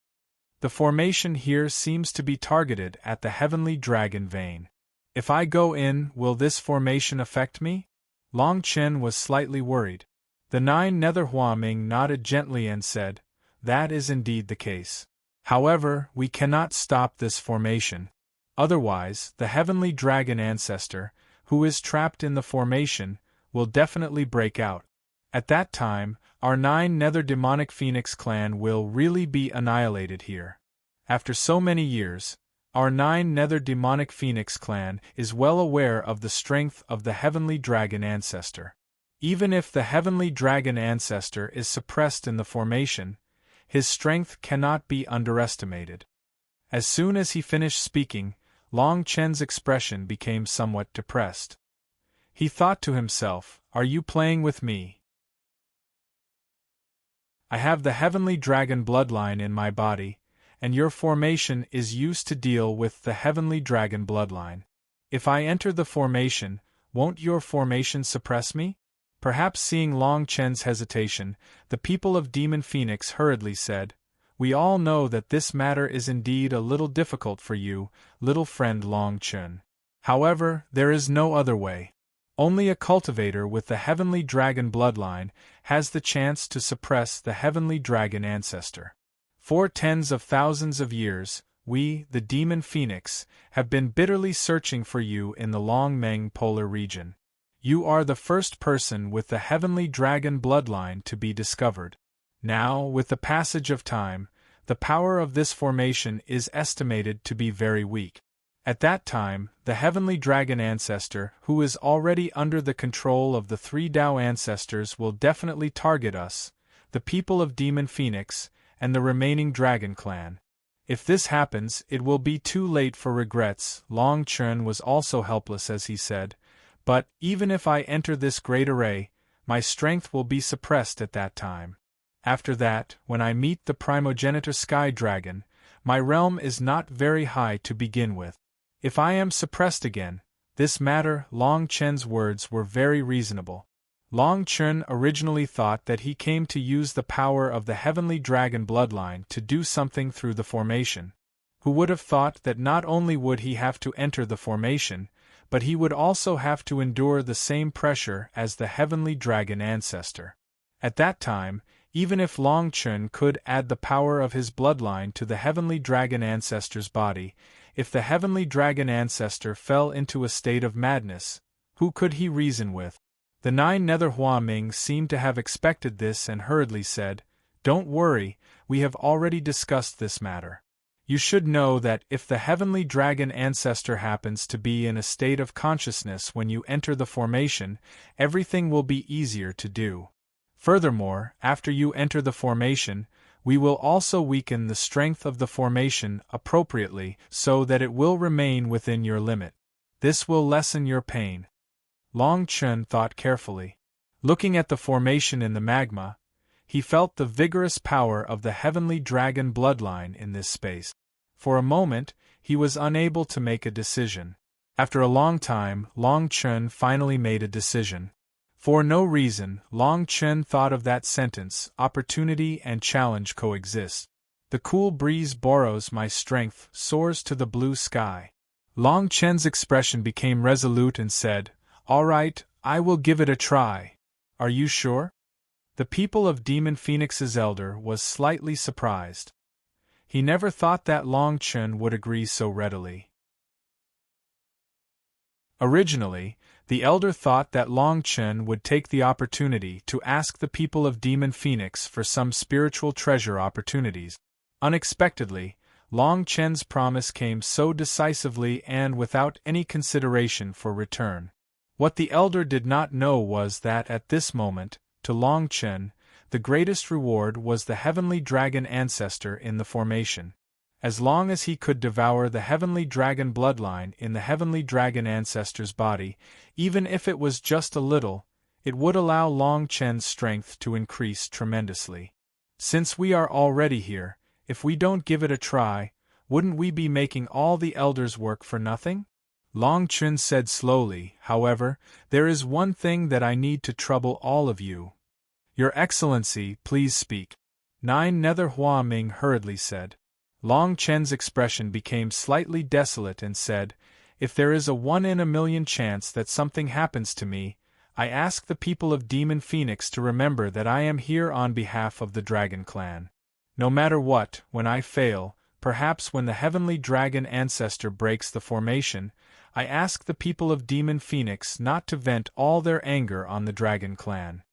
The formation here seems to be targeted at the heavenly dragon vein. If I go in, will this formation affect me? Long Chen was slightly worried. The nine Nether Huaming nodded gently and said, "That is indeed the case. However, we cannot stop this formation. Otherwise, the heavenly dragon ancestor, who is trapped in the formation, will definitely break out. At that time, our 9 Nether Demonic Phoenix clan will really be annihilated here. After so many years, our 9 Nether Demonic Phoenix clan is well aware of the strength of the heavenly dragon ancestor. Even if the heavenly dragon ancestor is suppressed in the formation, his strength cannot be underestimated." As soon as he finished speaking, Long Chen's expression became somewhat depressed. He thought to himself, "Are you playing with me? I have the heavenly dragon bloodline in my body, and your formation is used to deal with the heavenly dragon bloodline. If I enter the formation, won't your formation suppress me?" Perhaps seeing Long Chen's hesitation, the people of Demon Phoenix hurriedly said, "We all know that this matter is indeed a little difficult for you, little friend Long Chen. However, there is no other way. Only a cultivator with the heavenly dragon bloodline has the chance to suppress the heavenly dragon ancestor. For tens of thousands of years, we, the Demon Phoenix, have been bitterly searching for you in the Long Meng polar region. You are the first person with the heavenly dragon bloodline to be discovered. Now, with the passage of time, the power of this formation is estimated to be very weak. At that time, the heavenly dragon ancestor, who is already under the control of the 3 Dao ancestors, will definitely target us, the people of Demon Phoenix, and the remaining dragon clan. If this happens, it will be too late for regrets." Long Chen was also helpless as he said, "But, even if I enter this great array, my strength will be suppressed at that time. After that, when I meet the primogenitor Sky Dragon, my realm is not very high to begin with. If I am suppressed again, this matter." Long Chen's words were very reasonable. Long Chen originally thought that he came to use the power of the heavenly dragon bloodline to do something through the formation. Who would have thought that not only would he have to enter the formation, but he would also have to endure the same pressure as the heavenly dragon ancestor. At that time, even if Long Chen could add the power of his bloodline to the heavenly dragon ancestor's body, if the heavenly dragon ancestor fell into a state of madness, who could he reason with? The 9 Nether Huaming seemed to have expected this and hurriedly said, "Don't worry, we have already discussed this matter. You should know that if the heavenly dragon ancestor happens to be in a state of consciousness when you enter the formation, everything will be easier to do. Furthermore, after you enter the formation, we will also weaken the strength of the formation appropriately so that it will remain within your limit. This will lessen your pain." Long Chen thought carefully. Looking at the formation in the magma, he felt the vigorous power of the heavenly dragon bloodline in this space. For a moment, he was unable to make a decision. After a long time, Long Chen finally made a decision. For no reason, Long Chen thought of that sentence, opportunity and challenge coexist. The cool breeze borrows my strength, soars to the blue sky. Long Chen's expression became resolute and said, "All right, I will give it a try. Are you sure?" The people of Demon Phoenix's elder was slightly surprised. He never thought that Long Chen would agree so readily. Originally, the elder thought that Long Chen would take the opportunity to ask the people of Demon Phoenix for some spiritual treasure opportunities. Unexpectedly, Long Chen's promise came so decisively and without any consideration for return. What the elder did not know was that at this moment, to Long Chen, the greatest reward was the heavenly dragon ancestor in the formation. As long as he could devour the heavenly dragon bloodline in the heavenly dragon ancestor's body, even if it was just a little, it would allow Long Chen's strength to increase tremendously. Since we are already here, if we don't give it a try, wouldn't we be making all the elders work for nothing? Long Chen said slowly, however, there is one thing that I need to trouble all of you. Your Excellency, please speak. Nine Nether Hua Ming hurriedly said. Long Chen's expression became slightly desolate and said, "If there is a 1 in a million chance that something happens to me, I ask the people of Demon Phoenix to remember that I am here on behalf of the Dragon Clan. No matter what, when I fail, perhaps when the heavenly dragon ancestor breaks the formation, I ask the people of Demon Phoenix not to vent all their anger on the Dragon Clan."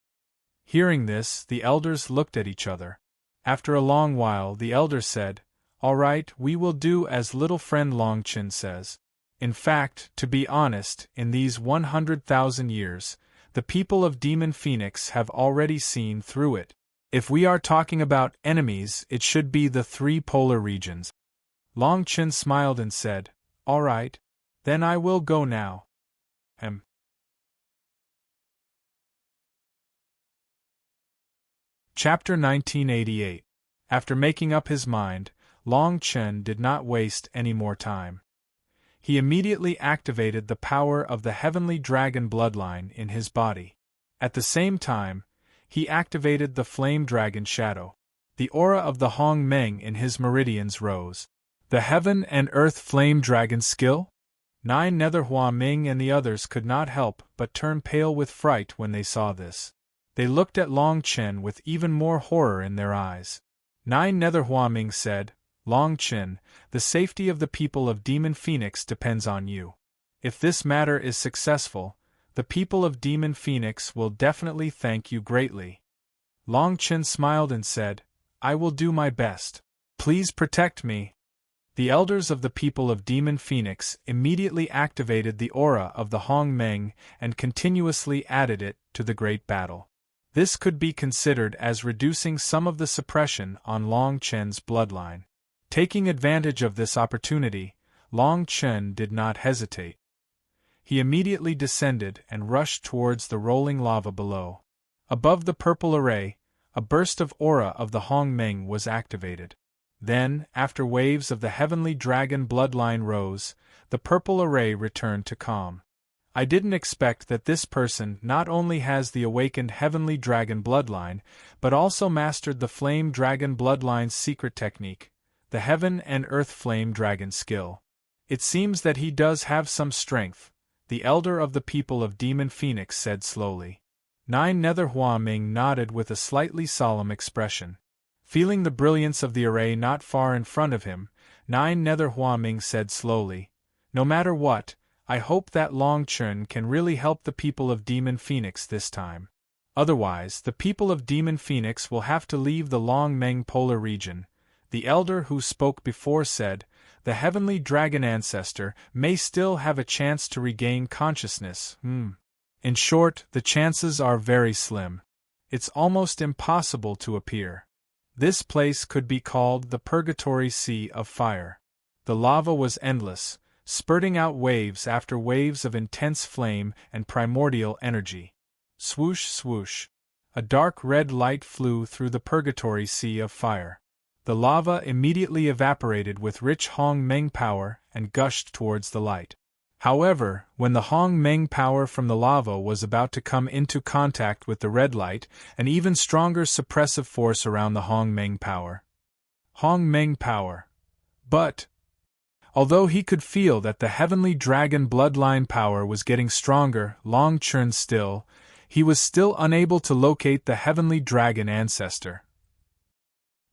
Hearing this, the elders looked at each other. After a long while, the elder said, "All right, we will do as little friend Long Chen says. In fact, to be honest, in these 100,000 years, the people of Demon Phoenix have already seen through it. If we are talking about enemies, it should be the 3 polar regions." Long Chen smiled and said, "All right. Then I will go now." Chapter 1988. After making up his mind, Long Chen did not waste any more time. He immediately activated the power of the heavenly dragon bloodline in his body. At the same time, he activated the flame dragon shadow. The aura of the Hong Meng in his meridians rose. The heaven and earth flame dragon skill? Nine Nether Hua Ming and the others could not help but turn pale with fright when they saw this. They looked at Long Chen with even more horror in their eyes. Nine Nether Hua Ming said, "Long Chen, the safety of the people of Demon Phoenix depends on you. If this matter is successful, the people of Demon Phoenix will definitely thank you greatly." Long Chen smiled and said, "I will do my best. Please protect me." The elders of the people of Demon Phoenix immediately activated the aura of the Hong Meng and continuously added it to the great battle. This could be considered as reducing some of the suppression on Long Chen's bloodline. Taking advantage of this opportunity, Long Chen did not hesitate. He immediately descended and rushed towards the rolling lava below. Above the purple array, a burst of aura of the Hong Meng was activated. Then, after waves of the heavenly dragon bloodline rose, the purple array returned to calm. I didn't expect that this person not only has the awakened heavenly dragon bloodline, but also mastered the flame dragon bloodline's secret technique, the heaven and earth flame dragon skill. It seems that he does have some strength, the elder of the people of Demon Phoenix said slowly. Nine Nether Hua Ming nodded with a slightly solemn expression. Feeling the brilliance of the array not far in front of him, Nine Nether Hua Ming said slowly, "No matter what, I hope that Long Chen can really help the people of Demon Phoenix this time. Otherwise, the people of Demon Phoenix will have to leave the Long Meng polar region." The elder who spoke before said, "The heavenly dragon ancestor may still have a chance to regain consciousness. In short, the chances are very slim. It's almost impossible to appear. This place could be called the Purgatory Sea of Fire." The lava was endless, spurting out waves after waves of intense flame and primordial energy. Swoosh, swoosh. A dark red light flew through the purgatory sea of fire. The lava immediately evaporated with rich Hong Meng power and gushed towards the light. However, when the Hong Meng power from the lava was about to come into contact with the red light, an even stronger suppressive force around the Hong Meng power. Hong Meng power. But, although he could feel that the heavenly dragon bloodline power was getting stronger, Long Chen still, he was still unable to locate the heavenly dragon ancestor.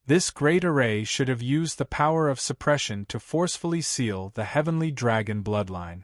This great array should have used the power of suppression to forcefully seal the heavenly dragon bloodline.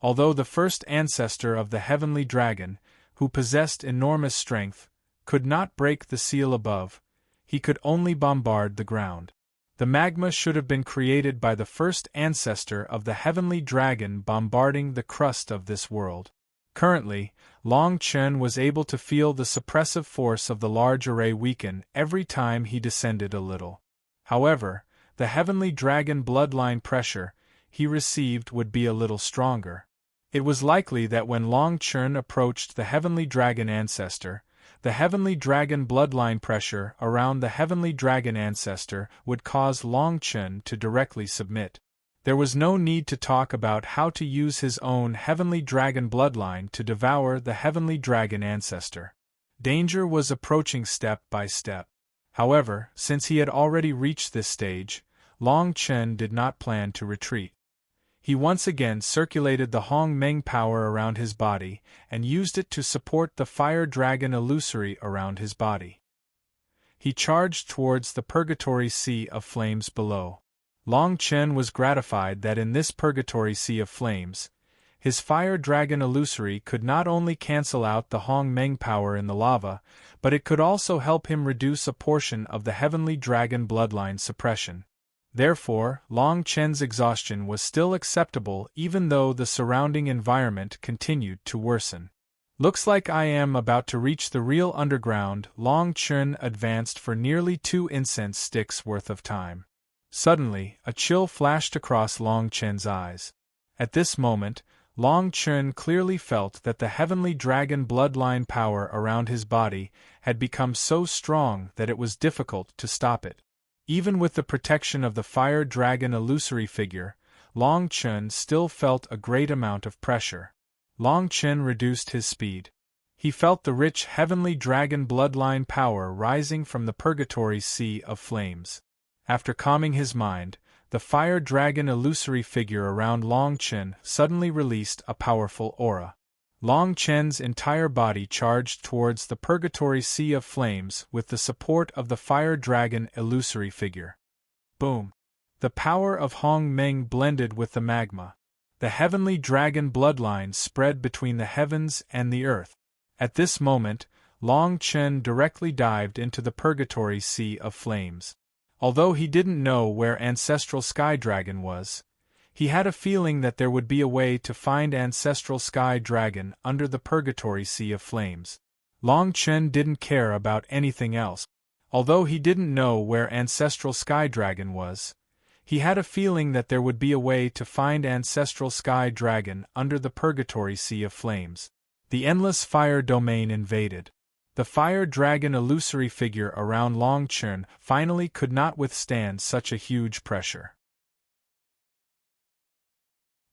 Although the first ancestor of the heavenly dragon, who possessed enormous strength, could not break the seal above, he could only bombard the ground. The magma should have been created by the first ancestor of the heavenly dragon bombarding the crust of this world. Currently, Long Chen was able to feel the suppressive force of the large array weaken every time he descended a little. However, the heavenly dragon bloodline pressure he received would be a little stronger. It was likely that when Long Chen approached the heavenly dragon ancestor, the heavenly dragon bloodline pressure around the heavenly dragon ancestor would cause Long Chen to directly submit. There was no need to talk about how to use his own heavenly dragon bloodline to devour the heavenly dragon ancestor. Danger was approaching step by step. However, since he had already reached this stage, Long Chen did not plan to retreat. He once again circulated the Hong Meng power around his body and used it to support the fire dragon illusory around his body. He charged towards the purgatory sea of flames below. Long Chen was gratified that in this purgatory sea of flames, his fire dragon illusory could not only cancel out the Hong Meng power in the lava, but it could also help him reduce a portion of the heavenly dragon bloodline suppression. Therefore, Long Chen's exhaustion was still acceptable even though the surrounding environment continued to worsen. Looks like I am about to reach the real underground. Long Chen advanced for nearly 2 incense sticks worth of time. Suddenly, a chill flashed across Long Chen's eyes. At this moment, Long Chen clearly felt that the heavenly dragon bloodline power around his body had become so strong that it was difficult to stop it. Even with the protection of the fire dragon illusory figure, Long Chen still felt a great amount of pressure. Long Chen reduced his speed. He felt the rich heavenly dragon bloodline power rising from the purgatory sea of flames. After calming his mind, the fire dragon illusory figure around Long Chen suddenly released a powerful aura. Long Chen's entire body charged towards the purgatory sea of flames with the support of the fire dragon illusory figure. Boom! The power of Hong Meng blended with the magma. The heavenly dragon bloodline spread between the heavens and the earth. At this moment, Long Chen directly dived into the purgatory sea of flames. Although he didn't know where Ancestral Sky Dragon was, he had a feeling that there would be a way to find Ancestral Sky Dragon under the purgatory sea of flames. Long Chen didn't care about anything else. Although he didn't know where Ancestral Sky Dragon was, he had a feeling that there would be a way to find Ancestral Sky Dragon under the purgatory sea of flames. The endless fire domain invaded. The fire dragon illusory figure around Long Chen finally could not withstand such a huge pressure.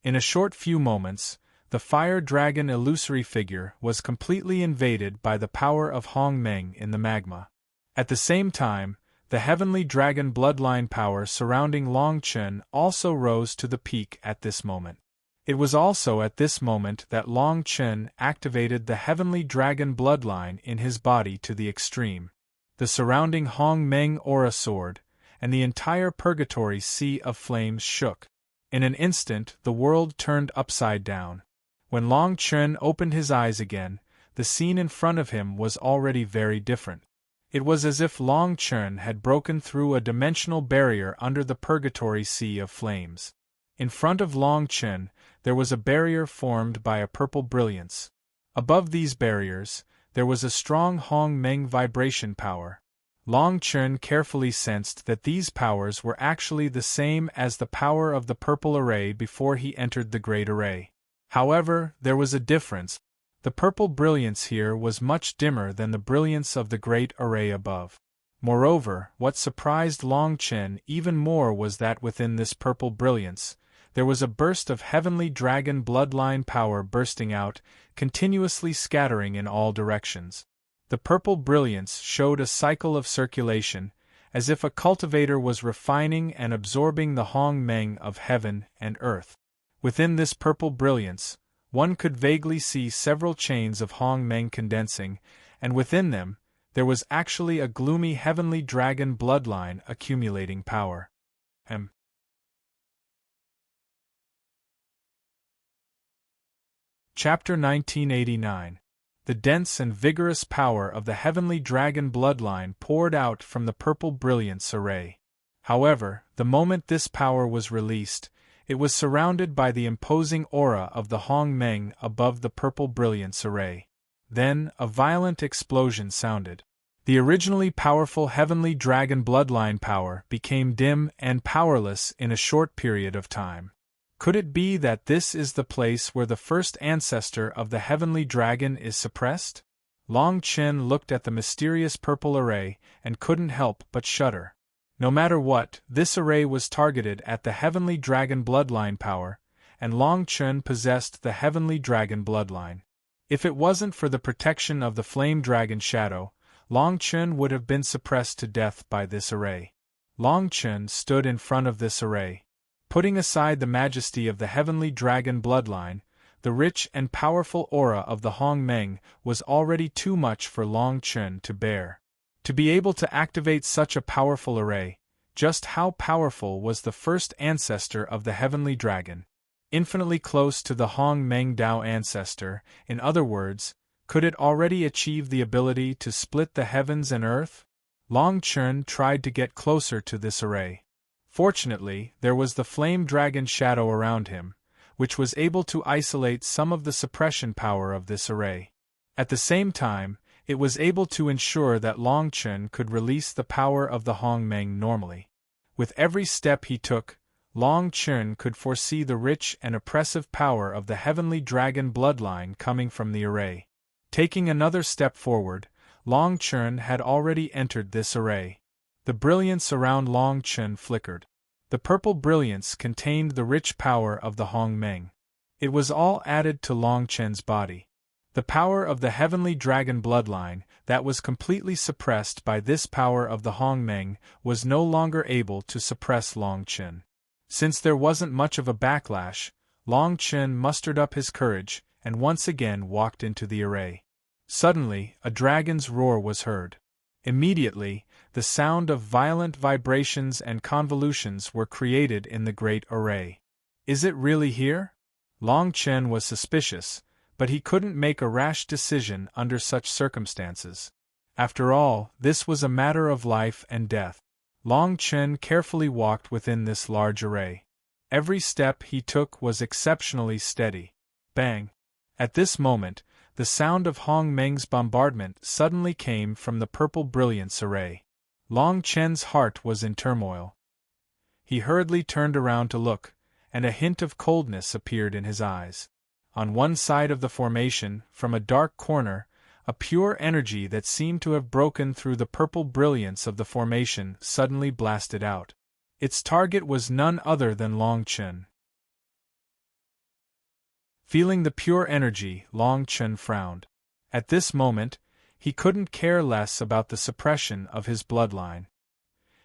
In a short few moments, the fire dragon illusory figure was completely invaded by the power of Hong Meng in the magma. At the same time, the heavenly dragon bloodline power surrounding Long Chen also rose to the peak at this moment. It was also at this moment that Long Chen activated the heavenly dragon bloodline in his body to the extreme. The surrounding Hong Meng aura soared, and the entire purgatory sea of flames shook. In an instant, the world turned upside down. When Long Chen opened his eyes again, the scene in front of him was already very different. It was as if Long Chen had broken through a dimensional barrier under the purgatory sea of flames. In front of Long Chen, there was a barrier formed by a purple brilliance. Above these barriers, there was a strong Hong Meng vibration power. Long Chen carefully sensed that these powers were actually the same as the power of the purple array before he entered the great array. However, there was a difference. The purple brilliance here was much dimmer than the brilliance of the great array above. Moreover, what surprised Long Chen even more was that within this purple brilliance, there was a burst of heavenly dragon bloodline power bursting out, continuously scattering in all directions. The purple brilliance showed a cycle of circulation, as if a cultivator was refining and absorbing the Hong Meng of heaven and earth. Within this purple brilliance, one could vaguely see several chains of Hong Meng condensing, and within them, there was actually a gloomy heavenly dragon bloodline accumulating power. Chapter 1989. The dense and vigorous power of the heavenly dragon bloodline poured out from the purple brilliance array. However, the moment this power was released, it was surrounded by the imposing aura of the Hong Meng above the purple brilliance array. Then, a violent explosion sounded. The originally powerful heavenly dragon bloodline power became dim and powerless in a short period of time. Could it be that this is the place where the first ancestor of the heavenly dragon is suppressed? Long Chen looked at the mysterious purple array and couldn't help but shudder. No matter what, this array was targeted at the heavenly dragon bloodline power, and Long Chen possessed the heavenly dragon bloodline. If it wasn't for the protection of the flame dragon shadow, Long Chen would have been suppressed to death by this array. Long Chen stood in front of this array. Putting aside the majesty of the heavenly dragon bloodline, the rich and powerful aura of the Hong Meng was already too much for Long Chen to bear. To be able to activate such a powerful array, just how powerful was the first ancestor of the heavenly dragon? Infinitely close to the Hong Meng Dao ancestor, in other words, could it already achieve the ability to split the heavens and earth? Long Chen tried to get closer to this array. Fortunately, there was the flame dragon shadow around him, which was able to isolate some of the suppression power of this array. At the same time, it was able to ensure that Long Chen could release the power of the Hong Meng normally. With every step he took, Long Chen could foresee the rich and oppressive power of the heavenly dragon bloodline coming from the array. Taking another step forward, Long Chen had already entered this array. The brilliance around Long Chen flickered. The purple brilliance contained the rich power of the Hong Meng. It was all added to Long Chen's body. The power of the heavenly dragon bloodline, that was completely suppressed by this power of the Hong Meng, was no longer able to suppress Long Chen. Since there wasn't much of a backlash, Long Chen mustered up his courage and once again walked into the array. Suddenly, a dragon's roar was heard. Immediately, the sound of violent vibrations and convolutions were created in the great array. Is it really here? Long Chen was suspicious, but he couldn't make a rash decision under such circumstances. After all, this was a matter of life and death. Long Chen carefully walked within this large array. Every step he took was exceptionally steady. Bang! At this moment, the sound of Hong Meng's bombardment suddenly came from the purple brilliance array. Long Chen's heart was in turmoil. He hurriedly turned around to look, and a hint of coldness appeared in his eyes. On one side of the formation, from a dark corner, a pure energy that seemed to have broken through the purple brilliance of the formation suddenly blasted out. Its target was none other than Long Chen. Feeling the pure energy, Long Chen frowned. At this moment, he couldn't care less about the suppression of his bloodline.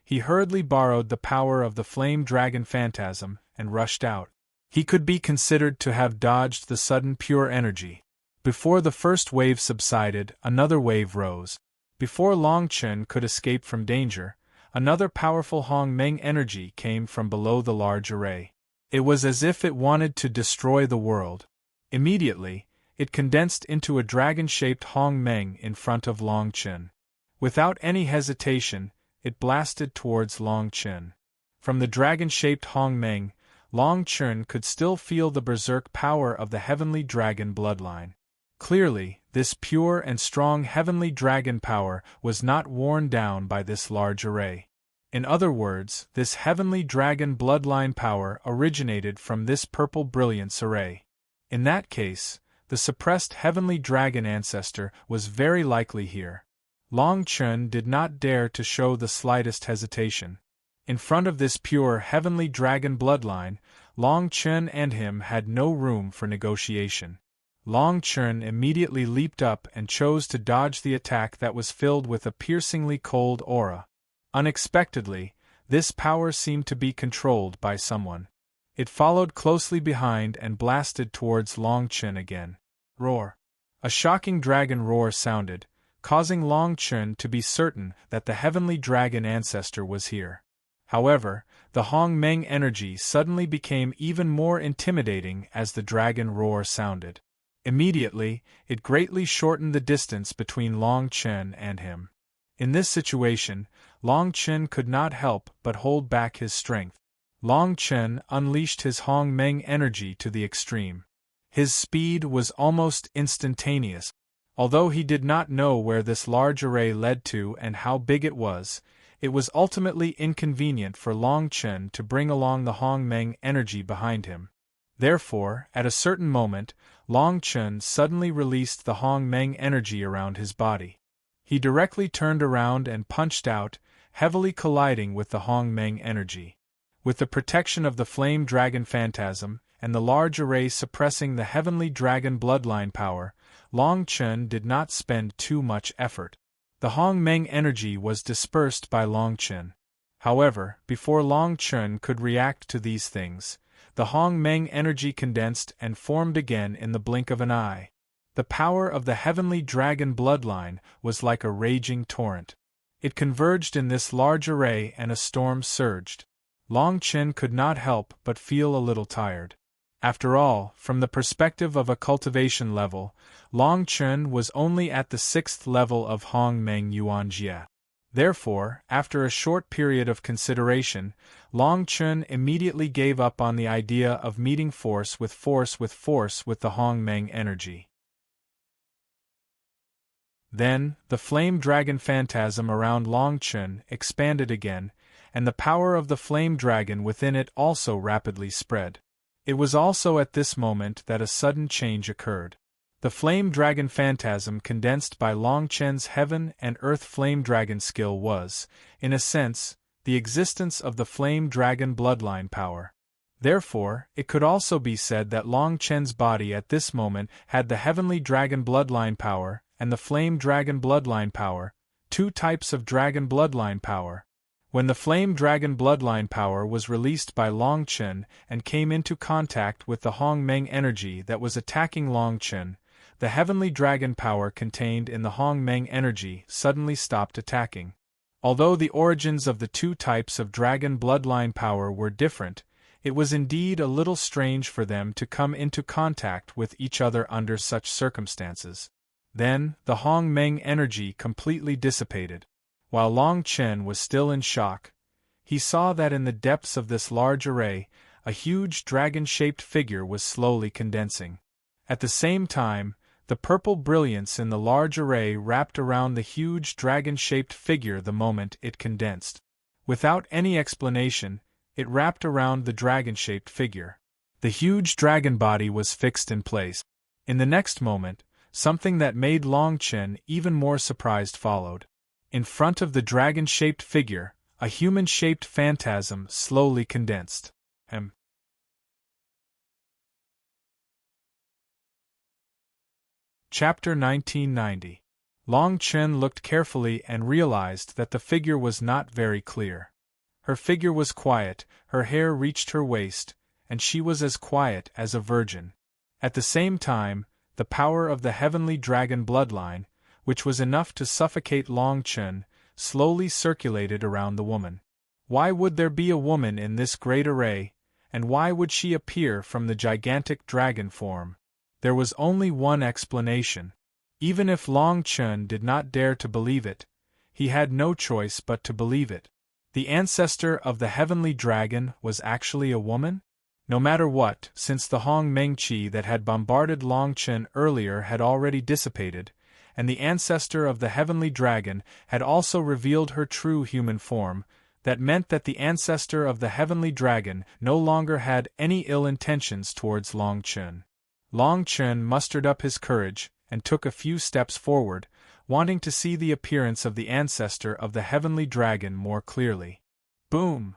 He hurriedly borrowed the power of the flame dragon phantasm and rushed out. He could be considered to have dodged the sudden pure energy. Before the first wave subsided, another wave rose. Before Long Chen could escape from danger, another powerful Hong Meng energy came from below the large array. It was as if it wanted to destroy the world. Immediately, it condensed into a dragon-shaped Hong Meng in front of Long Chen. Without any hesitation, it blasted towards Long Chen. From the dragon-shaped Hong Meng, Long Chen could still feel the berserk power of the heavenly dragon bloodline. Clearly, this pure and strong heavenly dragon power was not worn down by this large array. In other words, this heavenly dragon bloodline power originated from this purple brilliance array. In that case, the suppressed heavenly dragon ancestor was very likely here. Long Chun did not dare to show the slightest hesitation. In front of this pure heavenly dragon bloodline, Long Chun and him had no room for negotiation. Long Chun immediately leaped up and chose to dodge the attack that was filled with a piercingly cold aura. Unexpectedly, this power seemed to be controlled by someone. It followed closely behind and blasted towards Long Chun again. Roar! A shocking dragon roar sounded, causing Long Chun to be certain that the heavenly dragon ancestor was here. However, the Hong Meng energy suddenly became even more intimidating as the dragon roar sounded. Immediately, it greatly shortened the distance between Long Chun and him. In this situation, Long Chun could not help but hold back his strength. Long Chun unleashed his Hong Meng energy to the extreme. His speed was almost instantaneous. Although he did not know where this large array led to and how big it was ultimately inconvenient for Long Chun to bring along the Hong Meng energy behind him. Therefore, at a certain moment, Long Chun suddenly released the Hong Meng energy around his body. He directly turned around and punched out, heavily colliding with the Hong Meng energy. With the protection of the flame dragon phantasm, and the large array suppressing the heavenly dragon bloodline power, Long Chun did not spend too much effort. The Hong Meng energy was dispersed by Long Chun. However, before Long Chun could react to these things, the Hong Meng energy condensed and formed again in the blink of an eye. The power of the heavenly dragon bloodline was like a raging torrent. It converged in this large array and a storm surged. Long Chun could not help but feel a little tired. After all, from the perspective of a cultivation level, Long Chun was only at the 6th level of Hong Meng Yuanjie. Therefore, after a short period of consideration, Long Chun immediately gave up on the idea of meeting force with the Hong Meng energy. Then, the flame dragon phantasm around Long Chun expanded again, and the power of the flame dragon within it also rapidly spread. It was also at this moment that a sudden change occurred. The flame dragon phantasm condensed by Long Chun's heaven and earth flame dragon skill was, in a sense, the existence of the flame dragon bloodline power. Therefore, it could also be said that Long Chun's body at this moment had the heavenly dragon bloodline power and the flame dragon bloodline power, two types of dragon bloodline power. When the flame dragon bloodline power was released by Long Chun and came into contact with the Hong Meng energy that was attacking Long Chun, the heavenly dragon power contained in the Hong Meng energy suddenly stopped attacking. Although the origins of the two types of dragon bloodline power were different, it was indeed a little strange for them to come into contact with each other under such circumstances. Then, the Hong Meng energy completely dissipated. While Long Chun was still in shock, he saw that in the depths of this large array, a huge dragon-shaped figure was slowly condensing. At the same time, the purple brilliance in the large array wrapped around the huge dragon-shaped figure the moment it condensed. Without any explanation, it wrapped around the dragon-shaped figure. The huge dragon body was fixed in place. In the next moment, something that made Long Chun even more surprised followed. In front of the dragon-shaped figure, a human-shaped phantasm slowly condensed. Chapter 1990. Long Chun looked carefully and realized that the figure was not very clear. Her figure was quiet, her hair reached her waist, and she was as quiet as a virgin. At the same time, the power of the heavenly dragon bloodline, which was enough to suffocate Long Chun, slowly circulated around the woman. Why would there be a woman in this great array, and why would she appear from the gigantic dragon form? There was only one explanation. Even if Long Chun did not dare to believe it, he had no choice but to believe it. The ancestor of the heavenly dragon was actually a woman? No matter what, since the Hong Meng Qi that had bombarded Long Chen earlier had already dissipated, and the ancestor of the heavenly dragon had also revealed her true human form, that meant that the ancestor of the heavenly dragon no longer had any ill intentions towards Long Chen. Long Chen mustered up his courage and took a few steps forward, wanting to see the appearance of the ancestor of the heavenly dragon more clearly. Boom!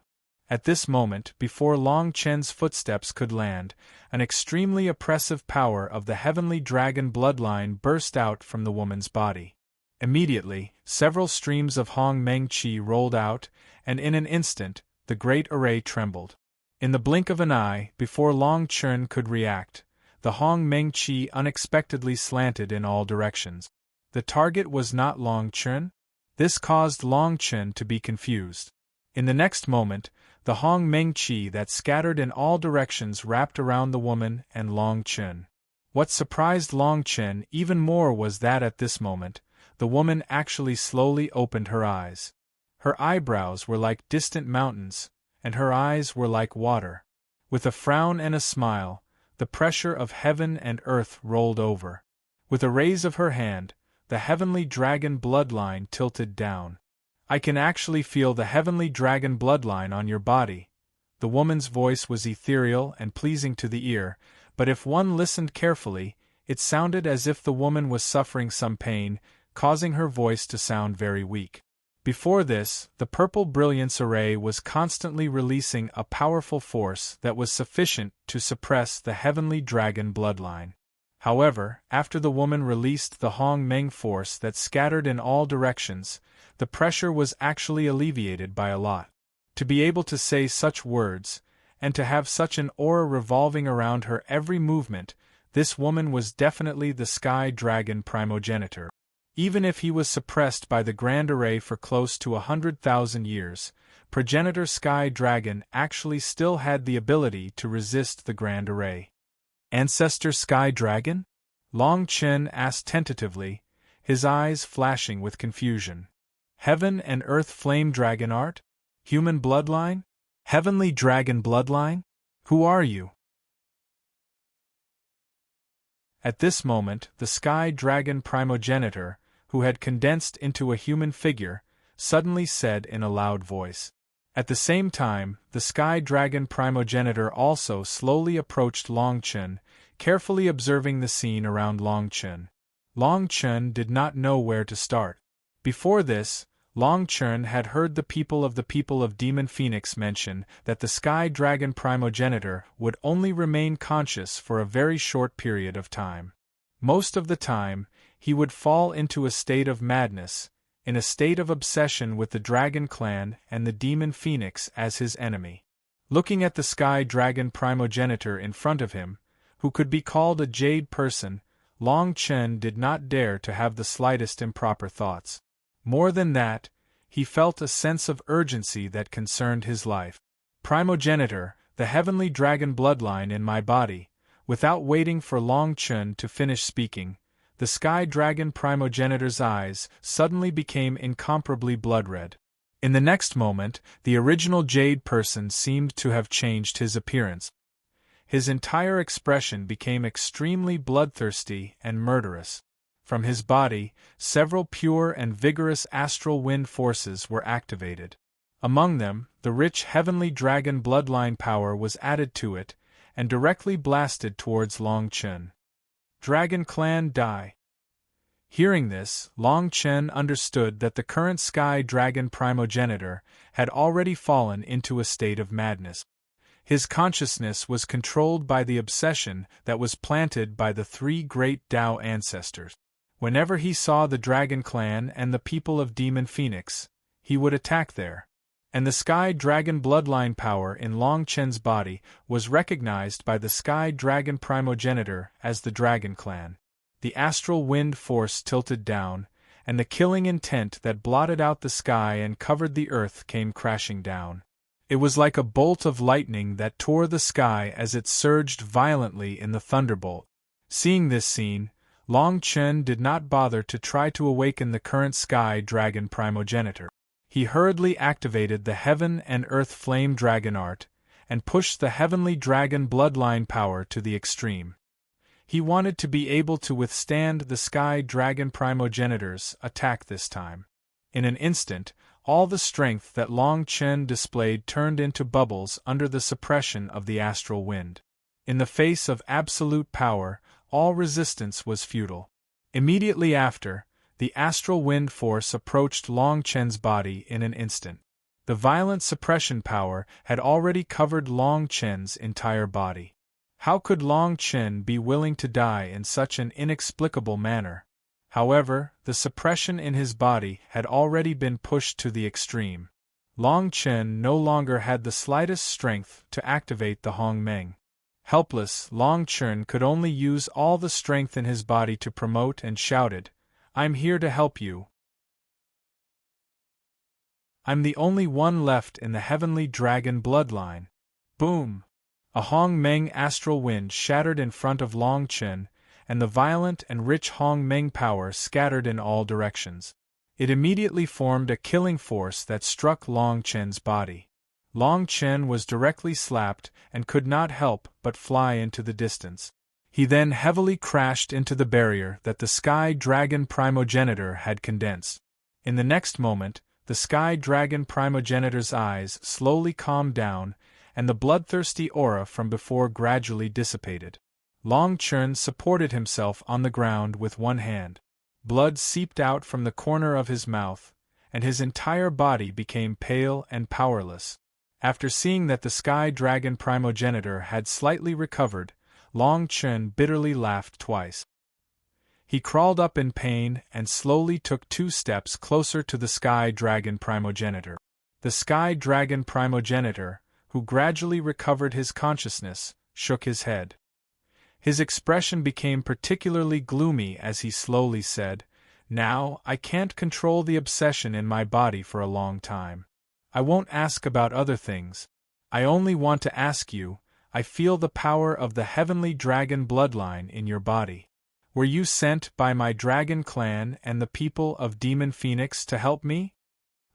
At this moment, before Long Chen's footsteps could land, an extremely oppressive power of the heavenly dragon bloodline burst out from the woman's body. Immediately, several streams of Hong Meng Qi rolled out, and in an instant, the great array trembled. In the blink of an eye, before Long Chen could react, the Hong Meng Qi unexpectedly slanted in all directions. The target was not Long Chen? This caused Long Chen to be confused. In the next moment, the Hong Meng Qi that scattered in all directions wrapped around the woman and Long Chen. What surprised Long Chen even more was that at this moment, the woman actually slowly opened her eyes. Her eyebrows were like distant mountains, and her eyes were like water. With a frown and a smile, the pressure of heaven and earth rolled over. With a raise of her hand, the heavenly dragon bloodline tilted down. I can actually feel the heavenly dragon bloodline on your body. The woman's voice was ethereal and pleasing to the ear, but if one listened carefully, it sounded as if the woman was suffering some pain, causing her voice to sound very weak. Before this, the purple brilliance array was constantly releasing a powerful force that was sufficient to suppress the heavenly dragon bloodline. However, after the woman released the Hong Meng force that scattered in all directions, the pressure was actually alleviated by a lot. To be able to say such words, and to have such an aura revolving around her every movement, this woman was definitely the Sky Dragon primogenitor. Even if he was suppressed by the Grand Array for close to 100,000 years, progenitor Sky Dragon actually still had the ability to resist the Grand Array. Ancestor Sky Dragon? Long Chen asked tentatively, his eyes flashing with confusion. Heaven and Earth Flame Dragon art? Human bloodline? Heavenly Dragon bloodline? Who are you? At this moment, the Sky Dragon primogenitor, who had condensed into a human figure, suddenly said in a loud voice. At the same time, the Sky Dragon primogenitor also slowly approached Long Chen, carefully observing the scene around Long Chen. Long Chen did not know where to start. Before this, Long Chen had heard the people of Demon Phoenix mention that the Sky Dragon primogenitor would only remain conscious for a very short period of time. Most of the time, he would fall into a state of madness, in a state of obsession with the Dragon Clan and the Demon Phoenix as his enemy. Looking at the Sky Dragon primogenitor in front of him, who could be called a jade person, Long Chen did not dare to have the slightest improper thoughts. More than that, he felt a sense of urgency that concerned his life. Primogenitor, the heavenly dragon bloodline in my body. Without waiting for Long Chen to finish speaking, the Sky Dragon primogenitor's eyes suddenly became incomparably blood-red. In the next moment, the original jade person seemed to have changed his appearance. His entire expression became extremely bloodthirsty and murderous. From his body, several pure and vigorous astral wind forces were activated. Among them, the rich heavenly dragon bloodline power was added to it, and directly blasted towards Long Chen. Dragon Clan die. Hearing this, Long Chen understood that the current Sky Dragon primogenitor had already fallen into a state of madness. His consciousness was controlled by the obsession that was planted by the three great Tao ancestors. Whenever he saw the Dragon Clan and the people of Demon Phoenix, he would attack there. And the Sky Dragon bloodline power in Long Chen's body was recognized by the Sky Dragon primogenitor as the Dragon Clan. The astral wind force tilted down, and the killing intent that blotted out the sky and covered the earth came crashing down. It was like a bolt of lightning that tore the sky as it surged violently in the thunderbolt. Seeing this scene, Long Chen did not bother to try to awaken the current Sky Dragon primogenitor. He hurriedly activated the Heaven and Earth Flame Dragon art, and pushed the heavenly dragon bloodline power to the extreme. He wanted to be able to withstand the sky dragon primogenitor's attack this time. In an instant, all the strength that Long Chen displayed turned into bubbles under the suppression of the astral wind. In the face of absolute power, all resistance was futile. Immediately after, the astral wind force approached Long Chen's body in an instant. The violent suppression power had already covered Long Chen's entire body. How could Long Chen be willing to die in such an inexplicable manner? However, the suppression in his body had already been pushed to the extreme. Long Chen no longer had the slightest strength to activate the Hong Meng. Helpless, Long Chen could only use all the strength in his body to promote and shouted, "I'm here to help you. I'm the only one left in the heavenly dragon bloodline." Boom! A Hong Meng astral wind shattered in front of Long Chen, and the violent and rich Hong Meng power scattered in all directions. It immediately formed a killing force that struck Long Chen's body. Long Chen was directly slapped and could not help but fly into the distance. He then heavily crashed into the barrier that the Sky Dragon primogenitor had condensed. In the next moment, the Sky Dragon primogenitor's eyes slowly calmed down, and the bloodthirsty aura from before gradually dissipated. Long Chen supported himself on the ground with one hand. Blood seeped out from the corner of his mouth, and his entire body became pale and powerless. After seeing that the Sky Dragon primogenitor had slightly recovered, Long Chen bitterly laughed twice. He crawled up in pain and slowly took 2 steps closer to the Sky Dragon primogenitor. The Sky Dragon primogenitor, who gradually recovered his consciousness, shook his head. His expression became particularly gloomy as he slowly said, "Now, I can't control the obsession in my body for a long time. I won't ask about other things. I only want to ask you, I feel the power of the heavenly dragon bloodline in your body. Were you sent by my dragon clan and the people of Demon Phoenix to help me?"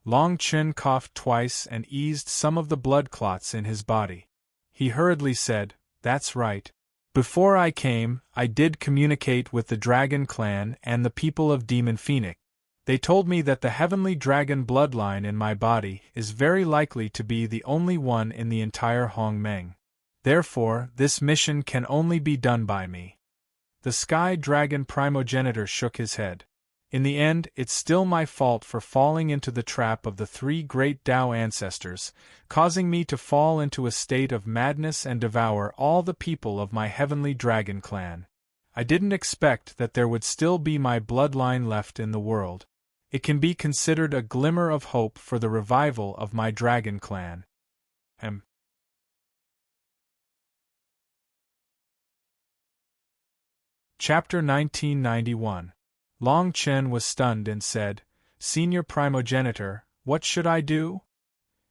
Long Chen coughed twice and eased some of the blood clots in his body. He hurriedly said, "That's right. Before I came, I did communicate with the Dragon Clan and the people of Demon Phoenix. They told me that the heavenly dragon bloodline in my body is very likely to be the only one in the entire Hong Meng. Therefore, this mission can only be done by me." The Sky Dragon primogenitor shook his head. "In the end, it's still my fault for falling into the trap of the 3 great Tao ancestors, causing me to fall into a state of madness and devour all the people of my heavenly dragon clan. I didn't expect that there would still be my bloodline left in the world. It can be considered a glimmer of hope for the revival of my dragon clan." Chapter 1991. Long Chen was stunned and said, "Senior primogenitor, what should I do?"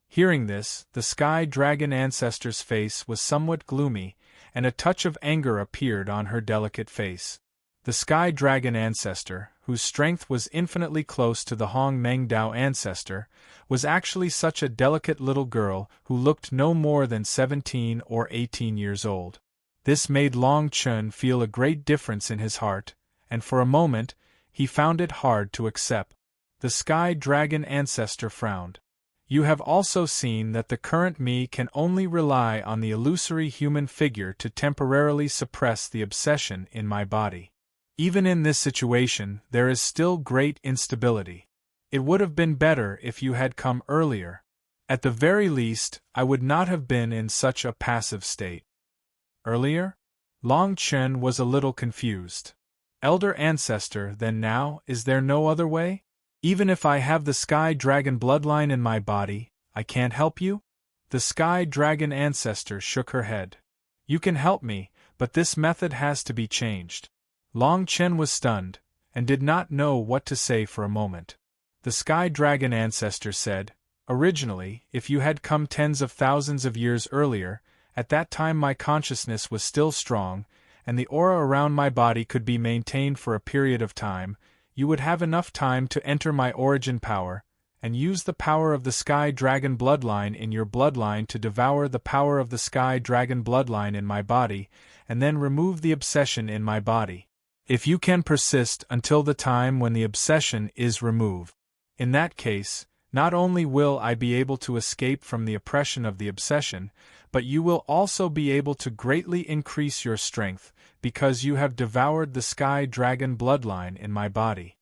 Hearing this, the Sky Dragon ancestor's face was somewhat gloomy, and a touch of anger appeared on her delicate face. The Sky Dragon ancestor, whose strength was infinitely close to the Hong Meng Dao ancestor, was actually such a delicate little girl who looked no more than 17 or 18 years old. This made Long Chen feel a great difference in his heart, and for a moment, he found it hard to accept. The Sky Dragon ancestor frowned. "You have also seen that the current me can only rely on the illusory human figure to temporarily suppress the obsession in my body. Even in this situation, there is still great instability. It would have been better if you had come earlier. At the very least, I would not have been in such a passive state." "Earlier?" Long Chen was a little confused. "Elder ancestor, then now, is there no other way? Even if I have the Sky Dragon bloodline in my body, I can't help you?" The Sky Dragon ancestor shook her head. "You can help me, but this method has to be changed." Long Chen was stunned, and did not know what to say for a moment. The Sky Dragon ancestor said, "Originally, if you had come tens of thousands of years earlier, at that time my consciousness was still strong, and the aura around my body could be maintained for a period of time, you would have enough time to enter my origin power, and use the power of the Sky Dragon bloodline in your bloodline to devour the power of the Sky Dragon bloodline in my body, and then remove the obsession in my body. If you can persist until the time when the obsession is removed. In that case, not only will I be able to escape from the oppression of the obsession, but you will also be able to greatly increase your strength, because you have devoured the Sky Dragon bloodline in my body.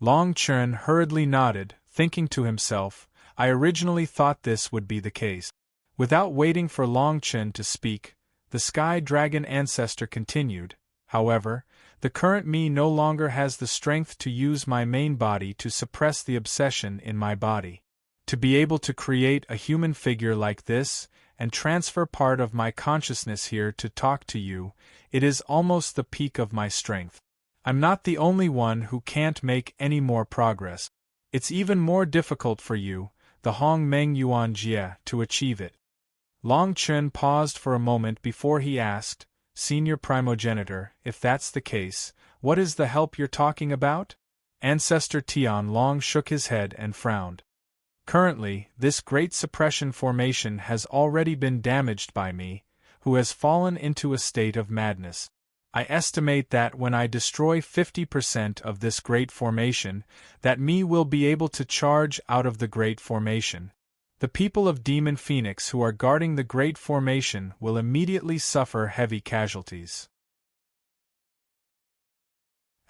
Long Chen hurriedly nodded, thinking to himself, I originally thought this would be the case. Without waiting for Long Chen to speak, the Sky Dragon ancestor continued, however, the current me no longer has the strength to use my main body to suppress the obsession in my body. To be able to create a human figure like this, and transfer part of my consciousness here to talk to you, it is almost the peak of my strength. I'm not the only one who can't make any more progress. It's even more difficult for you, the Hong Meng Yuan Jie, to achieve it. Long Chen paused for a moment before he asked, Senior Primogenitor, if that's the case, what is the help you're talking about? Ancestor Tian Long shook his head and frowned. Currently, this great suppression formation has already been damaged by me, who has fallen into a state of madness. I estimate that when I destroy 50% of this great formation, that me will be able to charge out of the great formation. The people of Demon Phoenix who are guarding the Great Formation will immediately suffer heavy casualties.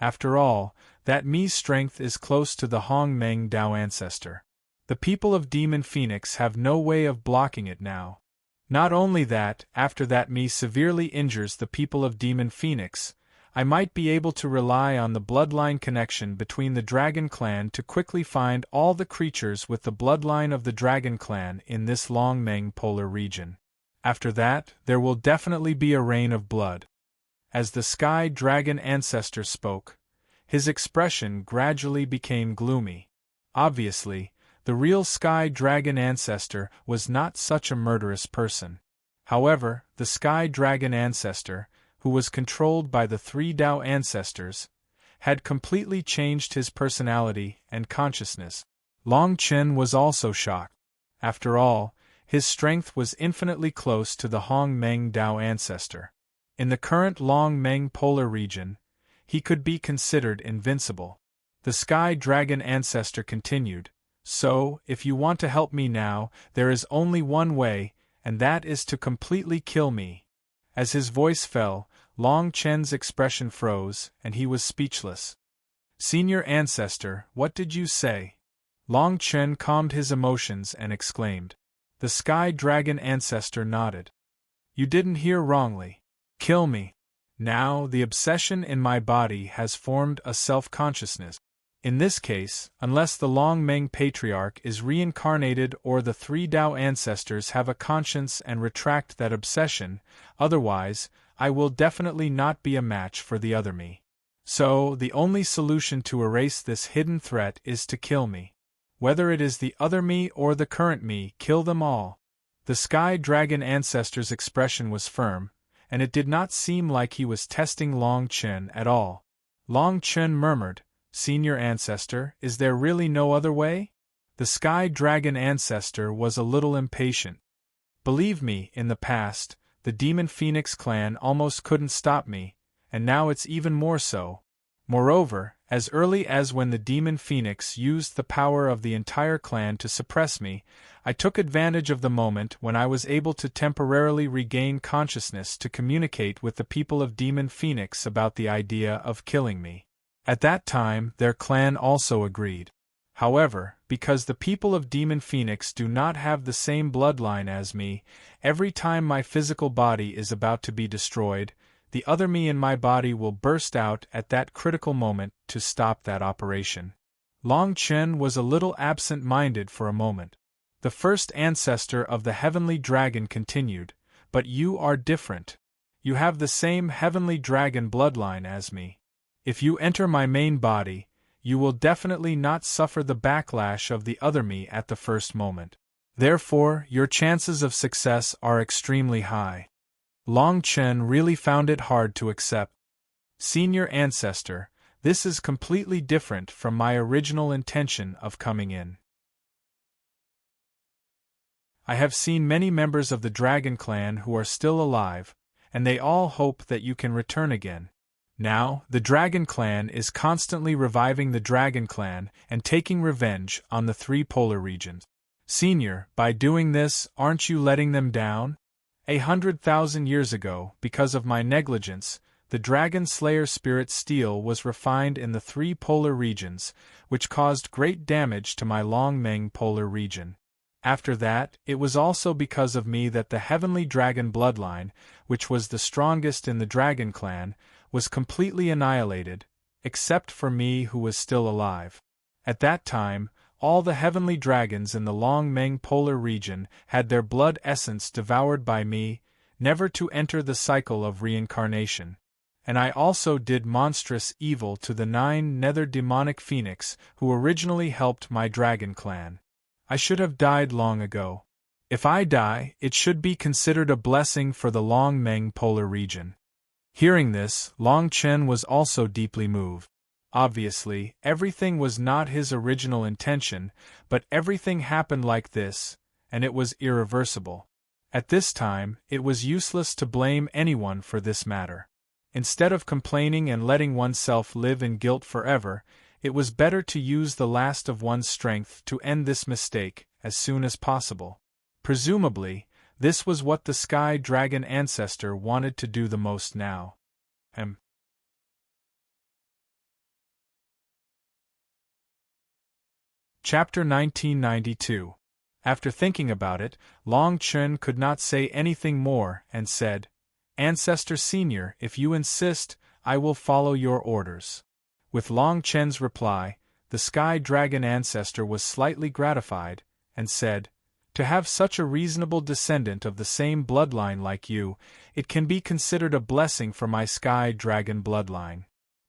After all, that Mi's strength is close to the Hong Meng Dao ancestor. The people of Demon Phoenix have no way of blocking it now. Not only that, after that Mi severely injures the people of Demon Phoenix, I might be able to rely on the bloodline connection between the Dragon Clan to quickly find all the creatures with the bloodline of the Dragon Clan in this Long Meng polar region. After that, there will definitely be a rain of blood. As the Sky Dragon ancestor spoke, his expression gradually became gloomy. Obviously, the real Sky Dragon ancestor was not such a murderous person. However, the Sky Dragon ancestor, who was controlled by the three Dao ancestors, had completely changed his personality and consciousness. Long Chen was also shocked. After all, his strength was infinitely close to the Hong Meng Dao ancestor. In the current Long Meng polar region, he could be considered invincible. The Sky Dragon ancestor continued, So, if you want to help me now, there is only one way, and that is to completely kill me. As his voice fell, Long Chen's expression froze, and he was speechless. Senior ancestor, what did you say? Long Chen calmed his emotions and exclaimed. The Sky Dragon ancestor nodded. You didn't hear wrongly. Kill me. Now, the obsession in my body has formed a self-consciousness. In this case, unless the Long Meng Patriarch is reincarnated or the three Dao ancestors have a conscience and retract that obsession, otherwise, I will definitely not be a match for the other me. So, the only solution to erase this hidden threat is to kill me. Whether it is the other me or the current me, kill them all. The Sky Dragon ancestor's expression was firm, and it did not seem like he was testing Long Chen at all. Long Chen murmured, Senior ancestor, is there really no other way? The Sky Dragon ancestor was a little impatient. Believe me, in the past, the Demon Phoenix clan almost couldn't stop me, and now it's even more so. Moreover, as early as when the Demon Phoenix used the power of the entire clan to suppress me, I took advantage of the moment when I was able to temporarily regain consciousness to communicate with the people of Demon Phoenix about the idea of killing me. At that time, their clan also agreed. However, because the people of Demon Phoenix do not have the same bloodline as me, every time my physical body is about to be destroyed, the other me in my body will burst out at that critical moment to stop that operation. Long Chen was a little absent-minded for a moment. The first ancestor of the Heavenly Dragon continued, but you are different. You have the same Heavenly Dragon bloodline as me. If you enter my main body, you will definitely not suffer the backlash of the other me at the first moment. Therefore, your chances of success are extremely high. Long Chen really found it hard to accept. Senior ancestor, this is completely different from my original intention of coming in. I have seen many members of the Dragon Clan who are still alive, and they all hope that you can return again. Now, the Dragon Clan is constantly reviving the Dragon Clan and taking revenge on the three polar regions. Senior, by doing this, aren't you letting them down? 100,000 years ago, because of my negligence, the Dragon Slayer spirit steel was refined in the three polar regions, which caused great damage to my Longmeng polar region. After that, it was also because of me that the Heavenly Dragon bloodline, which was the strongest in the Dragon Clan, was completely annihilated, except for me who was still alive. At that time, all the heavenly dragons in the Longmeng polar region had their blood essence devoured by me, never to enter the cycle of reincarnation. And I also did monstrous evil to the 9 nether demonic phoenix who originally helped my Dragon Clan. I should have died long ago. If I die, it should be considered a blessing for the Longmeng polar region. Hearing this, Long Chen was also deeply moved. Obviously, everything was not his original intention, but everything happened like this, and it was irreversible. At this time, it was useless to blame anyone for this matter. Instead of complaining and letting oneself live in guilt forever, it was better to use the last of one's strength to end this mistake as soon as possible. Presumably, this was what the Sky Dragon ancestor wanted to do the most now. Chapter 1992. After thinking about it, Long Chen could not say anything more and said, "Ancestor Senior, if you insist, I will follow your orders." With Long Chen's reply, the Sky Dragon ancestor was slightly gratified, and said, "To have such a reasonable descendant of the same bloodline like you, it can be considered a blessing for my Sky Dragon bloodline."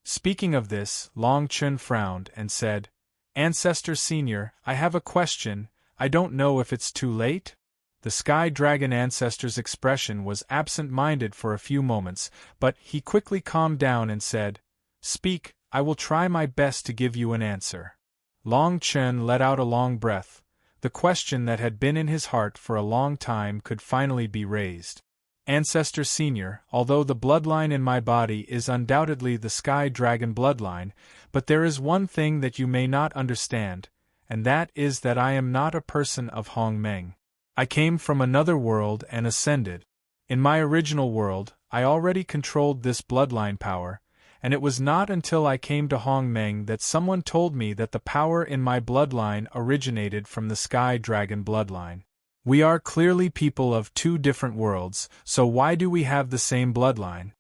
Speaking of this, Long Chen frowned and said, "Ancestor Senior, I have a question. I don't know if it's too late?" The Sky Dragon ancestor's expression was absent-minded for a few moments, but he quickly calmed down and said, "Speak, I will try my best to give you an answer." Long Chen let out a long breath. The question that had been in his heart for a long time could finally be raised. "Ancestor Senior, although the bloodline in my body is undoubtedly the Sky Dragon bloodline, but there is one thing that you may not understand, and that is that I am not a person of Hongmeng. I came from another world and ascended. In my original world, I already controlled this bloodline power, and it was not until I came to Hongmeng that someone told me that the power in my bloodline originated from the Sky Dragon bloodline. We are clearly people of two different worlds, so why do we have the same bloodline?"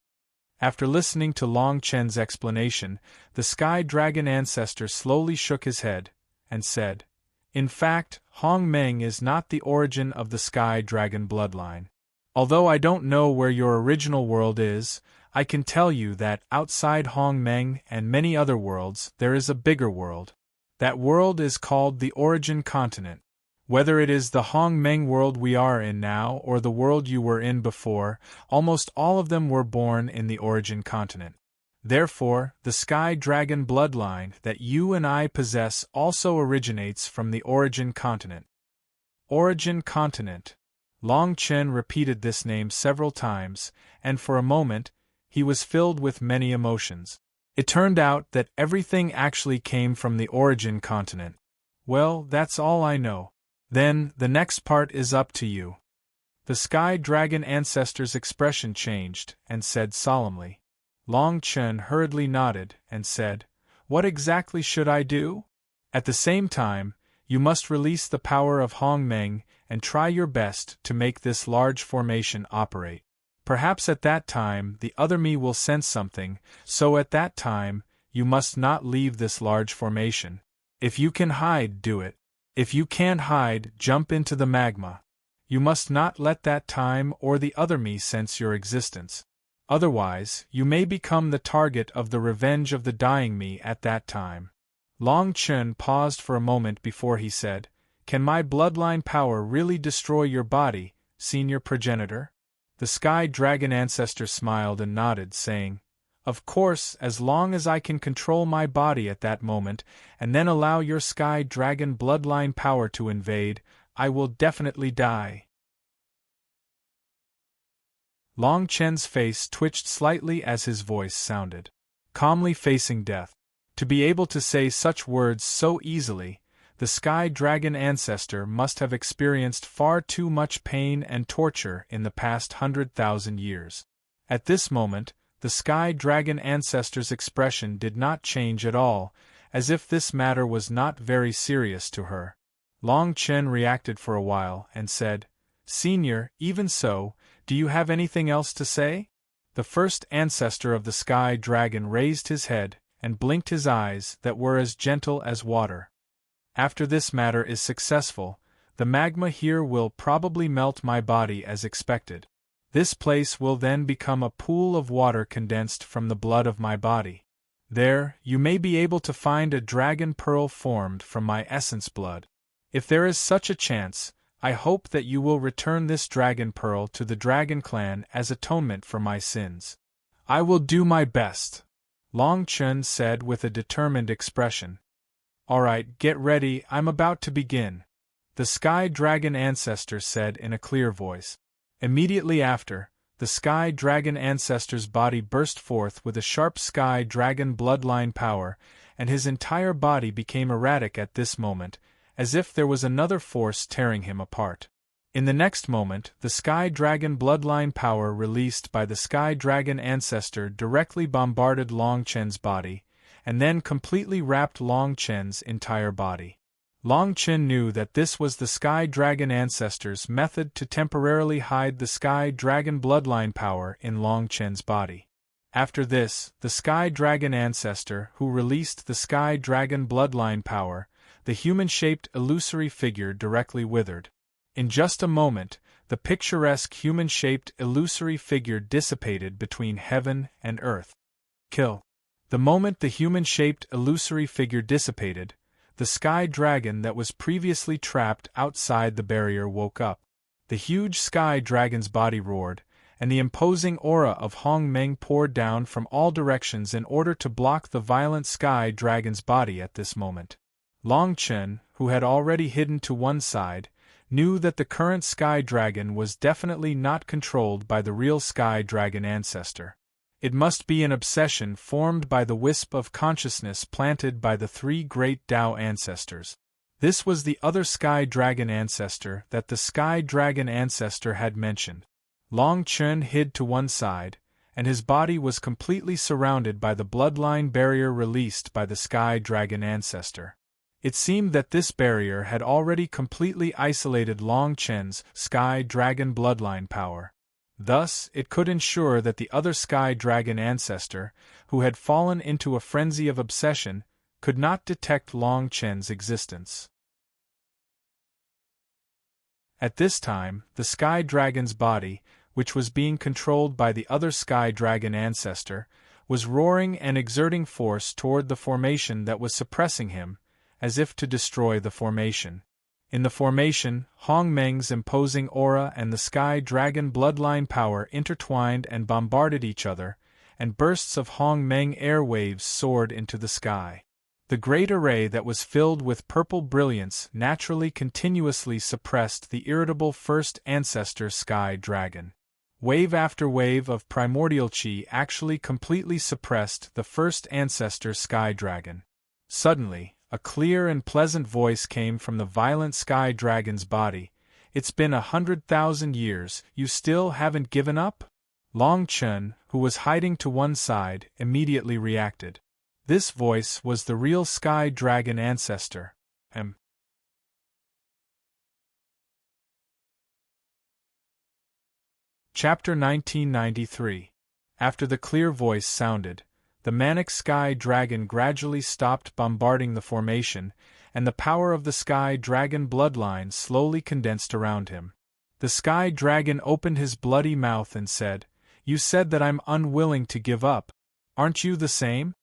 After listening to Long Chen's explanation, the Sky Dragon ancestor slowly shook his head, and said, "In fact, Hongmeng is not the origin of the Sky Dragon bloodline. Although I don't know where your original world is, I can tell you that outside Hongmeng and many other worlds there is a bigger world. That world is called the Origin Continent. Whether it is the Hongmeng world we are in now or the world you were in before, almost all of them were born in the Origin Continent. Therefore, the Sky Dragon bloodline that you and I possess also originates from the Origin Continent." Origin Continent. Long Chen repeated this name several times, and for a moment, he was filled with many emotions. It turned out that everything actually came from the Origin Continent. Well, that's all I know. Then, the next part is up to you. The Sky Dragon ancestor's expression changed, and said solemnly. Long Chen hurriedly nodded, and said, "What exactly should I do?" At the same time, you must release the power of Hongmeng and try your best to make this large formation operate. Perhaps at that time the other me will sense something, so at that time, you must not leave this large formation. If you can hide, do it. If you can't hide, jump into the magma. You must not let that time or the other me sense your existence. Otherwise, you may become the target of the revenge of the dying me at that time. Long Chen paused for a moment before he said, "Can my bloodline power really destroy your body, senior progenitor?" The Sky Dragon ancestor smiled and nodded, saying, "Of course, as long as I can control my body at that moment, and then allow your Sky Dragon bloodline power to invade, I will definitely die." Long Chen's face twitched slightly as his voice sounded. Calmly facing death. To be able to say such words so easily, the Sky Dragon ancestor must have experienced far too much pain and torture in the past 100,000 years. At this moment, the Sky Dragon ancestor's expression did not change at all, as if this matter was not very serious to her. Long Chen reacted for a while and said, "Senior, even so, do you have anything else to say?" The first ancestor of the Sky Dragon raised his head and blinked his eyes that were as gentle as water. "After this matter is successful, the magma here will probably melt my body as expected. This place will then become a pool of water condensed from the blood of my body. There, you may be able to find a dragon pearl formed from my essence blood. If there is such a chance, I hope that you will return this dragon pearl to the Dragon Clan as atonement for my sins." "I will do my best," Long Chen said with a determined expression. "All right, get ready, I'm about to begin," the Sky Dragon ancestor said in a clear voice. Immediately after, the Sky Dragon ancestor's body burst forth with a sharp Sky Dragon bloodline power, and his entire body became erratic at this moment, as if there was another force tearing him apart. In the next moment, the Sky Dragon bloodline power released by the Sky Dragon ancestor directly bombarded Long Chen's body, and then completely wrapped Long Chen's entire body. Long Chen knew that this was the Sky Dragon ancestor's method to temporarily hide the Sky Dragon bloodline power in Long Chen's body. After this, the Sky Dragon ancestor who released the Sky Dragon bloodline power, the human-shaped illusory figure directly withered. In just a moment, the picturesque human-shaped illusory figure dissipated between heaven and earth. Kill. The moment the human-shaped illusory figure dissipated, the Sky Dragon that was previously trapped outside the barrier woke up. The huge Sky Dragon's body roared, and the imposing aura of Hong Meng poured down from all directions in order to block the violent Sky Dragon's body at this moment. Long Chen, who had already hidden to one side, knew that the current Sky Dragon was definitely not controlled by the real Sky Dragon ancestor. It must be an obsession formed by the wisp of consciousness planted by the three great Tao ancestors. This was the other Sky Dragon ancestor that the Sky Dragon ancestor had mentioned. Long Chen hid to one side, and his body was completely surrounded by the bloodline barrier released by the Sky Dragon ancestor. It seemed that this barrier had already completely isolated Long Chen's Sky Dragon bloodline power. Thus, it could ensure that the other Sky Dragon ancestor, who had fallen into a frenzy of obsession, could not detect Long Chen's existence. At this time, the Sky Dragon's body, which was being controlled by the other Sky Dragon ancestor, was roaring and exerting force toward the formation that was suppressing him, as if to destroy the formation. In the formation, Hong Meng's imposing aura and the Sky Dragon bloodline power intertwined and bombarded each other, and bursts of Hong Meng airwaves soared into the sky. The great array that was filled with purple brilliance naturally continuously suppressed the irritable first ancestor Sky Dragon. Wave after wave of primordial chi actually completely suppressed the first ancestor Sky Dragon. Suddenly, a clear and pleasant voice came from the violent Sky Dragon's body. "It's been 100,000 years, you still haven't given up?" Long Chen, who was hiding to one side, immediately reacted. This voice was the real Sky Dragon ancestor. Chapter 1993. After the clear voice sounded, the manic Sky Dragon gradually stopped bombarding the formation, and the power of the Sky Dragon bloodline slowly condensed around him. The Sky Dragon opened his bloody mouth and said, "You said that I'm unwilling to give up. Aren't you the same?"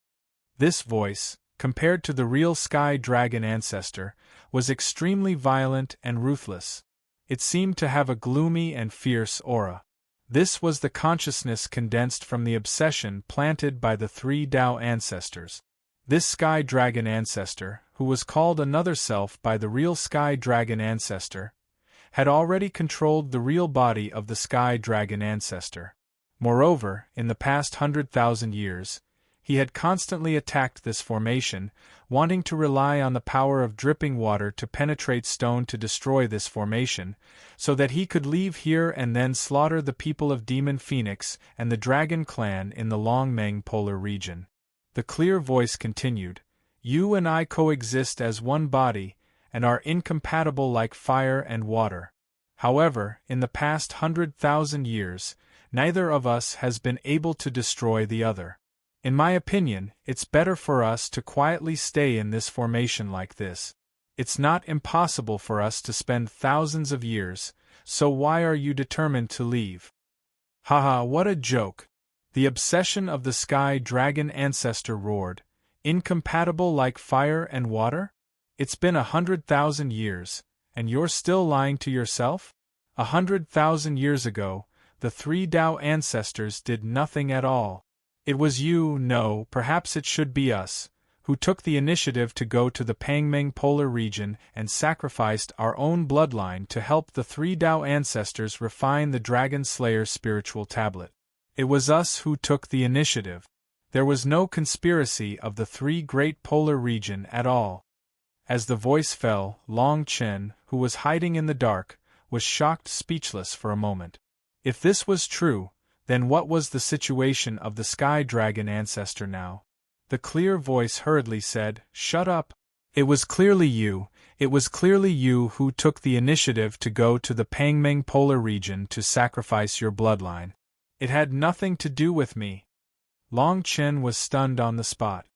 This voice, compared to the real Sky Dragon ancestor, was extremely violent and ruthless. It seemed to have a gloomy and fierce aura. This was the consciousness condensed from the obsession planted by the three Tao ancestors. This Sky Dragon ancestor, who was called another self by the real Sky Dragon ancestor, had already controlled the real body of the Sky Dragon ancestor. Moreover, in the past 100,000 years, he had constantly attacked this formation, wanting to rely on the power of dripping water to penetrate stone to destroy this formation, so that he could leave here and then slaughter the people of Demon Phoenix and the Dragon Clan in the Longmeng polar region. The clear voice continued, "You and I coexist as one body, and are incompatible like fire and water. However, in the past 100,000 years, neither of us has been able to destroy the other. In my opinion, it's better for us to quietly stay in this formation like this. It's not impossible for us to spend thousands of years, so why are you determined to leave?" Haha, what a joke! The obsession of the Sky Dragon ancestor roared, "Incompatible like fire and water? It's been 100,000 years, and you're still lying to yourself? 100,000 years ago, the three Tao ancestors did nothing at all. It was you, no, perhaps it should be us, who took the initiative to go to the Pangmeng polar region and sacrificed our own bloodline to help the three Tao ancestors refine the Dragon Slayer's spiritual tablet. It was us who took the initiative. There was no conspiracy of the three great polar region at all." As the voice fell, Long Chen, who was hiding in the dark, was shocked speechless for a moment. If this was true, then what was the situation of the Sky Dragon ancestor now? The clear voice hurriedly said, "Shut up! It was clearly you who took the initiative to go to the Pangmeng polar region to sacrifice your bloodline. It had nothing to do with me." Long Chen was stunned on the spot.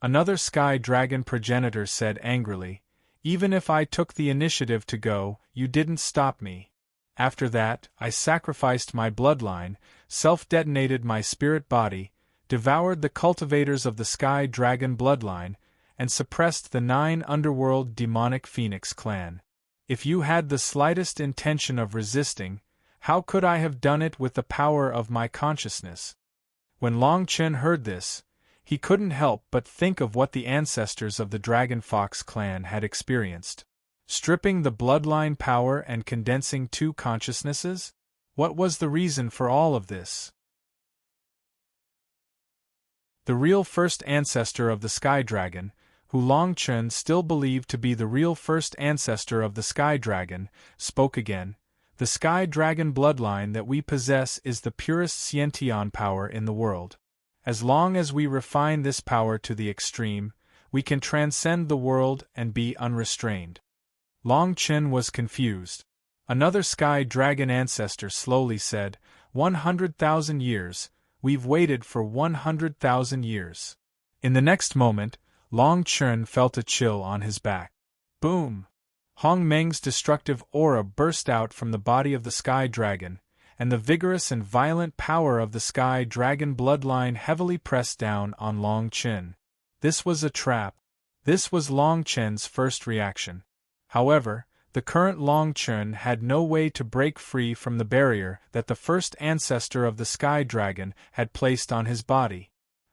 Another Sky Dragon progenitor said angrily, "Even if I took the initiative to go, you didn't stop me. After that, I sacrificed my bloodline, self-detonated my spirit body, devoured the cultivators of the Sky Dragon bloodline, and suppressed the 9 underworld demonic Phoenix clan. If you had the slightest intention of resisting, how could I have done it with the power of my consciousness?" When Long Chen heard this, he couldn't help but think of what the ancestors of the Dragon Fox clan had experienced. Stripping the bloodline power and condensing 2 consciousnesses? What was the reason for all of this? The real first ancestor of the Sky Dragon, who Long Chen still believed to be the real first ancestor of the Sky Dragon, spoke again. "The Sky Dragon bloodline that we possess is the purest Xiantian power in the world. As long as we refine this power to the extreme, we can transcend the world and be unrestrained." Long Chen was confused. Another Sky Dragon ancestor slowly said, 100,000 years, we've waited for 100,000 years. In the next moment, Long Chen felt a chill on his back. Boom! Hong Meng's destructive aura burst out from the body of the Sky Dragon, and the vigorous and violent power of the Sky Dragon bloodline heavily pressed down on Long Chen. This was a trap. This was Long Chen's first reaction. However, the current Long Chen had no way to break free from the barrier that the first ancestor of the Sky Dragon had placed on his body.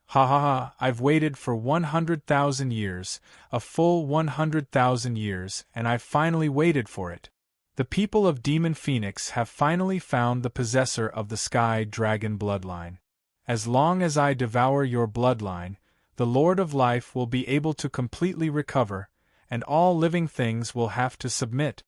Ha ha ha, I've waited for 100,000 years, a full 100,000 years, and I've finally waited for it. The people of Demon Phoenix have finally found the possessor of the Sky Dragon bloodline. As long as I devour your bloodline, the Lord of Life will be able to completely recover, and all living things will have to submit.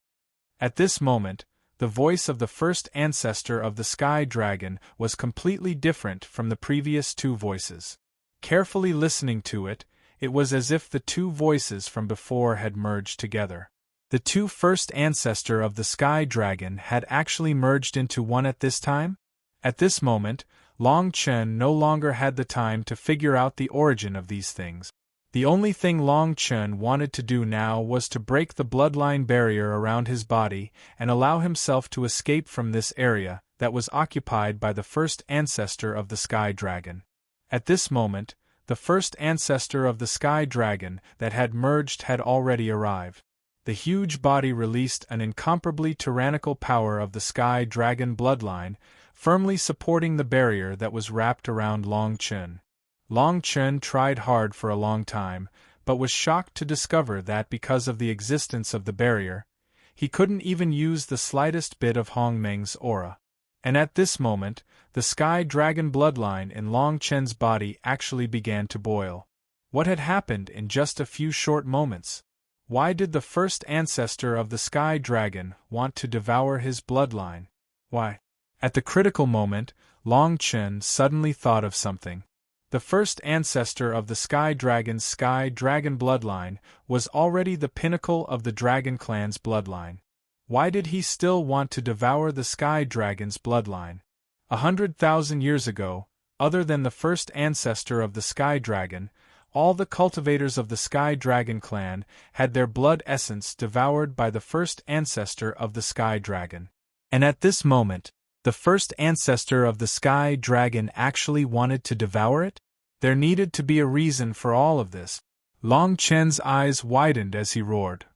At this moment, the voice of the first ancestor of the Sky Dragon was completely different from the previous 2 voices. Carefully listening to it, it was as if the 2 voices from before had merged together. The 2 first ancestor of the Sky Dragon had actually merged into one at this time? At this moment, Long Chen no longer had the time to figure out the origin of these things. The only thing Long Chen wanted to do now was to break the bloodline barrier around his body and allow himself to escape from this area that was occupied by the first ancestor of the Sky Dragon. At this moment, the first ancestor of the Sky Dragon that had merged had already arrived. The huge body released an incomparably tyrannical power of the Sky Dragon bloodline, firmly supporting the barrier that was wrapped around Long Chen. Long Chen tried hard for a long time, but was shocked to discover that because of the existence of the barrier, He couldn't even use the slightest bit of Hong Meng's aura. And at this moment, the Sky Dragon bloodline in Long Chen's body actually began to boil. What had happened in just a few short moments? Why did the first ancestor of the Sky Dragon want to devour his bloodline? Why? At the critical moment, Long Chen suddenly thought of something. The first ancestor of the Sky Dragon bloodline was already the pinnacle of the Dragon Clan's bloodline. Why did he still want to devour the Sky Dragon's bloodline? 100,000 years ago, other than the first ancestor of the Sky Dragon, all the cultivators of the Sky Dragon clan had their blood essence devoured by the first ancestor of the Sky Dragon. And at this moment, the first ancestor of the Sky Dragon actually wanted to devour it? There needed to be a reason for all of this. Long Chen's eyes widened as he roared.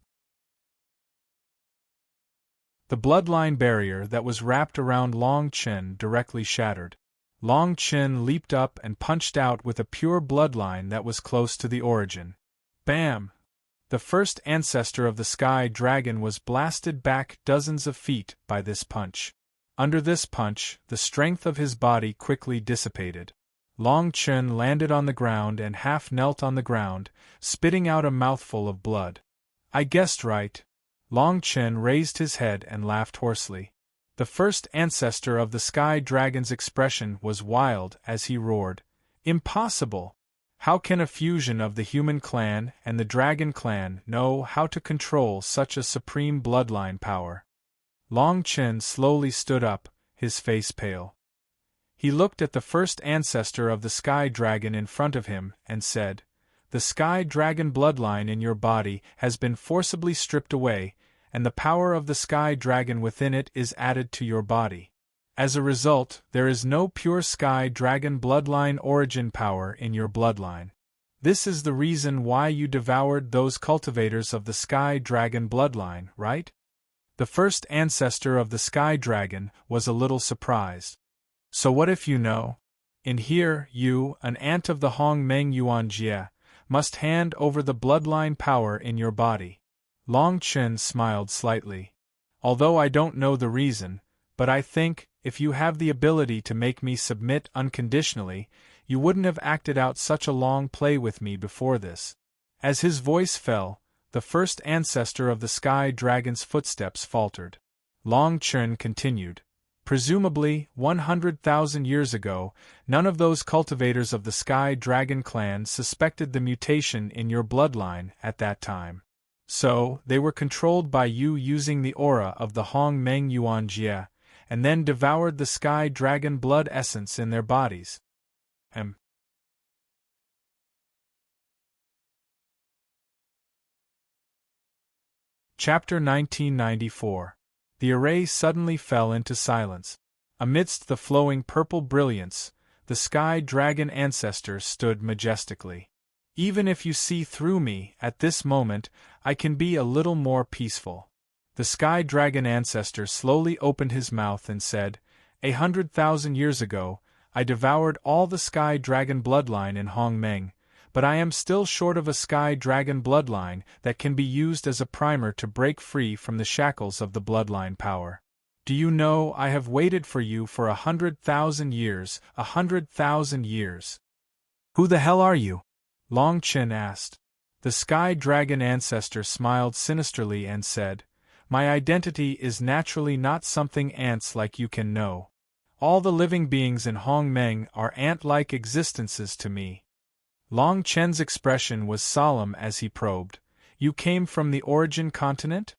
The bloodline barrier that was wrapped around Long Chen directly shattered. Long Chen leaped up and punched out with a pure bloodline that was close to the origin. Bam! The first ancestor of the Sky Dragon was blasted back dozens of feet by this punch. Under this punch, the strength of his body quickly dissipated. Long Chen landed on the ground and half knelt on the ground, spitting out a mouthful of blood. I guessed right. Long Chen raised his head and laughed hoarsely. The first ancestor of the Sky Dragon's expression was wild as he roared. Impossible! How can a fusion of the human clan and the dragon clan know how to control such a supreme bloodline power? Long Chen slowly stood up, his face pale. He looked at the first ancestor of the Sky Dragon in front of him and said, "The Sky Dragon bloodline in your body has been forcibly stripped away, and the power of the Sky Dragon within it is added to your body. As a result, there is no pure Sky Dragon bloodline origin power in your bloodline. This is the reason why you devoured those cultivators of the Sky Dragon bloodline, right?" The first ancestor of the Sky Dragon was a little surprised. "So what if you know? In here, you, an ant of the Hong Meng Yuan Jie, must hand over the bloodline power in your body." Long Chen smiled slightly. "Although I don't know the reason, but I think, if you have the ability to make me submit unconditionally, you wouldn't have acted out such a long play with me before this." As his voice fell, the first ancestor of the Sky Dragon's footsteps faltered. Long Chen continued. "Presumably, 100,000 years ago, none of those cultivators of the Sky Dragon clan suspected the mutation in your bloodline at that time. So, they were controlled by you using the aura of the Hong Meng Yuan Jie, and then devoured the Sky Dragon blood essence in their bodies." Chapter 1994. The array suddenly fell into silence. Amidst the flowing purple brilliance, the Sky Dragon ancestor stood majestically. "Even if you see through me, at this moment, I can be a little more peaceful." The Sky Dragon ancestor slowly opened his mouth and said, 100,000 years ago, I devoured all the Sky Dragon bloodline in Hong Meng, but I am still short of a Sky Dragon bloodline that can be used as a primer to break free from the shackles of the bloodline power. Do you know I have waited for you for 100,000 years, 100,000 years. Who the hell are you? Long Chen asked. The Sky Dragon ancestor smiled sinisterly and said, My identity is naturally not something ants like you can know. All the living beings in Hong Meng are ant-like existences to me. Long Chen's expression was solemn as he probed, You came from the origin continent?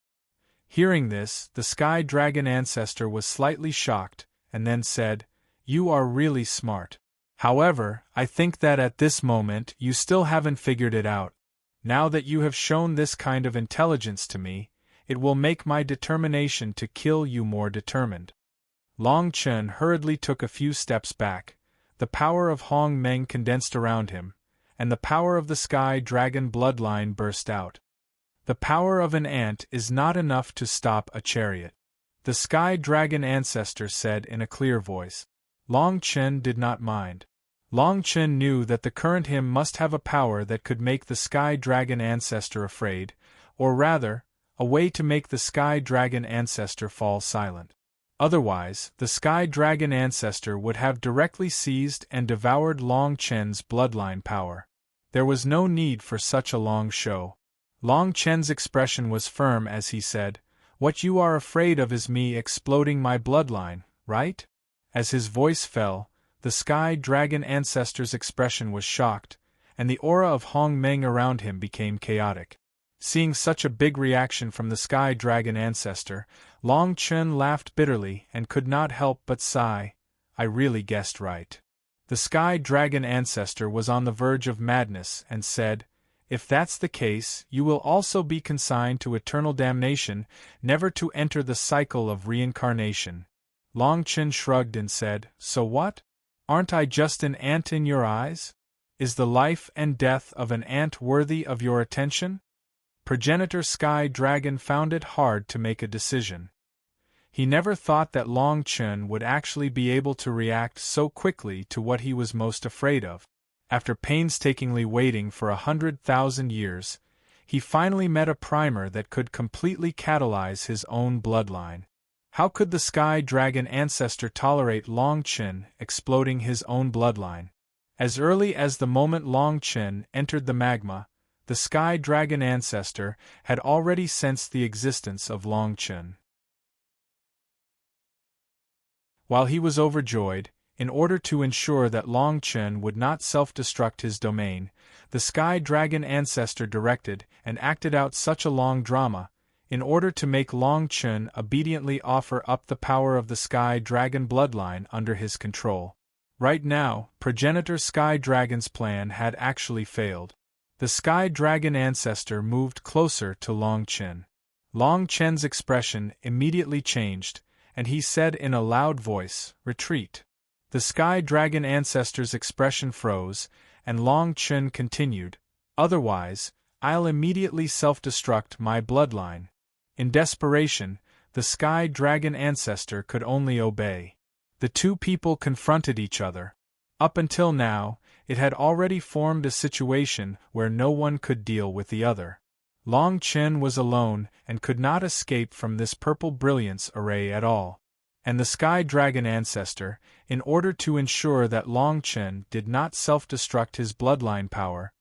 Hearing this, the Sky Dragon ancestor was slightly shocked, and then said, You are really smart. However, I think that at this moment you still haven't figured it out. Now that you have shown this kind of intelligence to me, it will make my determination to kill you more determined. Long Chen hurriedly took a few steps back. The power of Hong Meng condensed around him, and the power of the Sky Dragon bloodline burst out. The power of an ant is not enough to stop a chariot, the Sky Dragon ancestor said in a clear voice. Long Chen did not mind. Long Chen knew that the current him must have a power that could make the Sky Dragon ancestor afraid, or rather, a way to make the Sky Dragon ancestor fall silent. Otherwise, the Sky Dragon ancestor would have directly seized and devoured Long Chen's bloodline power. There was no need for such a long show. Long Chen's expression was firm as he said, "What you are afraid of is me exploding my bloodline, right?" As his voice fell, the Sky Dragon ancestor's expression was shocked, and the aura of Hong Meng around him became chaotic. Seeing such a big reaction from the Sky Dragon ancestor, Long Chen laughed bitterly and could not help but sigh, "I really guessed right." The Sky Dragon ancestor was on the verge of madness and said, "If that's the case, you will also be consigned to eternal damnation, never to enter the cycle of reincarnation." Long Chen shrugged and said, "So what? Aren't I just an ant in your eyes? Is the life and death of an ant worthy of your attention?" Progenitor Sky Dragon found it hard to make a decision. He never thought that Long Chen would actually be able to react so quickly to what he was most afraid of. After painstakingly waiting for 100,000 years, he finally met a primer that could completely catalyze his own bloodline. How could the Sky Dragon ancestor tolerate Long Chen exploding his own bloodline? As early as the moment Long Chen entered the magma, the Sky Dragon ancestor had already sensed the existence of Long Chen. While he was overjoyed, in order to ensure that Long Chen would not self-destruct his domain, the Sky Dragon ancestor directed and acted out such a long drama, in order to make Long Chen obediently offer up the power of the Sky Dragon bloodline under his control. Right now, Progenitor Sky Dragon's plan had actually failed. The Sky Dragon ancestor moved closer to Long Chen. Long Chen's expression immediately changed, and he said in a loud voice, "Retreat." The Sky Dragon ancestor's expression froze, and Long Chen continued, "Otherwise, I'll immediately self-destruct my bloodline." In desperation, the Sky Dragon ancestor could only obey. The two people confronted each other. Up until now, it had already formed a situation where no one could deal with the other. Long Chen was alone and could not escape from this purple brilliance array at all. And the Sky Dragon ancestor, in order to ensure that Long Chen did not self-destruct his bloodline power,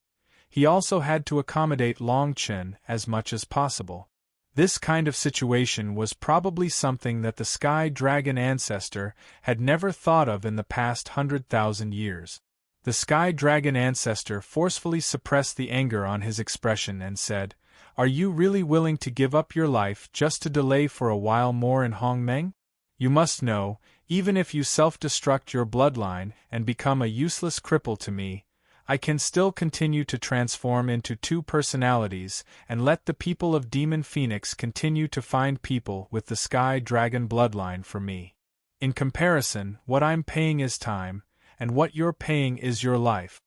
he also had to accommodate Long Chen as much as possible. This kind of situation was probably something that the Sky Dragon ancestor had never thought of in the past 100,000 years. The Sky Dragon ancestor forcefully suppressed the anger on his expression and said, "Are you really willing to give up your life just to delay for a while more in Hong Meng? You must know, even if you self-destruct your bloodline and become a useless cripple to me, I can still continue to transform into two personalities and let the people of Demon Phoenix continue to find people with the Sky Dragon bloodline for me. In comparison, what I'm paying is time, and what you're paying is your life."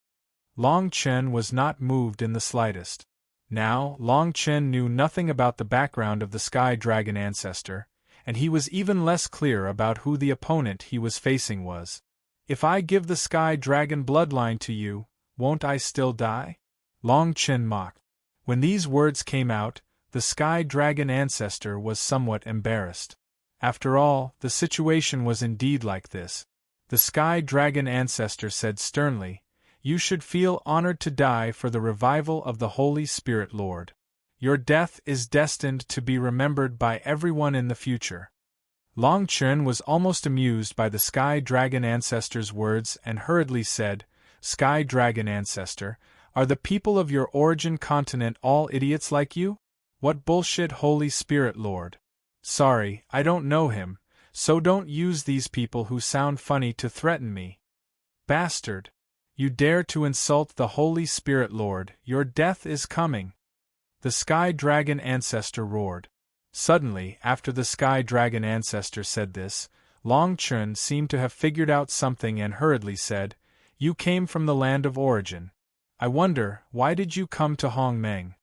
Long Chen was not moved in the slightest. Now, Long Chen knew nothing about the background of the Sky Dragon ancestor, and he was even less clear about who the opponent he was facing was. "If I give the Sky Dragon bloodline to you, won't I still die?" Long Chen mocked. When these words came out, the Sky Dragon ancestor was somewhat embarrassed. After all, the situation was indeed like this. The Sky Dragon ancestor said sternly, "You should feel honored to die for the revival of the Holy Spirit Lord. Your death is destined to be remembered by everyone in the future." Long Chen was almost amused by the Sky Dragon ancestor's words and hurriedly said, "Sky Dragon ancestor, are the people of your origin continent all idiots like you? What bullshit, Holy Spirit Lord. Sorry, I don't know him, so don't use these people who sound funny to threaten me. Bastard! You dare to insult the Holy Spirit Lord, your death is coming." The Sky Dragon ancestor roared. Suddenly, after the Sky Dragon ancestor said this, Long Chen seemed to have figured out something and hurriedly said, "You came from the land of origin. I wonder, why did you come to Hong Meng?"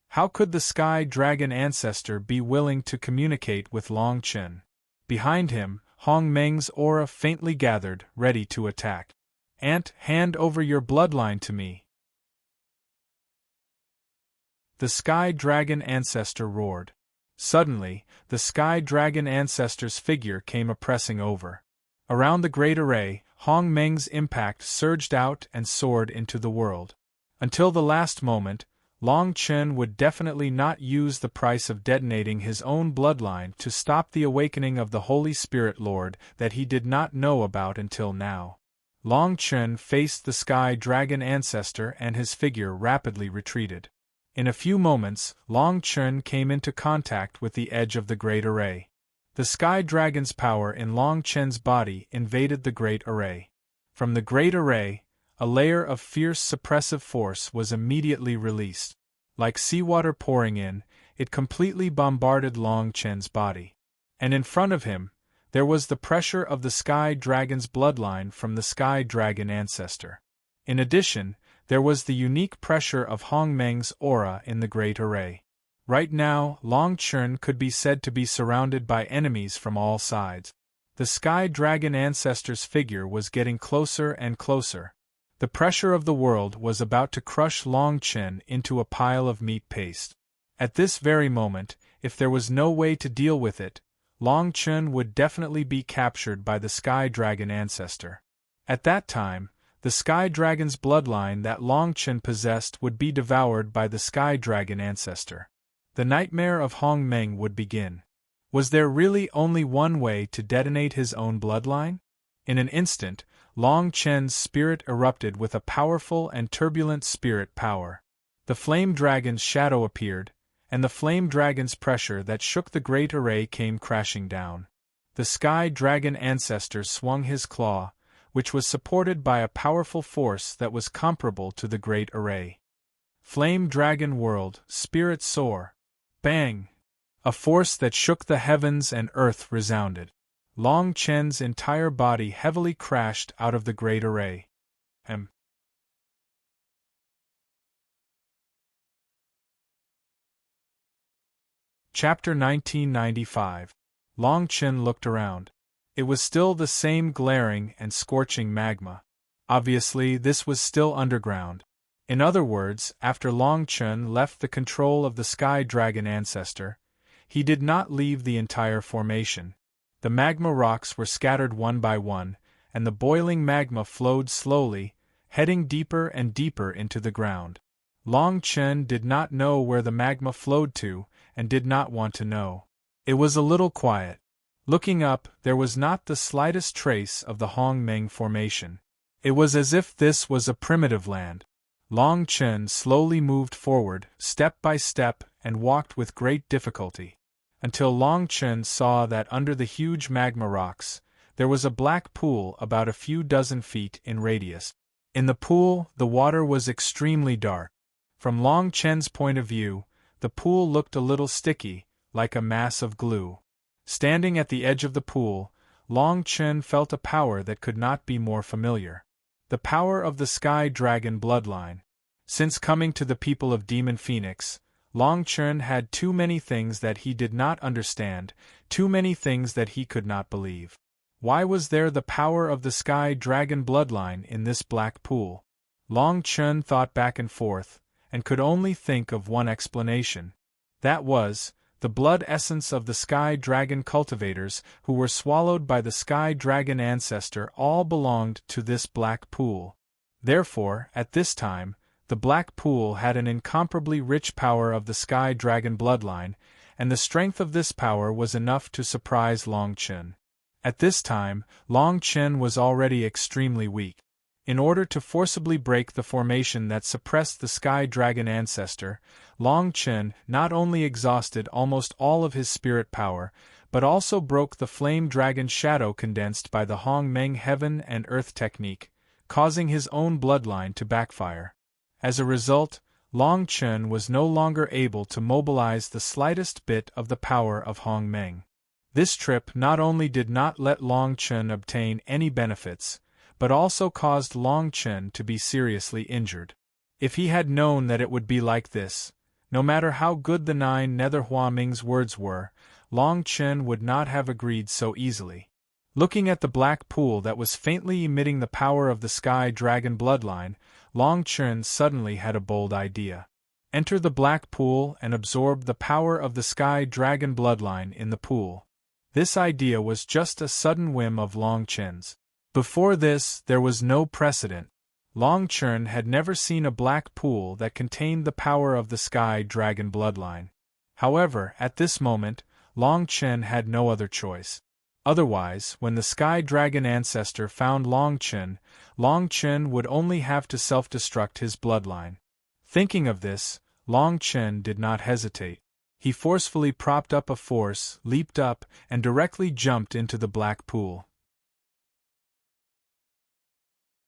How could the Sky Dragon ancestor be willing to communicate with Long Chen? Behind him, Hong Meng's aura faintly gathered, ready to attack. "Ant, hand over your bloodline to me." The Sky Dragon ancestor roared. Suddenly, the Sky Dragon ancestor's figure came pressing over. Around the great array, Hong Meng's impact surged out and soared into the world. Until the last moment, Long Chen would definitely not use the price of detonating his own bloodline to stop the awakening of the Holy Spirit Lord that he did not know about until now. Long Chen faced the Sky Dragon ancestor and his figure rapidly retreated. In a few moments, Long Chen came into contact with the edge of the Great Array. The Sky Dragon's power in Long Chen's body invaded the Great Array. From the Great Array, a layer of fierce suppressive force was immediately released. Like seawater pouring in, it completely bombarded Long Chen's body. And in front of him, there was the pressure of the Sky Dragon's bloodline from the Sky Dragon ancestor. In addition, there was the unique pressure of Hong Meng's aura in the Great Array. Right now, Long Chen could be said to be surrounded by enemies from all sides. The Sky Dragon ancestor's figure was getting closer and closer. The pressure of the world was about to crush Long Chen into a pile of meat paste. At this very moment, if there was no way to deal with it, Long Chen would definitely be captured by the Sky Dragon ancestor. At that time, the Sky Dragon's bloodline that Long Chen possessed would be devoured by the Sky Dragon ancestor. The nightmare of Hong Meng would begin. Was there really only one way to detonate his own bloodline? In an instant, Long Chen's spirit erupted with a powerful and turbulent spirit power. The Flame Dragon's shadow appeared, and the Flame Dragon's pressure that shook the Great Array came crashing down. The Sky Dragon ancestor swung his claw, which was supported by a powerful force that was comparable to the Great Array. Flame Dragon whirled, spirit soar. Bang! A force that shook the heavens and earth resounded. Long Chen's entire body heavily crashed out of the Great Array. Chapter 1995. Long Chen looked around. It was still the same glaring and scorching magma. Obviously, this was still underground. In other words, after Long Chen left the control of the Sky Dragon ancestor, he did not leave the entire formation. The magma rocks were scattered one by one, and the boiling magma flowed slowly, heading deeper and deeper into the ground. Long Chen did not know where the magma flowed to, and did not want to know. It was a little quiet. Looking up, there was not the slightest trace of the Hong Meng formation. It was as if this was a primitive land. Long Chen slowly moved forward, step by step, and walked with great difficulty, until Long Chen saw that under the huge magma rocks, there was a black pool about a few dozen feet in radius. In the pool, the water was extremely dark. From Long Chen's point of view, the pool looked a little sticky, like a mass of glue. Standing at the edge of the pool, Long Chen felt a power that could not be more familiar. The power of the Sky Dragon bloodline. Since coming to the people of Demon Phoenix, Long Chen had too many things that he did not understand, too many things that he could not believe. Why was there the power of the Sky Dragon bloodline in this black pool? Long Chen thought back and forth, and could only think of one explanation. That was, the blood essence of the Sky Dragon cultivators who were swallowed by the Sky Dragon ancestor all belonged to this black pool. Therefore, at this time, the black pool had an incomparably rich power of the Sky Dragon bloodline, and the strength of this power was enough to surprise Long Chen. At this time, Long Chen was already extremely weak. In order to forcibly break the formation that suppressed the Sky Dragon ancestor, Long Chen not only exhausted almost all of his spirit power, but also broke the Flame Dragon shadow condensed by the Hong Meng Heaven and Earth technique, causing his own bloodline to backfire. As a result, Long Chen was no longer able to mobilize the slightest bit of the power of Hong Meng. This trip not only did not let Long Chen obtain any benefits, but also caused Long Chen to be seriously injured. If he had known that it would be like this, no matter how good the 9 Nether Hua Ming's words were, Long Chen would not have agreed so easily. Looking at the black pool that was faintly emitting the power of the Sky Dragon bloodline, Long Chen suddenly had a bold idea. enter the black pool and absorb the power of the sky dragon bloodline in the pool. This idea was just a sudden whim of Long Chen's. Before this, there was no precedent. Long Chen had never seen a black pool that contained the power of the sky dragon bloodline. However, at this moment, Long Chen had no other choice. Otherwise, when the sky dragon ancestor found Long Chen would only have to self-destruct his bloodline. Thinking of this, Long Chen did not hesitate. He forcefully propped up a force, leaped up, and directly jumped into the black pool.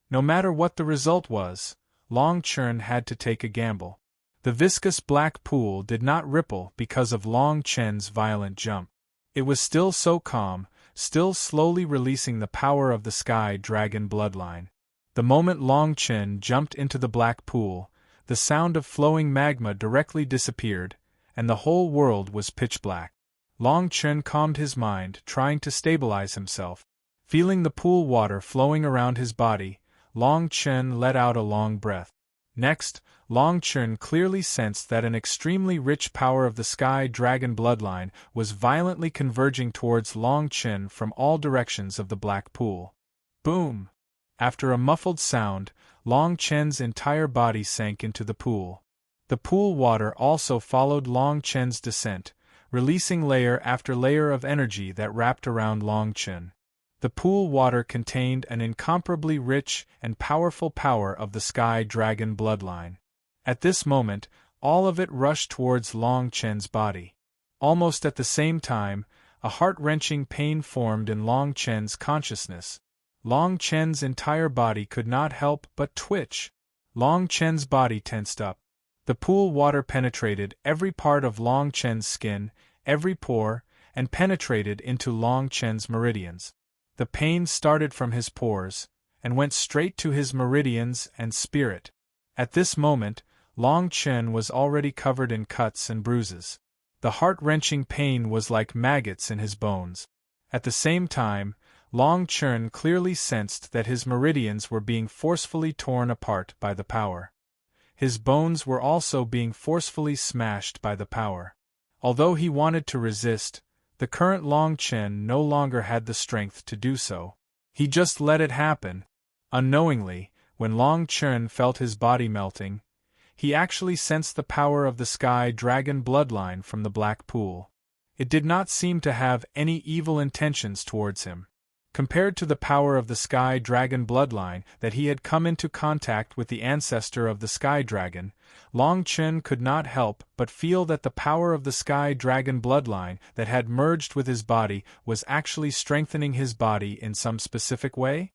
No matter what the result was, Long Chen had to take a gamble. The viscous black pool did not ripple because of Long Chen's violent jump. It was still so calm, still slowly releasing the power of the sky dragon bloodline. The moment Long Chen jumped into the black pool, the sound of flowing magma directly disappeared, and the whole world was pitch black. Long Chen calmed his mind, trying to stabilize himself. Feeling the pool water flowing around his body, Long Chen let out a long breath. Next, Long Chen clearly sensed that an extremely rich power of the sky dragon bloodline was violently converging towards Long Chen from all directions of the black pool. Boom! After a muffled sound, Long Chen's entire body sank into the pool. The pool water also followed Long Chen's descent, releasing layer after layer of energy that wrapped around Long Chen. The pool water contained an incomparably rich and powerful power of the sky dragon bloodline. At this moment, all of it rushed towards Long Chen's body. Almost at the same time, a heart-wrenching pain formed in Long Chen's consciousness. Long Chen's entire body could not help but twitch. Long Chen's body tensed up. The pool water penetrated every part of Long Chen's skin, every pore, and penetrated into Long Chen's meridians. The pain started from his pores, and went straight to his meridians and spirit. At this moment, Long Chen was already covered in cuts and bruises. The heart-wrenching pain was like maggots in his bones. At the same time, Long Chen clearly sensed that his meridians were being forcefully torn apart by the power. His bones were also being forcefully smashed by the power. Although he wanted to resist, the current Long Chen no longer had the strength to do so. He just let it happen. Unknowingly, when Long Chen felt his body melting, he actually sensed the power of the sky dragon bloodline from the black pool. It did not seem to have any evil intentions towards him. Compared to the power of the sky dragon bloodline that he had come into contact with the ancestor of the sky dragon, Long Chen could not help but feel that the power of the sky dragon bloodline that had merged with his body was actually strengthening his body in some specific way.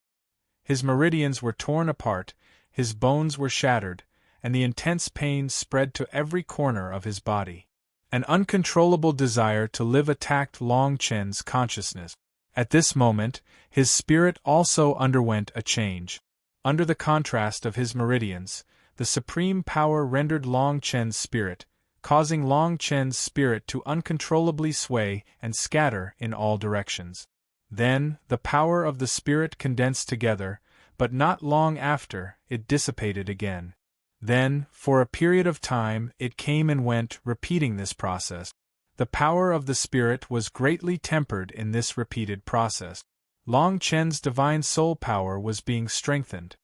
His meridians were torn apart, his bones were shattered, and the intense pain spread to every corner of his body. An uncontrollable desire to live attacked Long Chen's consciousness. At this moment, his spirit also underwent a change. Under the contrast of his meridians, the supreme power rendered Long Chen's spirit, causing Long Chen's spirit to uncontrollably sway and scatter in all directions. Then, the power of the spirit condensed together, but not long after, it dissipated again. Then, for a period of time, it came and went, repeating this process. The power of the spirit was greatly tempered in this repeated process. Long Chen's divine soul power was being strengthened.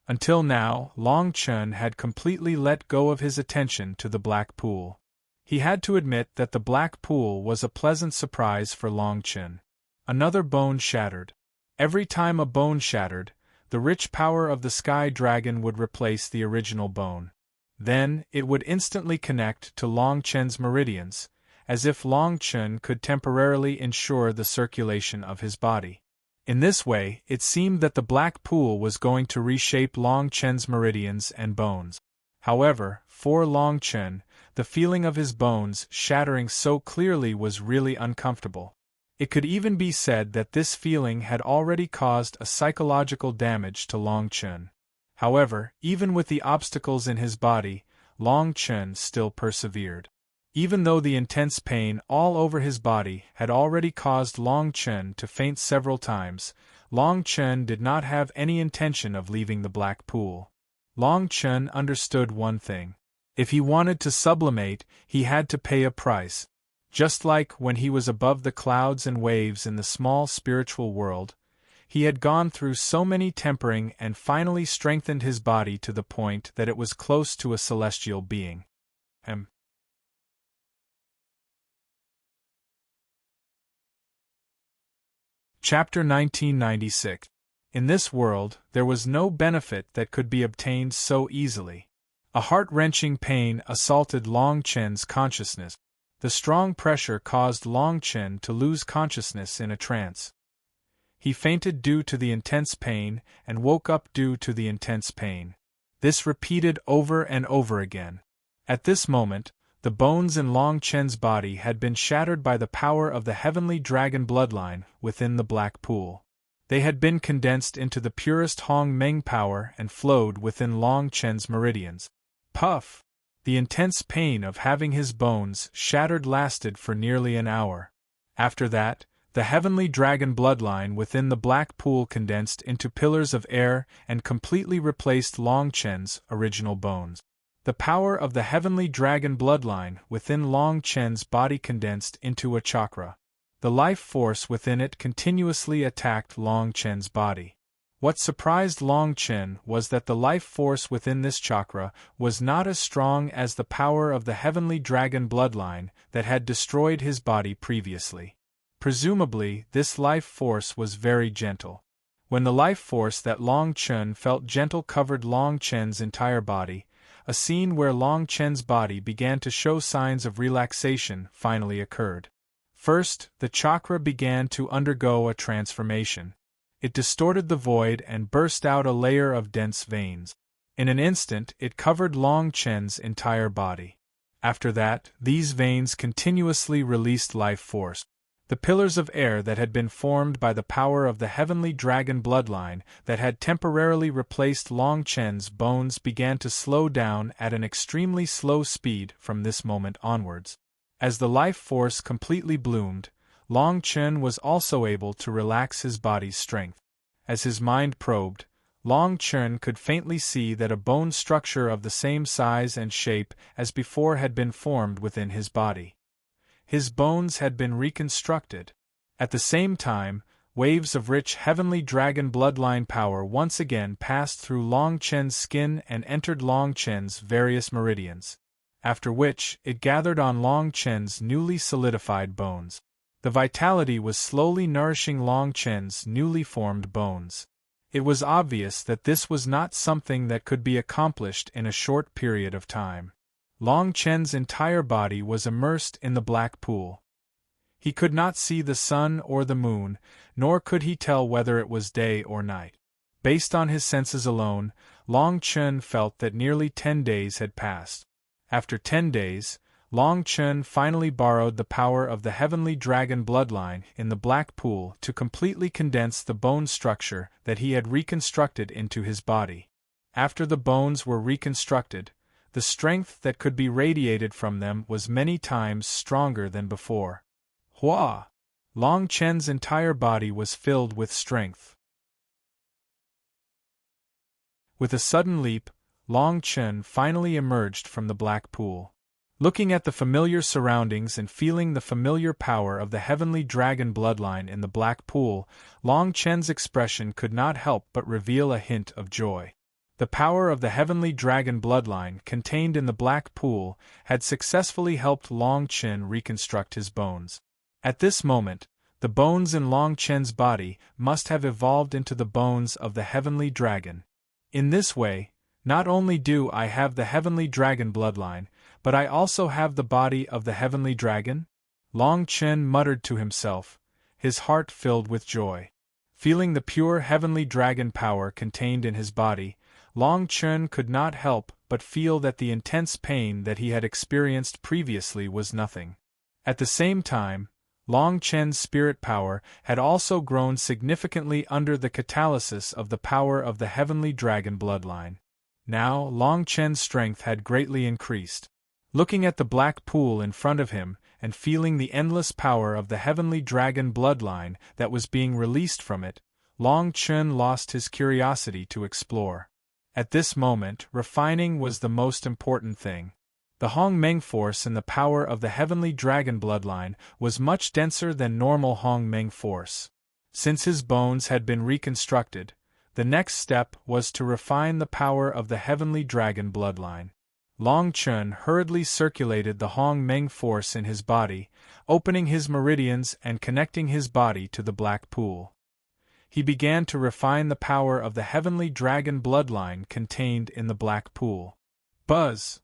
Until now, Long Chen had completely let go of his attention to the black pool. He had to admit that the black pool was a pleasant surprise for Long Chen. Another bone shattered. Every time a bone shattered, the rich power of the sky dragon would replace the original bone. Then, it would instantly connect to Long Chen's meridians, as if Long Chen could temporarily ensure the circulation of his body. In this way, it seemed that the black pool was going to reshape Long Chen's meridians and bones. However, for Long Chen, the feeling of his bones shattering so clearly was really uncomfortable. It could even be said that this feeling had already caused a psychological damage to Long Chen. However, even with the obstacles in his body, Long Chen still persevered. Even though the intense pain all over his body had already caused Long Chen to faint several times, Long Chen did not have any intention of leaving the black pool. Long Chen understood one thing. If he wanted to sublimate, he had to pay a price. Just like when he was above the clouds and waves in the small spiritual world, he had gone through so many tempering and finally strengthened his body to the point that it was close to a celestial being. Chapter 1996. In this world, there was no benefit that could be obtained so easily. A heart-wrenching pain assaulted Long Chen's consciousness. The strong pressure caused Long Chen to lose consciousness in a trance. He fainted due to the intense pain and woke up due to the intense pain. This repeated over and over again. At this moment, the bones in Long Chen's body had been shattered by the power of the heavenly dragon bloodline within the black pool. They had been condensed into the purest Hong Meng power and flowed within Long Chen's meridians. Puff! The intense pain of having his bones shattered lasted for nearly an hour. After that, the heavenly dragon bloodline within the black pool condensed into pillars of air and completely replaced Long Chen's original bones. The power of the heavenly dragon bloodline within Long Chen's body condensed into a chakra. The life force within it continuously attacked Long Chen's body. What surprised Long Chen was that the life force within this chakra was not as strong as the power of the heavenly dragon bloodline that had destroyed his body previously. Presumably, this life force was very gentle. When the life force that Long Chen felt gentle covered Long Chen's entire body, a scene where Long Chen's body began to show signs of relaxation finally occurred. First, the chakra began to undergo a transformation. It distorted the void and burst out a layer of dense veins. In an instant, it covered Long Chen's entire body. After that, these veins continuously released life force. The pillars of air that had been formed by the power of the heavenly dragon bloodline that had temporarily replaced Long Chen's bones began to slow down at an extremely slow speed from this moment onwards. As the life force completely bloomed, Long Chen was also able to relax his body's strength. As his mind probed, Long Chen could faintly see that a bone structure of the same size and shape as before had been formed within his body. His bones had been reconstructed. At the same time, waves of rich heavenly dragon bloodline power once again passed through Long Chen's skin and entered Long Chen's various meridians, after which it gathered on Long Chen's newly solidified bones. The vitality was slowly nourishing Long Chen's newly formed bones. It was obvious that this was not something that could be accomplished in a short period of time. Long Chen's entire body was immersed in the black pool. He could not see the sun or the moon, nor could he tell whether it was day or night. Based on his senses alone, Long Chen felt that nearly 10 days had passed. After 10 days, Long Chen finally borrowed the power of the heavenly dragon bloodline in the black pool to completely condense the bone structure that he had reconstructed into his body. After the bones were reconstructed, the strength that could be radiated from them was many times stronger than before. Hua! Long Chen's entire body was filled with strength. With a sudden leap, Long Chen finally emerged from the black pool. Looking at the familiar surroundings and feeling the familiar power of the heavenly dragon bloodline in the black pool, Long Chen's expression could not help but reveal a hint of joy. The power of the heavenly dragon bloodline contained in the black pool had successfully helped Long Chen reconstruct his bones. At this moment, the bones in Long Chen's body must have evolved into the bones of the heavenly dragon. In this way, not only do I have the heavenly dragon bloodline, but I also have the body of the heavenly dragon? Long Chen muttered to himself, his heart filled with joy. Feeling the pure heavenly dragon power contained in his body, Long Chen could not help but feel that the intense pain that he had experienced previously was nothing. At the same time, Long Chen's spirit power had also grown significantly under the catalysis of the power of the heavenly dragon bloodline. Now, Long Chen's strength had greatly increased. Looking at the black pool in front of him and feeling the endless power of the heavenly dragon bloodline that was being released from it, Long Chen lost his curiosity to explore. At this moment, refining was the most important thing. The Hong Meng force in the power of the heavenly dragon bloodline was much denser than normal Hong Meng force. Since his bones had been reconstructed, the next step was to refine the power of the heavenly dragon bloodline. Long Chun hurriedly circulated the Hong Meng force in his body, opening his meridians and connecting his body to the black pool. He began to refine the power of the heavenly dragon bloodline contained in the black pool. Buzz!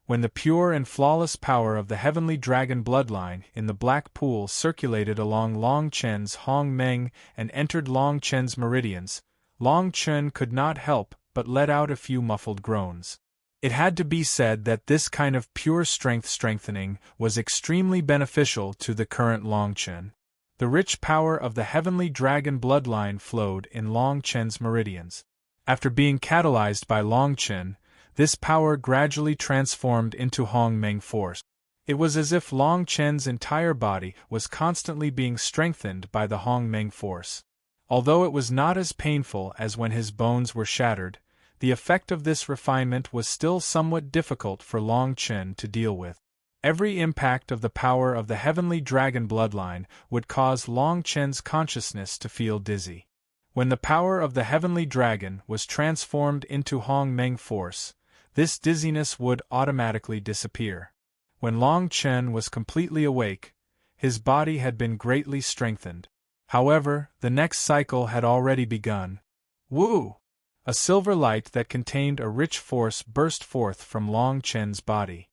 When the pure and flawless power of the heavenly dragon bloodline in the black pool circulated along Long Chen's Hong Meng and entered Long Chen's meridians, Long Chen could not help but let out a few muffled groans. It had to be said that this kind of pure strength strengthening was extremely beneficial to the current Long Chen. The rich power of the heavenly dragon bloodline flowed in Long Chen's meridians. After being catalyzed by Long Chen, this power gradually transformed into Hong Meng force. It was as if Long Chen's entire body was constantly being strengthened by the Hong Meng force. Although it was not as painful as when his bones were shattered, the effect of this refinement was still somewhat difficult for Long Chen to deal with. Every impact of the power of the heavenly dragon bloodline would cause Long Chen's consciousness to feel dizzy. When the power of the heavenly dragon was transformed into Hong Meng force, this dizziness would automatically disappear. When Long Chen was completely awake, his body had been greatly strengthened. However, the next cycle had already begun. Woo! A silver light that contained a rich force burst forth from Long Chen's body.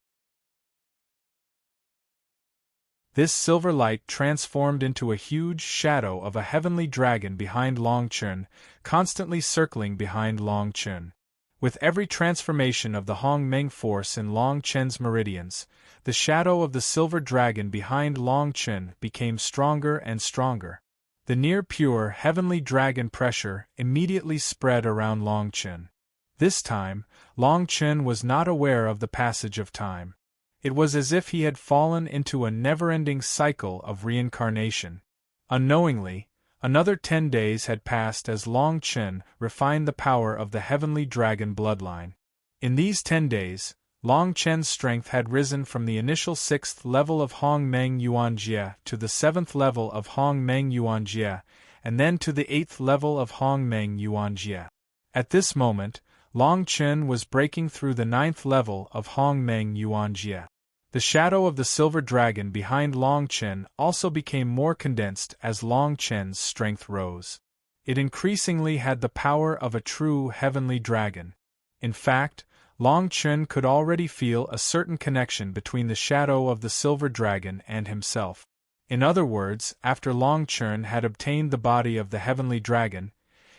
This silver light transformed into a huge shadow of a heavenly dragon behind Long Chen, constantly circling behind Long Chen. With every transformation of the Hong Meng force in Long Chen's meridians, the shadow of the silver dragon behind Long Chen became stronger and stronger. The near-pure heavenly dragon pressure immediately spread around Long Chen. This time, Long Chen was not aware of the passage of time. It was as if he had fallen into a never-ending cycle of reincarnation. Unknowingly, another 10 days had passed as Long Chen refined the power of the heavenly dragon bloodline. In these 10 days, Long Chen's strength had risen from the initial 6th level of Hong Meng Yuanjie to the 7th level of Hong Meng Yuanjie, and then to the 8th level of Hong Meng Yuanjie. At this moment, Long Chen was breaking through the 9th level of Hong Meng Yuanjie. The shadow of the silver dragon behind Long Chen also became more condensed as Long Chen's strength rose. It increasingly had the power of a true heavenly dragon. In fact, Long Chen could already feel a certain connection between the shadow of the silver dragon and himself. In other words, after Long Chen had obtained the body of the heavenly dragon,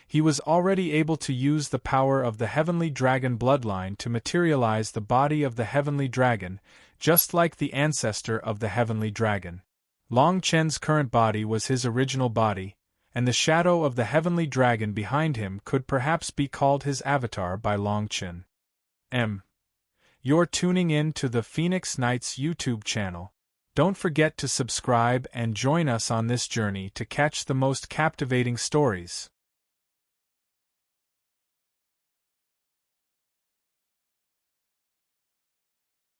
he was already able to use the power of the heavenly dragon bloodline to materialize the body of the heavenly dragon, just like the ancestor of the heavenly dragon. Long Chen's current body was his original body, and the shadow of the heavenly dragon behind him could perhaps be called his avatar by Long Chen. You're tuning in to the Phoenix Knights YouTube channel. Don't forget to subscribe and join us on this journey to catch the most captivating stories.